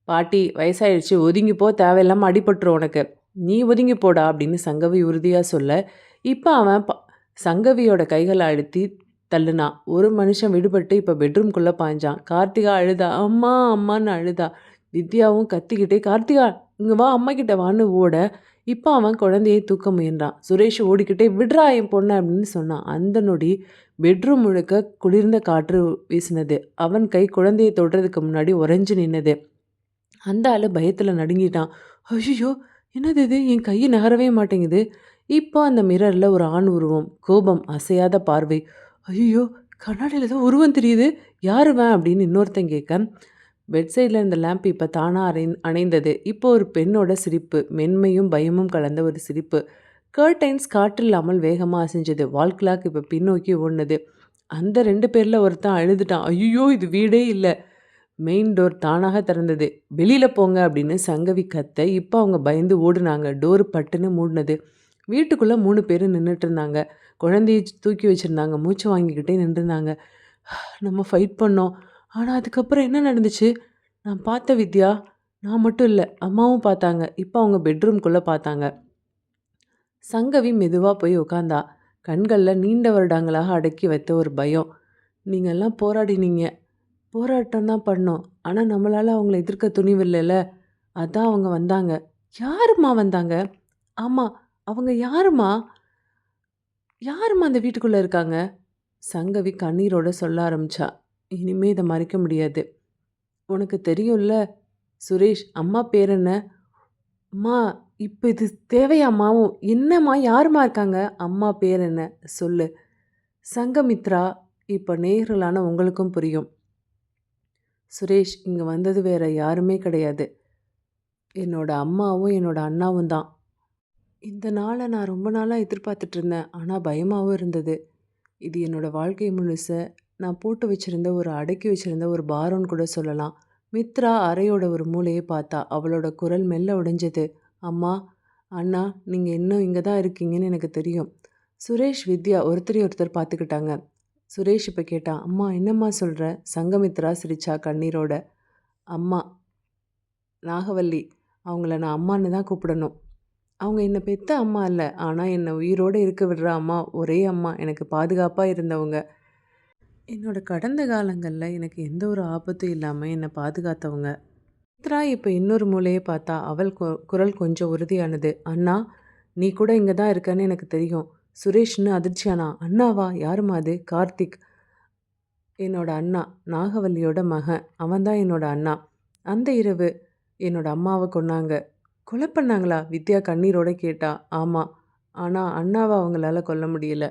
Speaker 1: "பாட்டி, வயசாயிடுச்சு, ஒதுங்கி போ. தேவையில்லாம அடிபட்டுரும் உனக்கு." "நீ ஒதுங்கி போடா." அப்படின்னு சங்கவி உறுதியா சொல்ல, இப்ப அவன் சங்கவியோட கைகளை அழுத்தி தள்ளுனான். ஒரு மனுஷன் விடுபட்டு இப்ப பெட்ரூம்குள்ள பாய்ஞ்சான். கார்த்திகா அழுதா. "அம்மா, அம்மான்னு" அழுதா. வித்யாவும் கத்திக்கிட்டே, "கார்த்திகா, இங்க வா, அம்மா கிட்ட வான்னு" ஓட, இப்ப அவன் குழந்தையை தூக்க முயன்றான். சுரேஷ் ஓடிக்கிட்டே, "விட்றா என் பொண்ண" அப்படின்னு சொன்னான். அந்த நொடி பெட்ரூம் முழுக்க குளிர்ந்த காற்று வீசினது. அவன் கை குழந்தையை தொடுறதுக்கு முன்னாடி உறைஞ்சு நின்னது. அந்த ஆளு பயத்துல நடுங்கிட்டான். "ஐயையோ! என்னது இது? என் கை நகரவே மாட்டேங்குது." இப்போ அந்த மிரர்ல ஒரு ஆண் உருவம். கோபம், அசையாத பார்வை. "ஐயையோ! கண்ணாடியில ஏதோ உருவம் தெரியுது. யார் இவன்?" அப்படின்னு இன்னொருத்தன் கேட்க, பெட் சைடுல இருந்த லேம்ப் இப்ப தானா அணைந்தது. இப்போ ஒரு பெண்ணோட சிரிப்பு. மென்மையும் பயமும் கலந்த ஒரு சிரிப்பு. கர்டைன்ஸ் காற்றில்லாமல் வேகமா அசைஞ்சது. வால் கிளாக் இப்ப பின்னோக்கி ஓடுனது. அந்த 2 பேர்ல ஒருத்தன் அழுதுட்டான். "ஐயையோ! இது வீடே இல்ல." மெயின் டோர் தானாக திறந்தது. "வெளியில போங்க." அப்படின்னு சங்கவி கத்த, இப்ப அவங்க பயந்து ஓடுனாங்க. டோர் பட்டுன்னு மூடுனது. வீட்டுக்குள்ளே 3 பேர் நின்றுட்டு இருந்தாங்க. குழந்தைய தூக்கி வச்சுருந்தாங்க. மூச்சு வாங்கிக்கிட்டே நின்றுருந்தாங்க. நம்ம ஃபைட் பண்ணோம். ஆனால் அதுக்கப்புறம் என்ன நடந்துச்சு? நான் பார்த்த வித்யா, நான் மட்டும் இல்லை, அம்மாவும் பார்த்தாங்க. இப்போ அவங்க பெட்ரூம்குள்ளே பார்த்தாங்க. சங்கவி மெதுவா போய் உட்காந்தா. கண்கள்ல நீண்ட வருடங்களாக அடக்கி வைத்த ஒரு பயம். நீங்கள்லாம் போராடினீங்க. போராட்டம் தான் பண்ணோம். ஆனா நம்மளால அவங்கள எதிர்க்க துணிவில்லைல. அதான் அவங்க வந்தாங்க. யாரும்மா வந்தாங்க? ஆமா. அவங்க யாரும்மா? யாரும்மா அந்த வீட்டுக்குள்ள இருக்காங்க? சங்கவி கண்ணீரோட சொல்ல ஆரம்பிச்சா. இனிமே இத மறைக்க முடியாது. உனக்கு தெரியும்ல சுரேஷ், அம்மா பேர் என்ன? அம்மா, இப்ப இது தேவையாம்மா? என்னம்மா? யாரும்மா இருக்காங்க? அம்மா பேர் என்ன? சொல்லு. சங்கமித்ரா. இப்ப நேயர்களான உங்களுக்கும் புரியும். சுரேஷ், இங்க வந்தது வேற யாருமே கிடையாது. என்னோட அம்மாவும், என்னோட அண்ணாவும் தான். இந்த நாள நான் ரொம்ப நாளா எதிர்பார்த்துட்டு இருந்தேன். ஆனா பயமாவும் இருந்தது. இது என்னோட வாழ்க்கை முழுச நான் போட்டு வச்சிருந்த அடக்கி வச்சிருந்த ஒரு பாரம்னு கூட சொல்லலாம். மித்ரா அறையோட ஒரு மூலைய பார்த்தா. அவளோட குரல் மெல்ல உடைஞ்சது. அம்மா, அண்ணா, நீங்க இன்னும் இங்க தான் இருக்கீங்கன்னு எனக்கு தெரியும். சுரேஷ், வித்யா ஒருத்தர் பார்த்துக்கிட்டாங்க. சுரேஷ் இப்ப கேட்டான். அம்மா, என்னம்மா சொல்ற? சங்கமித்ரா சிரிச்சா கண்ணீரோட. அம்மா, நாகவல்லி. அவங்கள நான் அம்மான்னு தான் கூப்பிடணும். அவங்க என்ன பெத்த அம்மா இல்ல. ஆனா என்ன உயிரோட இருக்க விடுற அம்மா. ஒரே அம்மா. எனக்கு பாதுகாப்பா இருந்தவங்க. என்னோட கடந்த காலங்கள்ல எனக்கு எந்த ஒரு ஆபத்தும் இல்லாம என்ன பாதுகாத்தவங்க. சித்ரா இப்ப இன்னொரு மூலைய பார்த்தா. அவள் குரல் கொஞ்சம் உறுதியானது. அண்ணா, நீ கூட இங்க தான் இருக்கன்னு எனக்கு தெரியும். சுரேஷ்னு அதிர்ச்சியானா. அண்ணாவா? யாரும்மா அது? கார்த்திக். என்னோட அண்ணா. நாகவல்லியோட மகன். அவன் தான் என்னோட அண்ணா. அந்த இரவு என்னோட அம்மாவ கொன்னாங்க. கொலை பண்ணாங்களா? வித்யா கண்ணீரோட கேட்டா. ஆமா. ஆனா அண்ணாவ அவங்களால கொல்ல முடியல.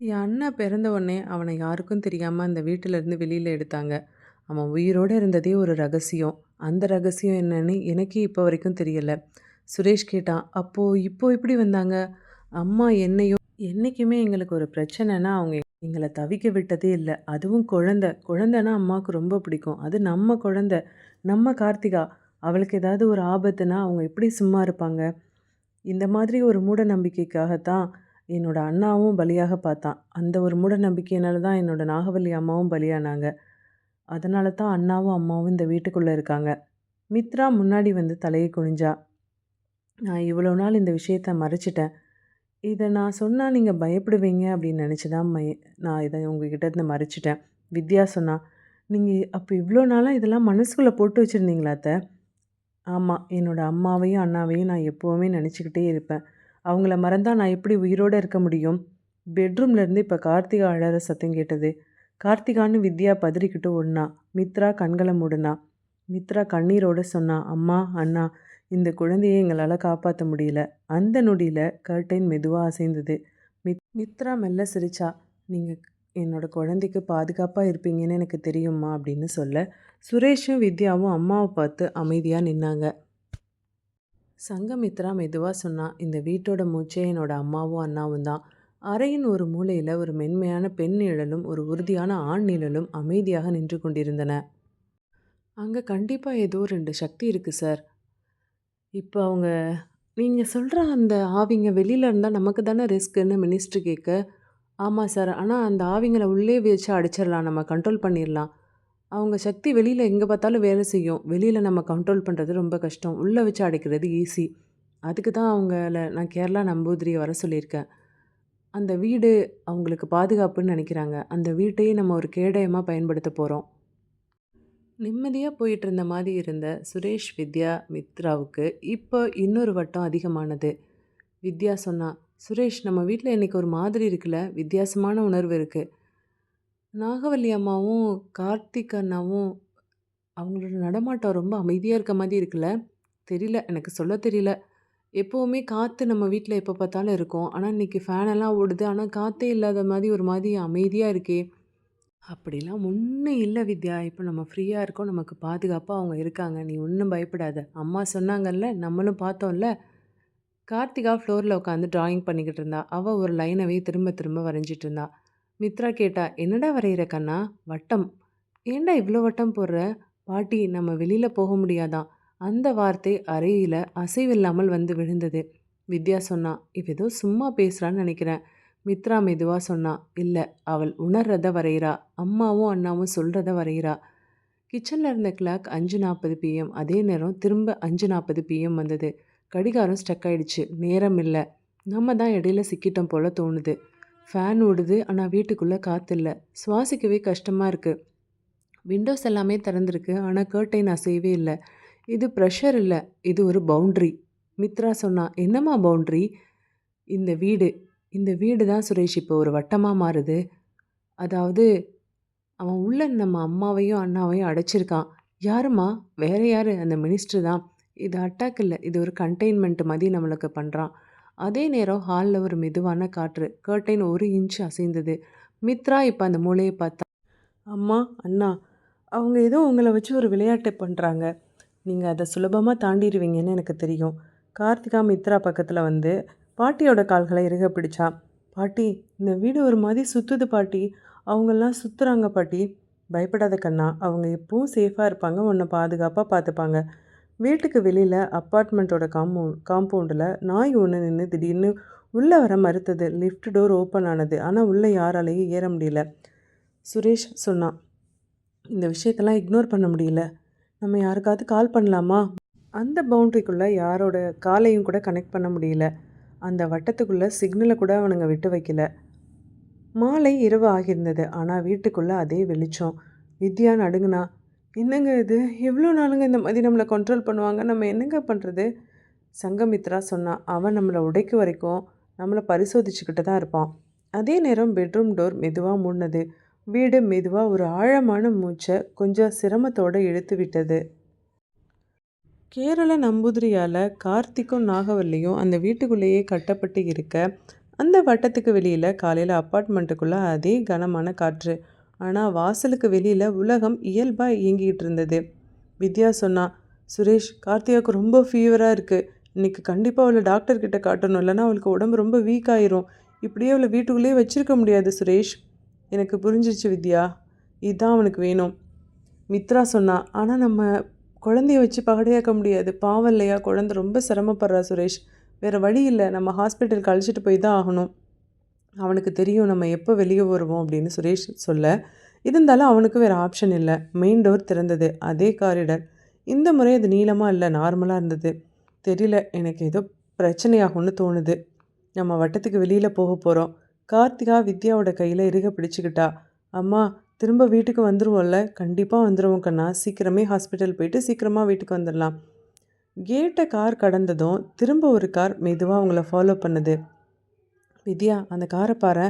Speaker 1: என் அண்ணா பிறந்த உடனே அவனை யாருக்கும் தெரியாம அந்த வீட்டிலேருந்து வெளியில எடுத்தாங்க. அவன் உயிரோட இருந்ததே ஒரு ரகசியம். அந்த ரகசியம் என்னன்னு எனக்கே இப்போ வரைக்கும் தெரியல. சுரேஷ் கேட்டான். அப்போ இப்போ எப்படி வந்தாங்க? அம்மா என்னையும் என்னைக்குமே எங்களுக்கு ஒரு பிரச்சனைனா அவங்க எங்கள தவிக்க விட்டதே இல்ல. அதுவும் குழந்தை. குழந்தைன்னா அம்மாவுக்கு ரொம்ப பிடிக்கும். அது நம்ம குழந்தை. நம்ம கார்த்திகா. அவளுக்கு ஏதாவது ஒரு ஆபத்துனா அவங்க எப்படி சும்மா இருப்பாங்க? இந்த மாதிரி ஒரு மூட நம்பிக்கைக்காகத்தான் என்னோட அண்ணாவும் பலியாக பார்த்தான். அந்த ஒரு மூட நம்பிக்கையினால தான் என்னோட நாகவல்லி அம்மாவும் பலியானாங்க. அதனால தான் அண்ணாவும் அம்மாவும் இந்த வீட்டுக்குள்ள இருக்காங்க. மித்ரா முன்னாடி வந்து தலையை குனிஞ்சா. நான் இவ்வளோ நாள் இந்த விஷயத்த மறைச்சிட்டேன். இத நான் சொன்னா நீங்க பயப்படுவீங்க அப்படின்னு நினச்சு தான் நான் இத உங்ககிட்ட இருந்து மறைச்சிட்டேன். வித்யா சொன்னா. நீங்க அப்ப இவ்வளோ நாளா இதெல்லாம் மனசுக்குள்ள போட்டு வச்சிருந்தீங்களா அத்த? ஆமா. என்னோட அம்மாவையும், அண்ணாவையும் நான் எப்பவுமே நினச்சுக்கிட்டே இருப்பேன். அவங்கள மறந்தா நான் எப்படி உயிரோட இருக்க முடியும்? பெட்ரூம்லேருந்து இப்ப கார்த்திகா அழற சத்தம் கேட்டது. கார்த்திகான்னு வித்யா பதறிக்கிட்டு ஓடுனா. மித்ரா கண்கள மூடுனா. மித்ரா கண்ணீரோட சொன்னா. அம்மா, அண்ணா, இந்த குழந்தைய எங்களால காப்பாத்த முடியல. அந்த நொடியில கர்டைன் மெதுவா அசைந்தது. மித்ரா மெல்ல சிரிச்சா. நீங்க என்னோட குழந்தைக்கு பாதுகாப்பா இருப்பீங்கன்னு எனக்கு தெரியும்மா அப்படின்னு சொல்ல, சுரேஷும் வித்யாவும் அம்மாவை பார்த்து அமைதியா நின்னாங்க. சங்கமித்ரா மெதுவா சொன்னா. இந்த வீட்டோட மூச்சே என்னோட அம்மாவும் அண்ணாவும் தான். அறையின் ஒரு மூலையில ஒரு மென்மையான பெண் நிழலும் ஒரு உறுதியான ஆண் நிழலும் அமைதியாக நின்று கொண்டிருந்தன. அங்க கண்டிப்பா ஏதோ 2 சக்தி இருக்கு சார். இப்போ அவங்க நீங்க சொல்ற அந்த ஆவிங்க வெளியில இருந்தா நமக்கு தானே ரிஸ்க்குன்னு மினிஸ்டர் கேட்க, ஆமா சார். ஆனா அந்த ஆவிங்கள உள்ளே வச்சு அடிச்சிடலாம். நம்ம கண்ட்ரோல் பண்ணிடலாம். அவங்க சக்தி வெளியில எங்க பார்த்தாலும் வேலை செய்யும். வெளியில நம்ம கண்ட்ரோல் பண்றது ரொம்ப கஷ்டம். உள்ள வச்சு அடைக்கிறது ஈஸி. அதுக்கு தான் அவங்கள நான் கேரளா நம்பூதிரிய வர சொல்லியிருக்கேன். அந்த வீடு அவங்களுக்கு பாதுகாப்புன்னு நினைக்கிறாங்க. அந்த வீட்டையே நம்ம ஒரு கேடயமா பயன்படுத்த போறோம். நிம்மதியா போயிட்டுருந்த மாரி இருந்த சுரேஷ், வித்யா, மித்ராவுக்கு இப்போ இன்னொரு வட்டம் அதிகமானது. வித்யா சொன்னா. சுரேஷ், நம்ம வீட்ல இன்னைக்கு ஒரு மாதிரி இருக்குல்ல? வித்தியாசமான உணர்வு இருக்கு. நாகவல்லி அம்மாவும், கார்த்திக் அண்ணாவும் அவங்களோட நடமாட்டம் ரொம்ப அமைதியா இருக்க மாரி இருக்குல்ல? தெரியல. எனக்கு சொல்ல தெரியல. எப்பவுமே காத்து நம்ம வீட்ல எப்ப பார்த்தாலும் இருக்கும். ஆனா இன்னைக்கு ஃபேன் எல்லாம் ஓடுது. ஆனா காத்தே இல்லாத மாரி ஒரு மாரி அமைதியா இருக்கே! அப்படிலாம் ஒண்ணும் இல்ல வித்யா. இப்ப நம்ம ஃப்ரீயா இருக்கோம். நமக்கு பாதுகாப்பா அவங்க இருக்காங்க. நீ ஒண்ணும் பயப்படாத. அம்மா சொன்னாங்கல்ல, நம்மளும் பார்த்தோம்ல. கார்த்திகா ஃப்ளோர்ல உட்காந்து டிராயிங் பண்ணிக்கிட்டு இருந்தா. அவ ஒரு லைனவே திரும்ப திரும்ப வரைஞ்சிட்டு இருந்தா. மித்ரா கேட்டா, "என்னடா வரையிற கண்ணா?" "வட்டம்." "ஏன்டா இவ்ளோ வட்டம் போடுற?" "பாட்டி, நம்ம வெளியில போக முடியாதாம்." அந்த வார்த்தை அறையில அசைவில்லாமல் வந்து விழுந்தது. வித்யா சொன்னா, "இவ ஏதோ சும்மா பேசுறான்னு நினைக்கிறேன்." மித்ரா மெதுவா சொன்னா, "இல்ல, அவள் உணர்றத வரைகிறா. அம்மாவும் அண்ணாவும் சொல்றத வரைகிறா." கிச்சனில் இருந்த கிளாக் 5:40 பிஎம். அதே நேரம் திரும்ப 5:40 பிஎம் வந்தது. கடிகாரம் ஸ்டக் ஆயிடுச்சு. நேரம் இல்லை. நம்ம தான் இடையில சிக்கிட்டோம் போல தோணுது. ஃபேன் ஓடுது, ஆனால் வீட்டுக்குள்ளே காற்று இல்லை. சுவாசிக்கவே கஷ்டமாக இருக்குது. விண்டோஸ் எல்லாமே திறந்துருக்கு, ஆனால் கர்டைன் அசையவே இல்லை. இது ப்ரெஷர் இல்லை, இது ஒரு பவுண்ட்ரி. மித்ரா சொன்னா, "என்னம்மா பவுண்ட்ரி?" இந்த வீடு இந்த வீடு தான் சுரேஷ் இப்போ ஒரு வட்டமாக மாறுது. அதாவது அவன் உள்ள நம்ம அம்மாவையும் அண்ணாவையும் அடைச்சிருக்கான். யாரும்மா? வேற யாரு? அந்த மினிஸ்டர் தான். இது அட்டாக் இல்லை, இது ஒரு கண்டெய்ன்மெண்ட் மாதிரி நம்மளுக்கு பண்ணுறான். அதே நேரம் ஹாலில் ஒரு மெதுவான காற்று. கர்டைன் 1 இன்ச் அசைந்தது. மித்ரா இப்போ அந்த மூலையை பார்த்தா. "அம்மா, அண்ணா, அவங்க ஏதோ உங்களை வச்சு ஒரு விளையாட்டு பண்ணுறாங்க. நீங்கள் அதை சுலபமாக தாண்டிடுவீங்கன்னு எனக்கு தெரியும்." கார்த்திகா மித்ரா பக்கத்தில் வந்து பாட்டியோட கால்களை இறுக பிடிச்சா. "பாட்டி, இந்த வீடு ஒரு மாதிரி சுற்றுது பாட்டி. அவங்கெல்லாம் சுற்றுறாங்க பாட்டி." "பயப்படாத கண்ணா, அவங்க எப்பவும் சேஃபாக இருப்பாங்க, உன்னை பாதுகாப்பாக பார்த்துப்பாங்க." வீட்டுக்கு வெளியில் அப்பார்ட்மெண்ட்டோட காம்பவுண்டில் நாய் ஒன்று நின்று திடீர்னு உள்ளே வர மறுத்தது. லிஃப்ட் டோர் ஓப்பன் ஆனது, ஆனால் உள்ளே யாராலையும் ஏற முடியல. சுரேஷ் சொன்னான், "இந்த விஷயத்தெல்லாம் இக்னோர் பண்ண முடியல. நம்ம யாருக்காவது கால் பண்ணலாமா?" அந்த பவுண்ட்ரிக்குள்ளே யாரோட காலையும் கூட கனெக்ட் பண்ண முடியல. அந்த வட்டத்துக்குள்ளே சிக்னலை கூட அவனுங்க விட்டு வைக்கல. மாலை இரவு ஆகியிருந்தது, ஆனால் வீட்டுக்குள்ளே அதே வெளிச்சம். வித்யா நடுங்குனா. "என்னங்க இது? எவ்வளோ நாளுங்க இந்த மாதிரி நம்மளை கண்ட்ரோல் பண்ணுவாங்க? நம்ம என்னங்க பண்ணுறது?" சங்கமித்ரா சொன்னா, "அவன் நம்மளை உடைக்க வரைக்கும் நம்மளை பரிசோதிச்சுக்கிட்டு தான் இருப்பான்." அதே நேரம் பெட்ரூம் டோர் மெதுவாக மூடினது. வீடு மெதுவாக ஒரு ஆழமான மூச்சை கொஞ்சம் சிரமத்தோடு இழுத்து விட்டது. கேரள நம்பூதிரியால் கார்த்திக்கும் நாகவல்லியும் அந்த வீட்டுக்குள்ளேயே கட்டப்பட்டு இருக்க, அந்த வட்டத்துக்கு வெளியில் காலையில் அப்பார்ட்மெண்ட்டுக்குள்ளே அதே கனமான காற்று. ஆனால் வாசலுக்கு வெளியில் உலகம் இயல்பாக இயங்கிக்கிட்டு இருந்தது. வித்யா சொன்னா, "சுரேஷ், கார்த்திகாவுக்கு ரொம்ப ஃபீவராக இருக்குது. இன்றைக்கி கண்டிப்பாக அவளை டாக்டர்கிட்ட காட்டணும், இல்லைனா அவளுக்கு உடம்பு ரொம்ப வீக் ஆயிரும். இப்படியே அவளை வீட்டுக்குள்ளேயே வச்சுருக்க முடியாது சுரேஷ்." "எனக்கு புரிஞ்சிச்சு வித்யா, இதுதான் அவனுக்கு வேணும்." மித்ரா சொன்னா, "ஆனால் நம்ம குழந்தைய வச்சு பகடையாக்க முடியாது. பாவம் இல்லையா? குழந்தை ரொம்ப சிரமப்படுறா சுரேஷ். வேறு வழி இல்லை, நம்ம ஹாஸ்பிட்டலுக்கு அழைச்சிட்டு போய் தான் ஆகணும். அவனுக்கு தெரியும் நம்ம எப்போ வெளியே வருவோம் அப்படின்னு." சுரேஷ் சொல்ல, இருந்தாலும் அவனுக்கு வேறு ஆப்ஷன் இல்லை. மெயின் டோர் திறந்தது. அதே காரிடர். இந்த முறை அது நீளமாக இல்லை, நார்மலாக இருந்தது. "தெரியல, எனக்கு ஏதோ பிரச்சனையாகும்னு தோணுது. நம்ம வட்டத்துக்கு வெளியில் போக போகிறோம்." கார்த்திகா வித்யாவோட கையில் இறுக பிடிச்சிக்கிட்டா. "அம்மா, திரும்ப வீட்டுக்கு வந்துடுவோம்ல?" "கண்டிப்பாக வந்துடுவோம் கண்ணா. சீக்கிரமே ஹாஸ்பிட்டல் போயிட்டு சீக்கிரமாக வீட்டுக்கு வந்துடலாம்." கேட்டை கார் கடந்ததும் திரும்ப ஒரு கார் மெதுவாக அவங்கள ஃபாலோ பண்ணுது. "வித்யா, அந்த காரை பாரு."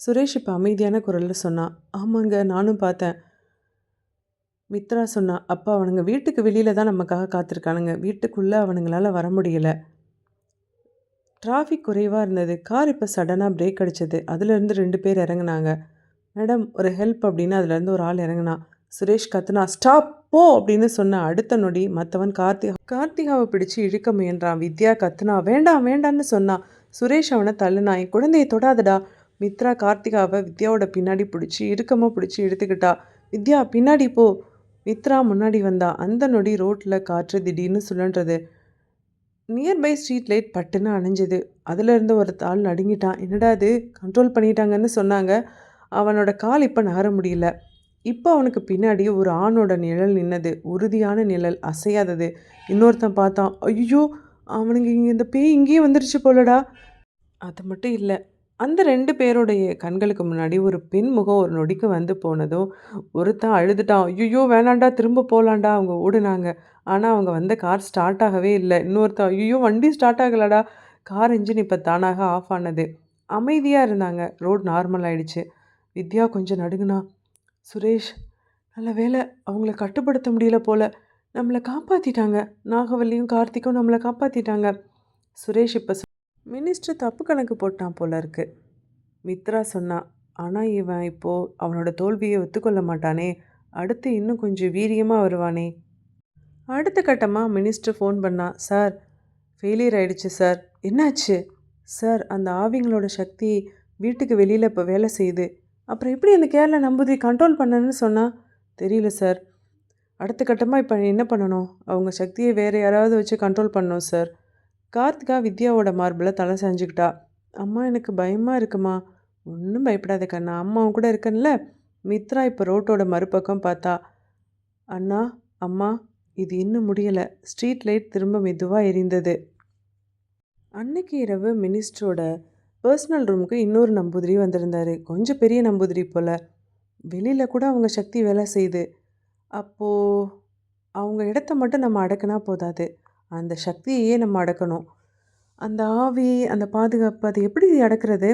Speaker 1: சுரேஷ் இப்போ அமைதியான குரலில் சொன்னான். "ஆமாங்க, நானும் பார்த்தேன்." மித்ரா சொன்னா, "அப்பா, அவனுங்க வீட்டுக்கு வெளியில் தான் நமக்காக காத்திருக்கானுங்க. வீட்டுக்குள்ளே அவனுங்களால வர முடியல." டிராஃபிக் குறைவாக இருந்தது. கார் இப்போ சடனாக பிரேக் அடிச்சது. அதுலேருந்து 2 பேர் இறங்குனாங்க. "மேடம், ஒரு ஹெல்ப்." அப்படின்னு அதுலேருந்து ஒரு ஆள் இறங்குனான். சுரேஷ் கத்துனா, "ஸ்டாப், போ!" அப்படின்னு சொன்ன அடுத்த நொடி மற்றவன் கார்த்திகாவை பிடிச்சு இழுக்க முயன்றான். வித்யா கத்துனா, "வேண்டாம் வேண்டான்னு" சொன்னான். சுரேஷ் அவனை தள்ளுனா. "என் குழந்தையை தொடாதடா." மித்ரா கார்த்திகாவை வித்யாவோட பின்னாடி பிடிச்சி இறுக்கமாக பிடிச்சி இழுத்துக்கிட்டா. "வித்யா, பின்னாடி போ." மித்ரா முன்னாடி வந்தா. அந்த நொடி ரோட்டில் காற்று திடீர்னு சுழன்றது. நியர்பை ஸ்ட்ரீட் லைட் பட்டுன்னு அணைஞ்சது. அதுலேருந்து ஒரு ஆள் நடுங்கிட்டான். "என்னடா இது, கண்ட்ரோல் பண்ணிட்டாங்கன்னு சொன்னாங்க." அவனோட கால் இப்போ நகர முடியல. இப்போ அவனுக்கு பின்னாடி ஒரு ஆணோட நிழல் நின்னது. உறுதியான நிழல், அசையாதது. இன்னொருத்தன் பார்த்தான். "ஐயோ, அவனுங்க இங்கே, இந்த பேய் இங்கேயே வந்துருச்சு போலடா." அது மட்டும் இல்லை, அந்த 2 பேருடைய கண்களுக்கு முன்னாடி ஒரு பெண் முகம் ஒரு நொடிக்கு வந்து போனதும் ஒருத்தன் அழுதுட்டான். "ஐயோ, வேணாண்டா, திரும்ப போகலாண்டா." அவங்க ஓடுனாங்க. ஆனால் அவங்க வந்த கார் ஸ்டார்ட் ஆகவே இல்லை. இன்னொருத்தன், "ஐயோ, வண்டி ஸ்டார்ட் ஆகலடா." கார் இன்ஜின் இப்போ தானாக ஆஃப் ஆனது. அமைதியாக இருந்தாங்க. ரோட் நார்மல் ஆயிடுச்சு. வித்யா கொஞ்சம் நடுங்குனா. "சுரேஷ், நல்ல வேலை, அவங்கள கட்டுப்படுத்த முடியல போல. நம்மளை காப்பாற்றிட்டாங்க. நாகவல்லியும் கார்த்திக்கும் நம்மளை காப்பாற்றிட்டாங்க." சுரேஷ் இப்போ மினிஸ்டர் தப்பு கணக்கு போட்டான் போல இருக்கு. மித்ரா சொன்னா, "ஆனால் இவன் இப்போது அவனோட தோல்வியை ஒத்துக்கொள்ள மாட்டானே. அடுத்து இன்னும் கொஞ்சம் வீரியமாக வருவானே." அடுத்த கட்டமாக மினிஸ்டர் ஃபோன் பண்ணா. "சார், ஃபெயிலியர் ஆயிடுச்சு சார்." "என்னாச்சு?" "சார், அந்த ஆவிங்களோட சக்தி வீட்டுக்கு வெளியில் இப்போ வேலை செய்யுது." "அப்புறம் எப்படி அந்த கேரளா நம்பூதிரி கண்ட்ரோல் பண்ணணும்னு சொன்னா?" "தெரியல சார். அடுத்த கட்டமாக இப்போ என்ன பண்ணணும்? அவங்க சக்தியை வேறு யாராவது வச்சு கண்ட்ரோல் பண்ணணும் சார்." கார்த்திகா வித்யாவோட மார்பில் தலை சாஞ்சுக்கிட்டா. அம்மா எனக்கு பயமாக இருக்குமா. ஒன்றும் பயப்படாத கண்ணா, அம்மாவும் கூட இருக்கேன்ல. மித்ரா இப்போ ரோட்டோட மறுபக்கம் பார்த்தா. அண்ணா, அம்மா, இது இன்னும் முடியலை. ஸ்ட்ரீட் லைட் திரும்ப மெதுவாக எரிந்தது. அன்னைக்கு இரவு மினிஸ்டரோட பர்சனல் ரூமுக்கு இன்னொரு நம்பூதிரி வந்திருந்தாரு. கொஞ்சம் பெரிய நம்பூதிரி போல். வெளியில் கூட அவங்க சக்தி வேலை செய்யுது. அப்போது அவங்க இடத்த மட்டும் நம்ம அடக்குனா போதாது, அந்த சக்தியையே நம்ம அடக்கணும். அந்த ஆவி, அந்த பாதுகாப்பு, அது எப்படி அடக்கிறது?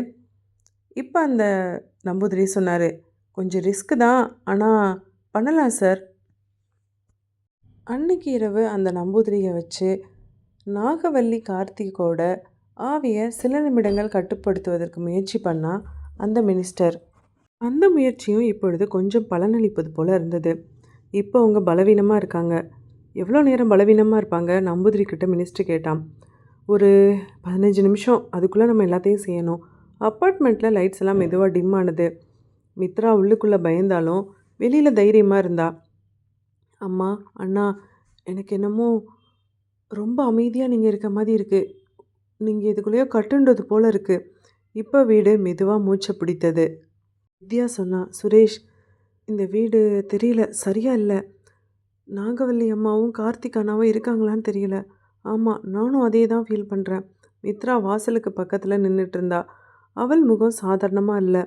Speaker 1: இப்போ அந்த நம்பூதிரி சொன்னார், கொஞ்சம் ரிஸ்க்கு தான், ஆனால் பண்ணலாம் சார். அன்னைக்கு இரவு அந்த நம்பூதிரியை வச்சு நாகவல்லி கார்த்திகோட ஆவியை சில நிமிடங்கள் கட்டுப்படுத்துவதற்கு முயற்சி பண்ணால் அந்த மினிஸ்டர். அந்த முயற்சியும் இப்பொழுது கொஞ்சம் பலனளிப்பது போல் இருந்தது. இப்போ அவங்க பலவீனமாக இருக்காங்க. எவ்வளோ நேரம் பலவீனமாக இருப்பாங்க? நம்பூதிரிக்கிட்ட மினிஸ்டர் கேட்டான். ஒரு 15 நிமிஷம், அதுக்குள்ளே நம்ம எல்லாத்தையும் செய்யணும். அப்பார்ட்மெண்ட்டில் லைட்ஸ் எல்லாம் மெதுவாக டிம் ஆனது. மித்ரா உள்ளுக்குள்ளே பயந்தாலும் வெளியில் தைரியமாக இருந்தா. அம்மா, அண்ணா, எனக்கு என்னமோ ரொம்ப அமைதியாக நீங்கள் இருக்க மாதிரி இருக்குது. நீங்கள் இதுக்குள்ளேயோ கட்டுன்றது போல் இருக்குது. இப்போ வீடு மெதுவாக மூச்சை பிடித்தது. வித்யா சொன்னா, சுரேஷ், இந்த வீடு தெரியல, சரியா இல்லை. நாகவல்லி அம்மாவும் கார்த்திக் அண்ணாவும் இருக்காங்களான்னு தெரியல. ஆமாம், நானும் அதே தான் ஃபீல் பண்ணுறேன். மித்ரா வாசலுக்கு பக்கத்தில் நின்றுட்டு இருந்தா. அவள் முகம் சாதாரணமாக இல்லை.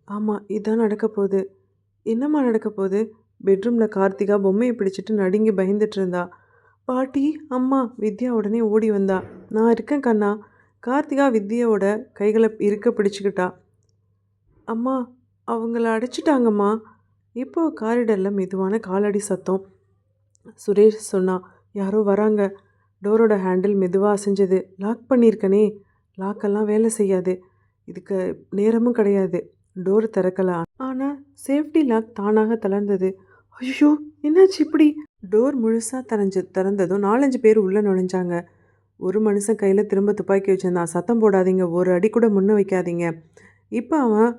Speaker 1: ஆமாம், இதான் நடக்க போகுது. என்னம்மா நடக்க போகுது? பெட்ரூமில் கார்த்திகா பொம்மையை பிடிச்சிட்டு நடுங்கி பயந்துட்டு இருந்தா. பாட்டி, அம்மா. வித்யா உடனே ஓடி வந்தா. நான் இருக்கேன் கண்ணா. கார்த்திகா வித்யாவோட கைகளை இருக்க பிடிச்சிக்கிட்டா. அம்மா, அவங்கள அடைச்சிட்டாங்கம்மா. இப்போது காரிடரில் மெதுவான காலடி சத்தம். சுரேஷ் சொன்னா, யாரோ வராங்க. டோரோட ஹேண்டில் மெதுவாக அசைஞ்சது. லாக் பண்ணியிருக்கனே, லாக்கெல்லாம் வேலை செய்யாது. இதுக்கு நேரமும் கிடையாது. டோர் திறக்கலாம். ஆனால் சேஃப்டி லாக் தானாக தளர்ந்தது. ஐயோ, என்னாச்சு இப்படி? டோர் முழுசாக திறந்ததும் 4-5 பேர் உள்ளே நுழைஞ்சாங்க. ஒரு மனுஷன் கையில் திரும்ப துப்பாக்கி வச்சுருந்தான். சத்தம் போடாதீங்க, ஒரு அடி கூட முன்ன வைக்காதீங்க. இப்போ அவன்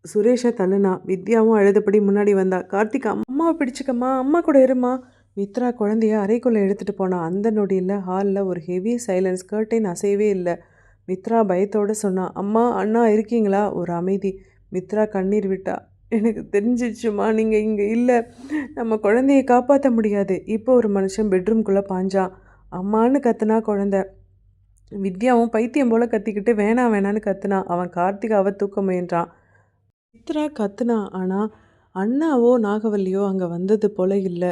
Speaker 1: சுரேஷை தள்ளுனா. வித்யாவும் அழுதபடி முன்னாடி வந்தா. கார்த்திக், அம்மாவை பிடிச்சிக்கம்மா, அம்மா கூட இருமா. மித்ரா குழந்தைய அறைக்குள்ளே எடுத்துகிட்டு போனா. அந்த நொடியில் ஹாலில் ஒரு ஹெவி சைலன்ஸ். கர்டைன் அசையவே இல்லை. மித்ரா பயத்தோடு சொன்னா, அம்மா, அண்ணா இருக்கீங்களா? ஒரு அமைதி. மித்ரா கண்ணீர் விட்டா. எனக்கு தெரிஞ்சிச்சுமா, நீங்கள் இங்கே இல்லை. நம்ம குழந்தையை காப்பாற்ற முடியாது. இப்போ ஒரு மனுஷன் பெட்ரூம்குள்ளே பாஞ்சான். அம்மான்னு கத்துனா குழந்த. வித்யாவும் பைத்தியம் போல் கத்திக்கிட்டு வேணாம் வேணான்னு கத்துனா. அவன் கார்த்திகாவை தூக்க முயன்றான். மித்ரா கத்துனா. ஆனால் அண்ணாவோ நாகவல்லியோ அங்கே வந்தது போல இல்லை.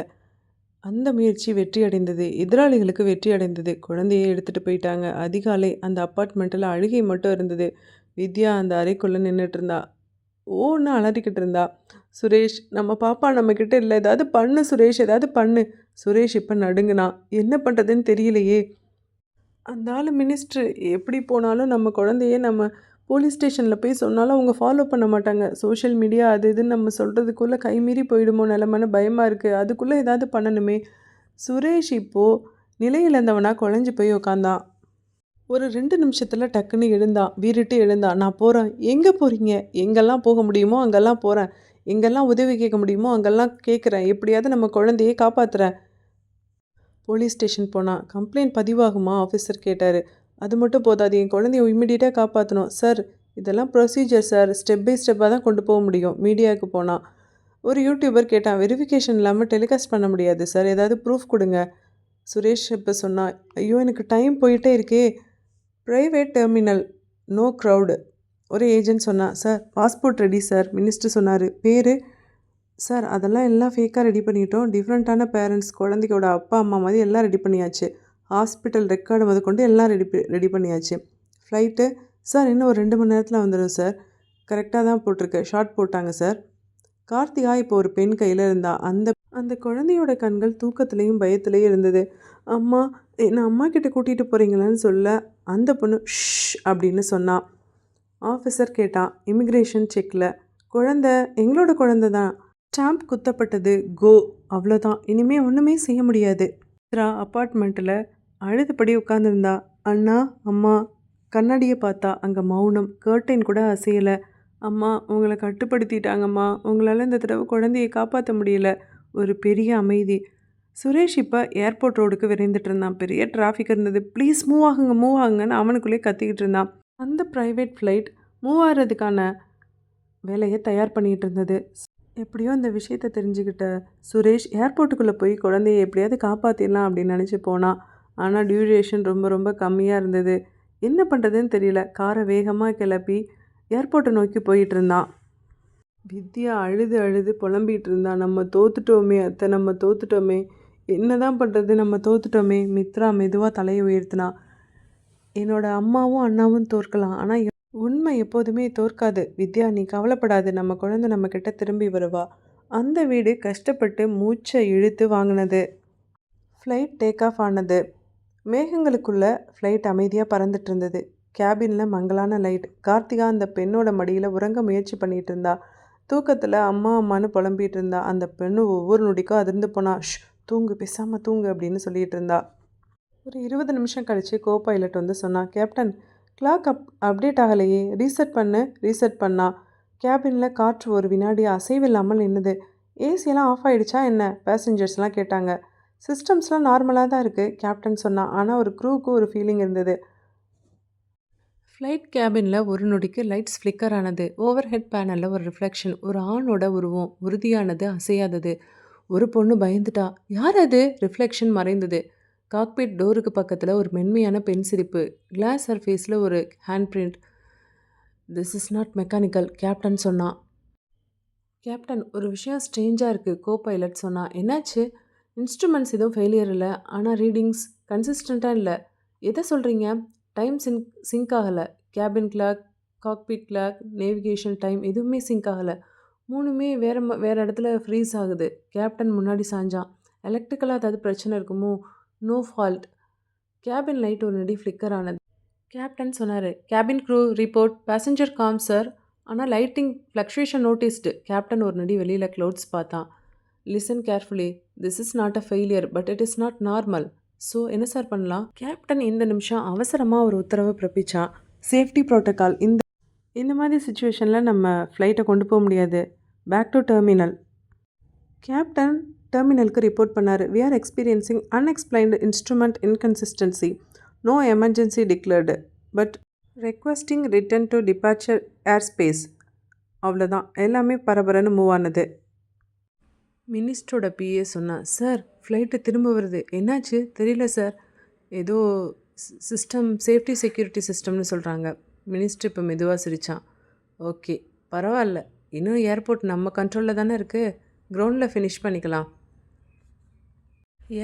Speaker 1: அந்த முயற்சி வெற்றி அடைந்தது. எதிராளிகளுக்கு வெற்றி அடைந்தது. குழந்தையை எடுத்துகிட்டு போயிட்டாங்க. அதிகாலை அந்த அப்பார்ட்மெண்ட்டில் அழுகை மட்டும் இருந்தது. வித்யா அந்த அறைக்குள்ளே நின்றுட்டு இருந்தா. ஓன்னு அலறிக்கிட்டு இருந்தா. சுரேஷ், நம்ம பாப்பா நம்மக்கிட்ட இல்லை, ஏதாவது பண்ணு சுரேஷ், ஏதாவது பண்ணு. சுரேஷ் இப்போ நடுங்குனா. என்ன பண்ணுறதுன்னு தெரியலையே. அந்த ஆள் மினிஸ்ட்ரு. எப்படி போனாலும் நம்ம குழந்தைய நம்ம போலீஸ் ஸ்டேஷனில் போய் சொன்னாலும் அவங்க ஃபாலோ பண்ண மாட்டாங்க. சோஷியல் மீடியா அது இதுன்னு நம்ம சொல்கிறதுக்குள்ளே கைமீறி போயிடுமோ நிலமன்னு பயமாக இருக்குது. அதுக்குள்ளே ஏதாவது பண்ணணுமே. சுரேஷ் இப்போது நிலையிழந்தவனா குழஞ்சி போய் உக்காந்தான். ஒரு 2 நிமிஷத்தில் டக்குன்னு எழுந்தான். வீறிட்டு எழுந்தான். நான் போகிறேன். எங்கே போகிறீங்க? எங்கெல்லாம் போக முடியுமோ அங்கெல்லாம் போகிறேன். எங்கெல்லாம் உதவி கேட்க முடியுமோ அங்கெல்லாம் கேட்குறேன். எப்படியாவது நம்ம குழந்தையை காப்பாற்றுறேன். போலீஸ் ஸ்டேஷன் போனான். கம்ப்ளைண்ட் பதிவாகுமா? ஆஃபீஸர் கேட்டார். அது மட்டும் போதாது, என் குழந்தைய இம்மிடியேட்டாக காப்பாற்றணும். சார், இதெல்லாம் ப்ரொசீஜர் சார், ஸ்டெப் பை ஸ்டெப்பாக தான் கொண்டு போக முடியும். மீடியாவுக்கு போனான். ஒரு யூடியூபர் கேட்டான், வெரிஃபிகேஷன் இல்லாமல் டெலிகாஸ்ட் பண்ண முடியாது சார், ஏதாவது ப்ரூஃப் கொடுங்க. சுரேஷ் இப்போ சொன்னான், ஐயோ எனக்கு டைம் போயிட்டே இருக்கே. Private terminal, no crowd. ஒரு ஏஜென்ட் சொன்னான், sir passport ready sir. Minister சொன்னார். பேர்? சார், அதெல்லாம் எல்லாம் ஃபேக்காக ரெடி பண்ணிட்டோம். டிஃப்ரெண்ட்டான பேரண்ட்ஸ், குழந்தையோட அப்பா அம்மா மாதிரி எல்லாம் ரெடி பண்ணியாச்சு. ஹாஸ்பிட்டல் ரெக்கார்டு முதற்கொண்டு எல்லாம் ரெடி பண்ணியாச்சு. ஃப்ளைட்டு? சார் இன்னும் ஒரு 2 மணி நேரத்தில் வந்துடும் சார். கரெக்டாக தான் போட்டிருக்கு. ஷார்ட் போட்டாங்க சார். கார்த்திகா இப்போ ஒரு பெண் கையில் இருந்தா. அந்த குழந்தையோட கண்கள் தூக்கத்துலேயும் பயத்துலேயும் இருந்தது. அம்மா, நான் அம்மா கிட்ட கூட்டிகிட்டு போகிறீங்களான்னு சொல்ல அந்த பொண்ணு ஷ் அப்படின்னு சொன்னான். ஆஃபீஸர் கேட்டான், இமிக்ரேஷன் செக்கில். குழந்தை எங்களோட குழந்தை தான். ஸ்டாம்ப் குத்தப்பட்டது. கோ, அவ்வளோதான். இனிமேல் ஒன்றுமே செய்ய முடியாது. சித்ரா அப்பார்ட்மெண்ட்டில் அழுதுபடி உட்காந்துருந்தா. அண்ணா, அம்மா. கண்ணாடியை பார்த்தா. அங்கே மௌனம். கர்டைன் கூட அசையலை. அம்மா, உங்களை கட்டுப்படுத்திட்டாங்கம்மா. உங்களால் இந்த தடவை குழந்தையை காப்பாற்ற முடியல. ஒரு பெரிய அமைதி. சுரேஷ் இப்போ ஏர்போர்ட் ரோடுக்கு விரைந்துட்டு இருந்தான். பெரிய டிராஃபிக் இருந்தது. ப்ளீஸ் மூவ் ஆகுங்கன்னு அவனுக்குள்ளேயே கத்திக்கிட்டு இருந்தான். அந்த ப்ரைவேட் ஃப்ளைட் மூவ் ஆகிறதுக்கான வேலையை தயார் பண்ணிகிட்டு இருந்தது. எப்படியோ இந்த விஷயத்தை தெரிஞ்சுக்கிட்ட சுரேஷ் ஏர்போர்ட்டுக்குள்ளே போய் குழந்தைய எப்படியாவது காப்பாற்றிடலாம் அப்படின்னு நினச்சி போனான். ஆனால் டியூரேஷன் ரொம்ப ரொம்ப கம்மியாக இருந்தது. என்ன பண்ணுறதுன்னு தெரியல. காரை வேகமாக கிளப்பி ஏர்போர்ட்டை நோக்கி போயிட்டு இருந்தான். வித்யா அழுது அழுது புலம்பிகிட்டு இருந்தா. நம்ம தோத்துட்டோமே அத்தை, நம்ம தோத்துட்டோமே, என்ன தான் பண்ணுறது, நம்ம தோத்துட்டோமே. மித்ரா மெதுவாக தலையை உயர்த்தினா. என்னோட அம்மாவும் அண்ணாவும் தோற்கலாம், ஆனால் உண்மை எப்போதுமே தோற்காது. வித்யா, நீ கவலைப்படாது, நம்ம குழந்தை நம்ம கிட்ட திரும்பி வருவா. அந்த வீடு கஷ்டப்பட்டு மூச்சை இழுத்து வாங்கினது. ஃப்ளைட் டேக் ஆஃப் ஆனது. மேகங்களுக்குள்ள ஃப்ளைட் அமைதியாக பறந்துட்டு இருந்தது. கேபினில் மங்கலான லைட். கார்த்திகா அந்த பெண்ணோட மடியில் உறங்க முயற்சி பண்ணிகிட்டு இருந்தா. தூக்கத்தில் அம்மா அம்மான்னு புலம்பிகிட்டு இருந்தா. அந்த பெண்ணு ஒவ்வொரு நொடிக்கும் அதிர்ந்து போனா. ஷ், தூங்கு, பேசாமல் தூங்கு அப்படின்னு சொல்லிகிட்டு இருந்தா. ஒரு 20 நிமிஷம் கழித்து கோ பைலட் வந்து சொன்னான், கேப்டன், கிளாக் அப்டேட் ஆகலையே, ரீசெட் பண்ணா. கேபினில் காற்று ஒரு வினாடி அசைவில்லாமல் நின்றுது. ஏசியெல்லாம் ஆஃப் ஆகிடுச்சா என்ன, பேசஞ்சர்ஸ்லாம் கேட்டாங்க. சிஸ்டம்ஸ்லாம் நார்மலாக தான் இருக்குது, கேப்டன் சொன்னான். ஆனால் ஒரு க்ரூவுக்கு ஒரு ஃபீலிங் இருந்தது. ஃப்ளைட் கேபினில் ஒரு நொடிக்கு லைட்ஸ் ஃப்ளிக்கர் ஆனது. ஓவர் ஹெட் பேனலில் ஒரு ரிஃப்ளெக்ஷன். ஒரு ஆணோட உருவம், உறுதியானது, அசையாதது. ஒரு பொண்ணு பயந்துட்டா. யார் அது? ரிஃப்ளெக்ஷன் மறைந்தது. காக்பிட் டோருக்கு பக்கத்தில் ஒரு மென்மையான பெண் சிரிப்பு. கிளாஸ் சர்ஃபேஸில் ஒரு hand print. This is not mechanical, captain சொன்னான். கேப்டன், ஒரு விஷயம் ஸ்ட்ரேஞ்சாக இருக்குது, கோ பைலட் சொன்னான். என்னாச்சு? இன்ஸ்ட்ருமெண்ட்ஸ் எதுவும் ஃபெயிலியர் இல்லை, ஆனால் ரீடிங்ஸ் கன்சிஸ்டண்ட்டாக இல்லை. எதை சொல்கிறீங்க? டைம் சிங்க் ஆகலை. Cabin clock, cockpit clock, navigation time எதுவுமே சிங்க் ஆகலை. மூணுமே வேறு இடத்துல ஃப்ரீஸ் ஆகுது. கேப்டன் முன்னாடி சாஞ்சான். எலக்ட்ரிக்கலாக ஏதாவது பிரச்சனை இருக்குமோ? No fault. கேபின் லைட் ஒரு நொடி ஃப்ளிக்கர் ஆனது. கேப்டன் சொன்னார், cabin crew report, passenger calm sir. ஆனால் லைட்டிங் ஃப்ளக்ஷுவேஷன் நோட்டீஸ்டு. கேப்டன் ஒரு நொடி வெளியில் க்ளவுட்ஸ் பார்த்தான். Listen carefully, this is not a failure, but it is not normal. So என்ன சார் பண்ணலாம்? கேப்டன் இந்த நிமிஷம் அவசரமாக ஒரு உத்தரவை பிறப்பிச்சான். Safety protocol. இந்த மாதிரி சுச்சுவேஷனில் நம்ம ஃப்ளைட்டை கொண்டு போக முடியாது. Back to terminal. கேப்டன் டெர்மினலுக்கு ரிப்போர்ட் பண்ணார். We are experiencing unexplained instrument inconsistency. No emergency declared, but requesting return to departure airspace. அவ்வளோதான். எல்லாமே பரபரன்னு மூவ் ஆனது. மினிஸ்டரோட பிஏ சொன்னான், சார் ஃப்ளைட்டு திரும்ப வருது. என்னாச்சு? தெரியல சார். ஏதோ சிஸ்டம், சேஃப்டி செக்யூரிட்டி சிஸ்டம்னு சொல்கிறாங்க. மினிஸ்டர் இப்போ மெதுவாக சிரித்தான். ஓகே, பரவாயில்ல, இன்னும் ஏர்போர்ட் நம்ம கண்ட்ரோலில் தானே இருக்குது. கிரவுண்டில் ஃபினிஷ் பண்ணிக்கலாம்.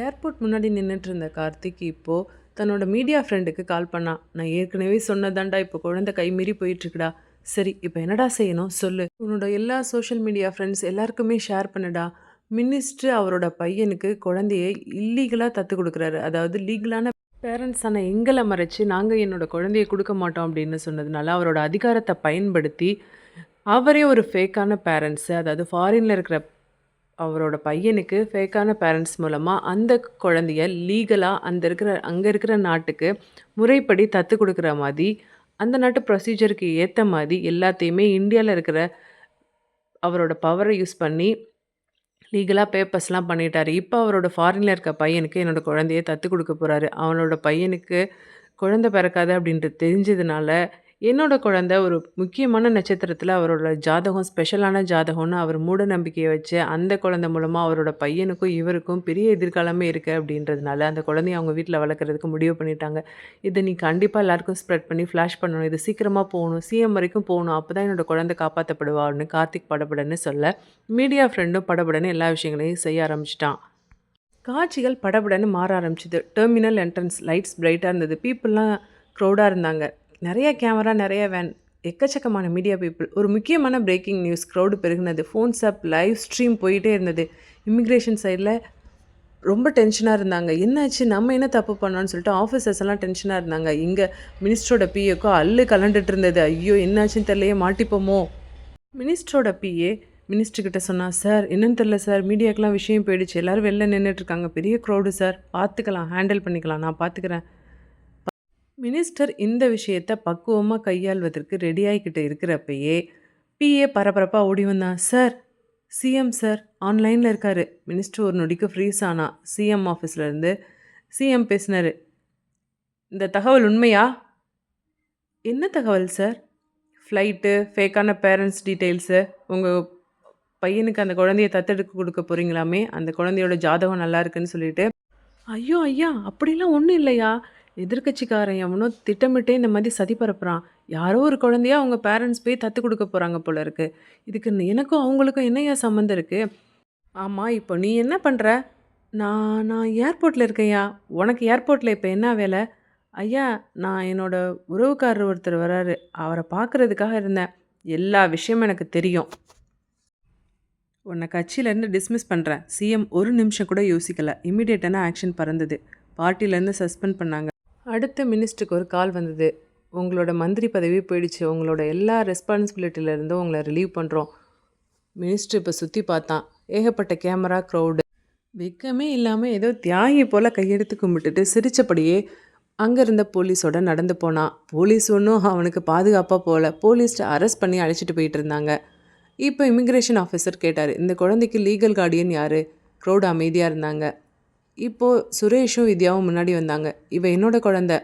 Speaker 1: ஏர்போர்ட் முன்னாடி நின்றுட்டு இருந்த கார்த்திக் இப்போது தன்னோட மீடியா ஃப்ரெண்டுக்கு கால் பண்ணான். நான் ஏற்கனவே சொன்னதாண்டா, இப்போ குழந்தை கை மீறி போயிட்டுருக்குடா. சரி, இப்போ என்னடா செய்யணும் சொல்லு. உன்னோட எல்லா சோஷியல் மீடியா ஃப்ரெண்ட்ஸ் எல்லாருக்குமே ஷேர் பண்ணுடா. மினிஸ்டர் அவரோட பையனுக்கு குழந்தையை இல்லீகலாக தத்து கொடுக்குறாரு. அதாவது லீகலான பேரண்ட்ஸான எங்களை மறைச்சி நாங்கள் என்னோடய குழந்தையை கொடுக்க மாட்டோம் அப்படின்னு சொன்னதுனால அவரோட அதிகாரத்தை பயன்படுத்தி அவரே ஒரு ஃபேக்கான பேரண்ட்ஸு, அதாவது ஃபாரினில் இருக்கிற அவரோட பையனுக்கு ஃபேக்கான பேரண்ட்ஸ் மூலமாக அந்த குழந்தைய லீகலாக அங்கே இருக்கிற நாட்டுக்கு முறைப்படி தத்து கொடுக்குற மாதிரி, அந்த நாட்டு ப்ரொசீஜருக்கு ஏற்ற மாதிரி எல்லாத்தையுமே இந்தியாவில் இருக்கிற அவரோட பவரை யூஸ் பண்ணி லீகலாக பேப்பர்ஸ்லாம் பண்ணிட்டாரு. இப்போ அவரோட ஃபாரினில் இருக்க பையனுக்கு என்னோட குழந்தைய தத்து கொடுக்க போகிறாரு. அவனோட பையனுக்கு குழந்தை பிறக்காது அப்படின்ட்டு தெரிஞ்சதுனால, என்னோட குழந்தை ஒரு முக்கியமான நட்சத்திரத்தில் அவரோட ஜாதகம் ஸ்பெஷலான ஜாதகம்னு அவர் மூட நம்பிக்கையை வச்சு அந்த குழந்தை மூலமாக அவரோட பையனுக்கும் இவருக்கும் பெரிய எதிர்காலமே இருக்குது அப்படின்றதுனால அந்த குழந்தைய அவங்க வீட்டில் வளர்க்குறதுக்கு முடிவு பண்ணிட்டாங்க. இதை நீ கண்டிப்பாக எல்லாருக்கும் ஸ்ப்ரெட் பண்ணி ஃப்ளாஷ் பண்ணணும். இது சீக்கிரமாக போகணும், சிஎம் வரைக்கும் போகணும். அப்போ தான் என்னோட குழந்தை காப்பாற்றப்படுவான்னு கார்த்திக் படபடன்னு சொல்ல, மீடியா ஃப்ரெண்டும் படபடன்னு எல்லா விஷயங்களையும் செய்ய ஆரம்பிச்சிட்டான். காட்சிகள் படபடன்னு மாற ஆரம்பிச்சிது. டெர்மினல் என்ட்ரன்ஸ் லைட்ஸ் பிரைட்டாக இருந்தது. பீப்புளெலாம் க்ரௌடாக இருந்தாங்க. நிறைய கேமரா, நிறைய வேன், எக்கச்சக்கமான மீடியா பீப்புள். ஒரு முக்கியமான பிரேக்கிங் நியூஸ். க்ரௌடு பெருகுனது. ஃபோன்ஸ் அப், லைவ் ஸ்ட்ரீம் போயிட்டே இருந்தது. இமிக்ரேஷன் சைடில் ரொம்ப டென்ஷனாக இருந்தாங்க. என்னாச்சு, நம்ம என்ன தப்பு பண்ணோன்னு சொல்லிட்டு ஆஃபீஸர்ஸ் எல்லாம் டென்ஷனாக இருந்தாங்க. இங்கே மினிஸ்டரோட பிஏக்கோ அல்லு கலண்டுட்டு இருந்தது. ஐயோ, என்னாச்சுன்னு தெரியலையே, மாட்டிப்போமோ. மினிஸ்டரோட பிஏ மினிஸ்டர்கிட்ட சொன்னா, சார் என்னன்னு தெரில சார், மீடியாக்கெலாம் விஷயம் போயிடுச்சு, எல்லோரும் வெளில நின்றுட்டுருக்காங்க, பெரிய க்ரௌடு சார், பார்த்துக்கலாம், ஹேண்டில் பண்ணிக்கலாம், நான் பார்த்துக்கிறேன். மினிஸ்டர் இந்த விஷயத்தை பக்குவமாக கையாள்வதற்கு ரெடியாகிக்கிட்டு இருக்கிறப்பயே பிஏ பரபரப்பாக ஓடி வந்தான். சார், சிஎம் சார் ஆன்லைனில் இருக்காரு. மினிஸ்டர் ஒரு நொடிக்கு ஃப்ரீஸ் ஆனா. சிஎம் ஆஃபீஸ்லேருந்து சிஎம் பேசினாரு. இந்த தகவல் உண்மையா? என்ன தகவல் சார்? ஃப்ளைட்டு, ஃபேக்கான பேரண்ட்ஸ் டீட்டெயில்ஸு, உங்கள் பையனுக்கு அந்த குழந்தைய தத்தெடுக்க கொடுக்க போகிறீங்களாமே, அந்த குழந்தையோட ஜாதகம் நல்லா இருக்குன்னு சொல்லிட்டு. ஐயோ ஐயா, அப்படிலாம் ஒன்றும் இல்லையா. எதிர்க்கட்சிக்காரன் எவனோ திட்டமிட்டே இந்த மாதிரி சதி பரப்புறான். யாரோ ஒரு குழந்தைய அவங்க பேரண்ட்ஸ் போய் தத்து கொடுக்க போகிறாங்க போல இருக்கு. இதுக்கு எனக்கும் அவங்களுக்கும் என்னையா சம்மந்தம் இருக்குது? ஆமாம், இப்போ நீ என்ன பண்ணுற? நான் ஏர்போர்ட்டில் இருக்கேன்யா. உனக்கு ஏர்போர்ட்டில் இப்போ என்ன வேலை? ஐயா, நான் என்னோட உறவுக்காரர் ஒருத்தர் வராரு. அவரை பார்க்குறதுக்காக இருந்தேன். எல்லா விஷயமும் எனக்கு தெரியும். உன்னை கட்சியிலேருந்து டிஸ்மிஸ் பண்ணுறேன். சிஎம் ஒரு நிமிஷம் கூட யோசிக்கல. இம்மிடியேட்டான ஆக்ஷன் பறந்தது. பார்ட்டிலேருந்து சஸ்பெண்ட் பண்ணாங்க. அடுத்த மினிஸ்டருக்கு ஒரு கால் வந்தது. உங்களோட மந்திரி பதவி போயிடுச்சு. உங்களோட எல்லா ரெஸ்பான்சிபிலிட்டியிலேருந்தும் உங்களை ரிலீவ் பண்ணுறோம். மினிஸ்டர் இப்போ சுற்றி பார்த்தான். ஏகப்பட்ட கேமரா க்ரௌடு. வெக்கமே இல்லாமல் ஏதோ தியாகி போல் கையெடுத்து கும்பிட்டுட்டு சிரித்தபடியே அங்கே இருந்த போலீஸோட நடந்து போனான். போலீஸ் ஒன்றும் அவனுக்கு பாதுகாப்பாக போகல. போலீஸ்ட்டை அரெஸ்ட் பண்ணி அழைச்சிட்டு போயிட்டு இருந்தாங்க. இப்போ இமிக்ரேஷன் ஆஃபீஸர் கேட்டார், இந்த குழந்தைக்கு லீகல் கார்டியன் யார்? க்ரௌடு அமைதியாக இருந்தாங்க. இப்போது சுரேஷும் வித்யாவும் முன்னாடி வந்தாங்க. இவ என்னோட குழந்தை.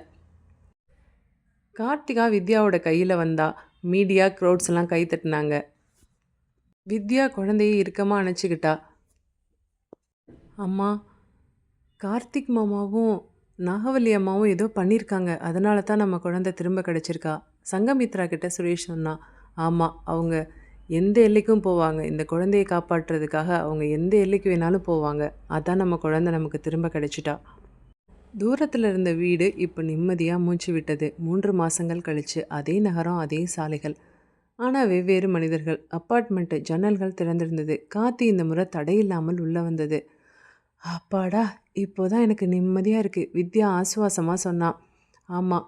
Speaker 1: கார்த்திகா வித்யாவோட கையில் வந்தா. மீடியா க்ரௌட்ஸ் எல்லாம் கை தட்டினாங்க. வித்யா குழந்தையை இறுக்கமாக அணைச்சிக்கிட்டா. அம்மா, கார்த்திக் மாமாவும் நாகவல்லி அம்மாவும் ஏதோ பண்ணியிருக்காங்க. அதனால தான் நம்ம குழந்தை திரும்ப கிடச்சிருக்கா. சங்கமித்ரா கிட்ட சுரேஷ் சொன்னா. ஆமாம், அவங்க எந்த எல்லைக்கும் போவாங்க. இந்த குழந்தையை காப்பாற்றுறதுக்காக அவங்க எந்த எல்லைக்கு வேணாலும் போவாங்க. அதான் நம்ம குழந்தை நமக்கு திரும்ப கிடச்சிட்டா. தூரத்தில் இருந்த வீடு இப்போ நிம்மதியாக மூச்சு விட்டது. 3 மாதங்கள் கழிச்சு அதே நகரம், அதே சாலைகள். ஆனால் வெவ்வேறு மனிதர்கள். அப்பார்ட்மெண்ட்டு ஜன்னல்கள் திறந்திருந்தது. காற்று இந்த முறை தடையில்லாமல் உள்ளே வந்தது. அப்பாடா, இப்போதான் எனக்கு நிம்மதியாக இருக்குது, வித்யா ஆசுவாசமாக சொன்னான். ஆமாம்,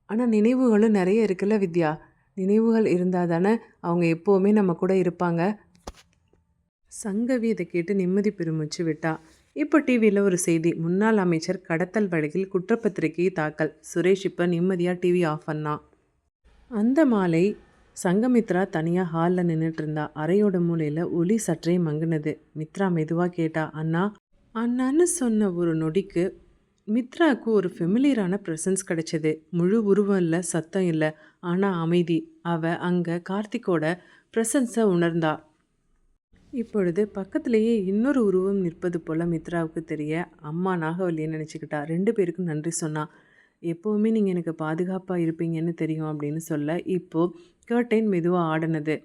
Speaker 1: ஆனால் நினைவுகளும் நிறைய இருக்குல்ல வித்யா. நினைவுகள் இருந்தால் தானே அவங்க எப்போவுமே நம்ம கூட இருப்பாங்க. சங்கவி இதை கேட்டு நிம்மதி பெருமூச்சு விட்டா. இப்போ டிவியில் ஒரு செய்தி. முன்னாள் அமைச்சர் கடத்தல் வழக்கில் குற்றப்பத்திரிகை தாக்கல். சுரேஷ் இப்போ நிம்மதியாக டிவி ஆஃப் பண்ணான். அந்த மாலை சங்கமித்ரா தனியாக ஹாலில் நின்றுட்டு இருந்தா. அறையோட மூலையில் ஒளி சற்றே மங்குனது. மித்ரா மெதுவாக கேட்டா, அண்ணா. அண்ணான்னு சொன்ன ஒரு நொடிக்கு மித்ராவுக்கு ஒரு ஃபெமிலியரான ப்ரெசன்ஸ் கிடைச்சது. முழு உருவம் இல்லை, சத்தம் இல்லை, ஆனால் அமைதி. அவள் அங்கே கார்த்திக்கோட ப்ரெசன்ஸை உணர்ந்தா. இப்பொழுது பக்கத்திலேயே இன்னொரு உருவம் நிற்பது போல் மித்ராவுக்கு தெரிய அம்மா நாகவல்லியை நினச்சிக்கிட்டா. 2 பேருக்கும் நன்றி சொன்னா. எப்போவுமே நீங்கள் எனக்கு பாதுகாப்பாக இருப்பீங்கன்னு தெரியும் அப்படின்னு சொல்ல இப்போது கர்டைன் மெதுவாக ஆடினது.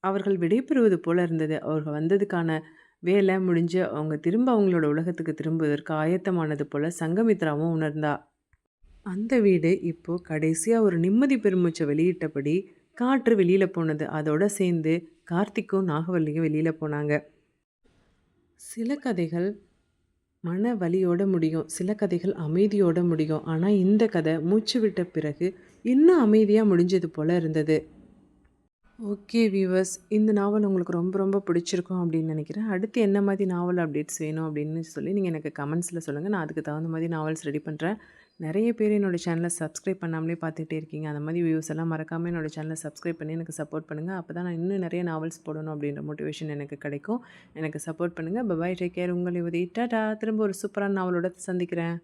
Speaker 1: அவர்கள் விடைபெறுவது போல் இருந்தது. அவர்கள் வந்ததுக்கான வேலை முடிஞ்சு அவங்க திரும்ப அவங்களோட உலகத்துக்கு திரும்புவதற்கு ஆயத்தமானது போல் சங்கமித்ராவும் உணர்ந்தா. அந்த வீடு இப்போது கடைசியாக ஒரு நிம்மதி பெருமூச்சை வெளியிட்டபடி காற்று வெளியில் போனது. அதோடு சேர்ந்து கார்த்திக்கும் நாகவல்லியும் வெளியில் போனாங்க. சில கதைகள் மன வலியோடு முடியும், சில கதைகள் அமைதியோடு முடியும். ஆனால் இந்த கதை மூச்சு விட்ட பிறகு இன்னும் அமைதியாக முடிஞ்சது போல் இருந்தது. ஓகே வியூவர்ஸ், இந்த நாவல் உங்களுக்கு ரொம்ப ரொம்ப பிடிச்சிருக்கும் அப்படின்னு நினைக்கிறேன். அடுத்து என்ன மாதிரி நாவல் அப்டேட்ஸ் வேணும் அப்படின்னு சொல்லி நீங்கள் எனக்கு கமெண்ட்ஸில் சொல்லுங்கள். நான் அதுக்கு தகுந்த மாதிரி நாவல்ஸ் ரெடி பண்ணுறேன். நிறைய பேர் என்னோடய சேனலை சப்ஸ்கிரைப் பண்ணாமலே பார்த்துட்டே இருக்கீங்க. அந்த மாதிரி வியூஸ் எல்லாம் மறக்காமல் என்னோடய சேனலை சப்ஸ்கிரைப் பண்ணி எனக்கு சப்போர்ட் பண்ணுங்கள். அப்போ தான் நான் இன்னும் நிறைய நாவல்ஸ் போடணும் அப்படின்ற மோட்டிவேஷன் எனக்கு கிடைக்கும். எனக்கு சப்போர்ட் பண்ணுங்கள். Bye bye, take care. உங்களை உதவி டாடா. திரும்ப ஒரு சூப்பரான நாவலோட சந்திக்கிறேன்.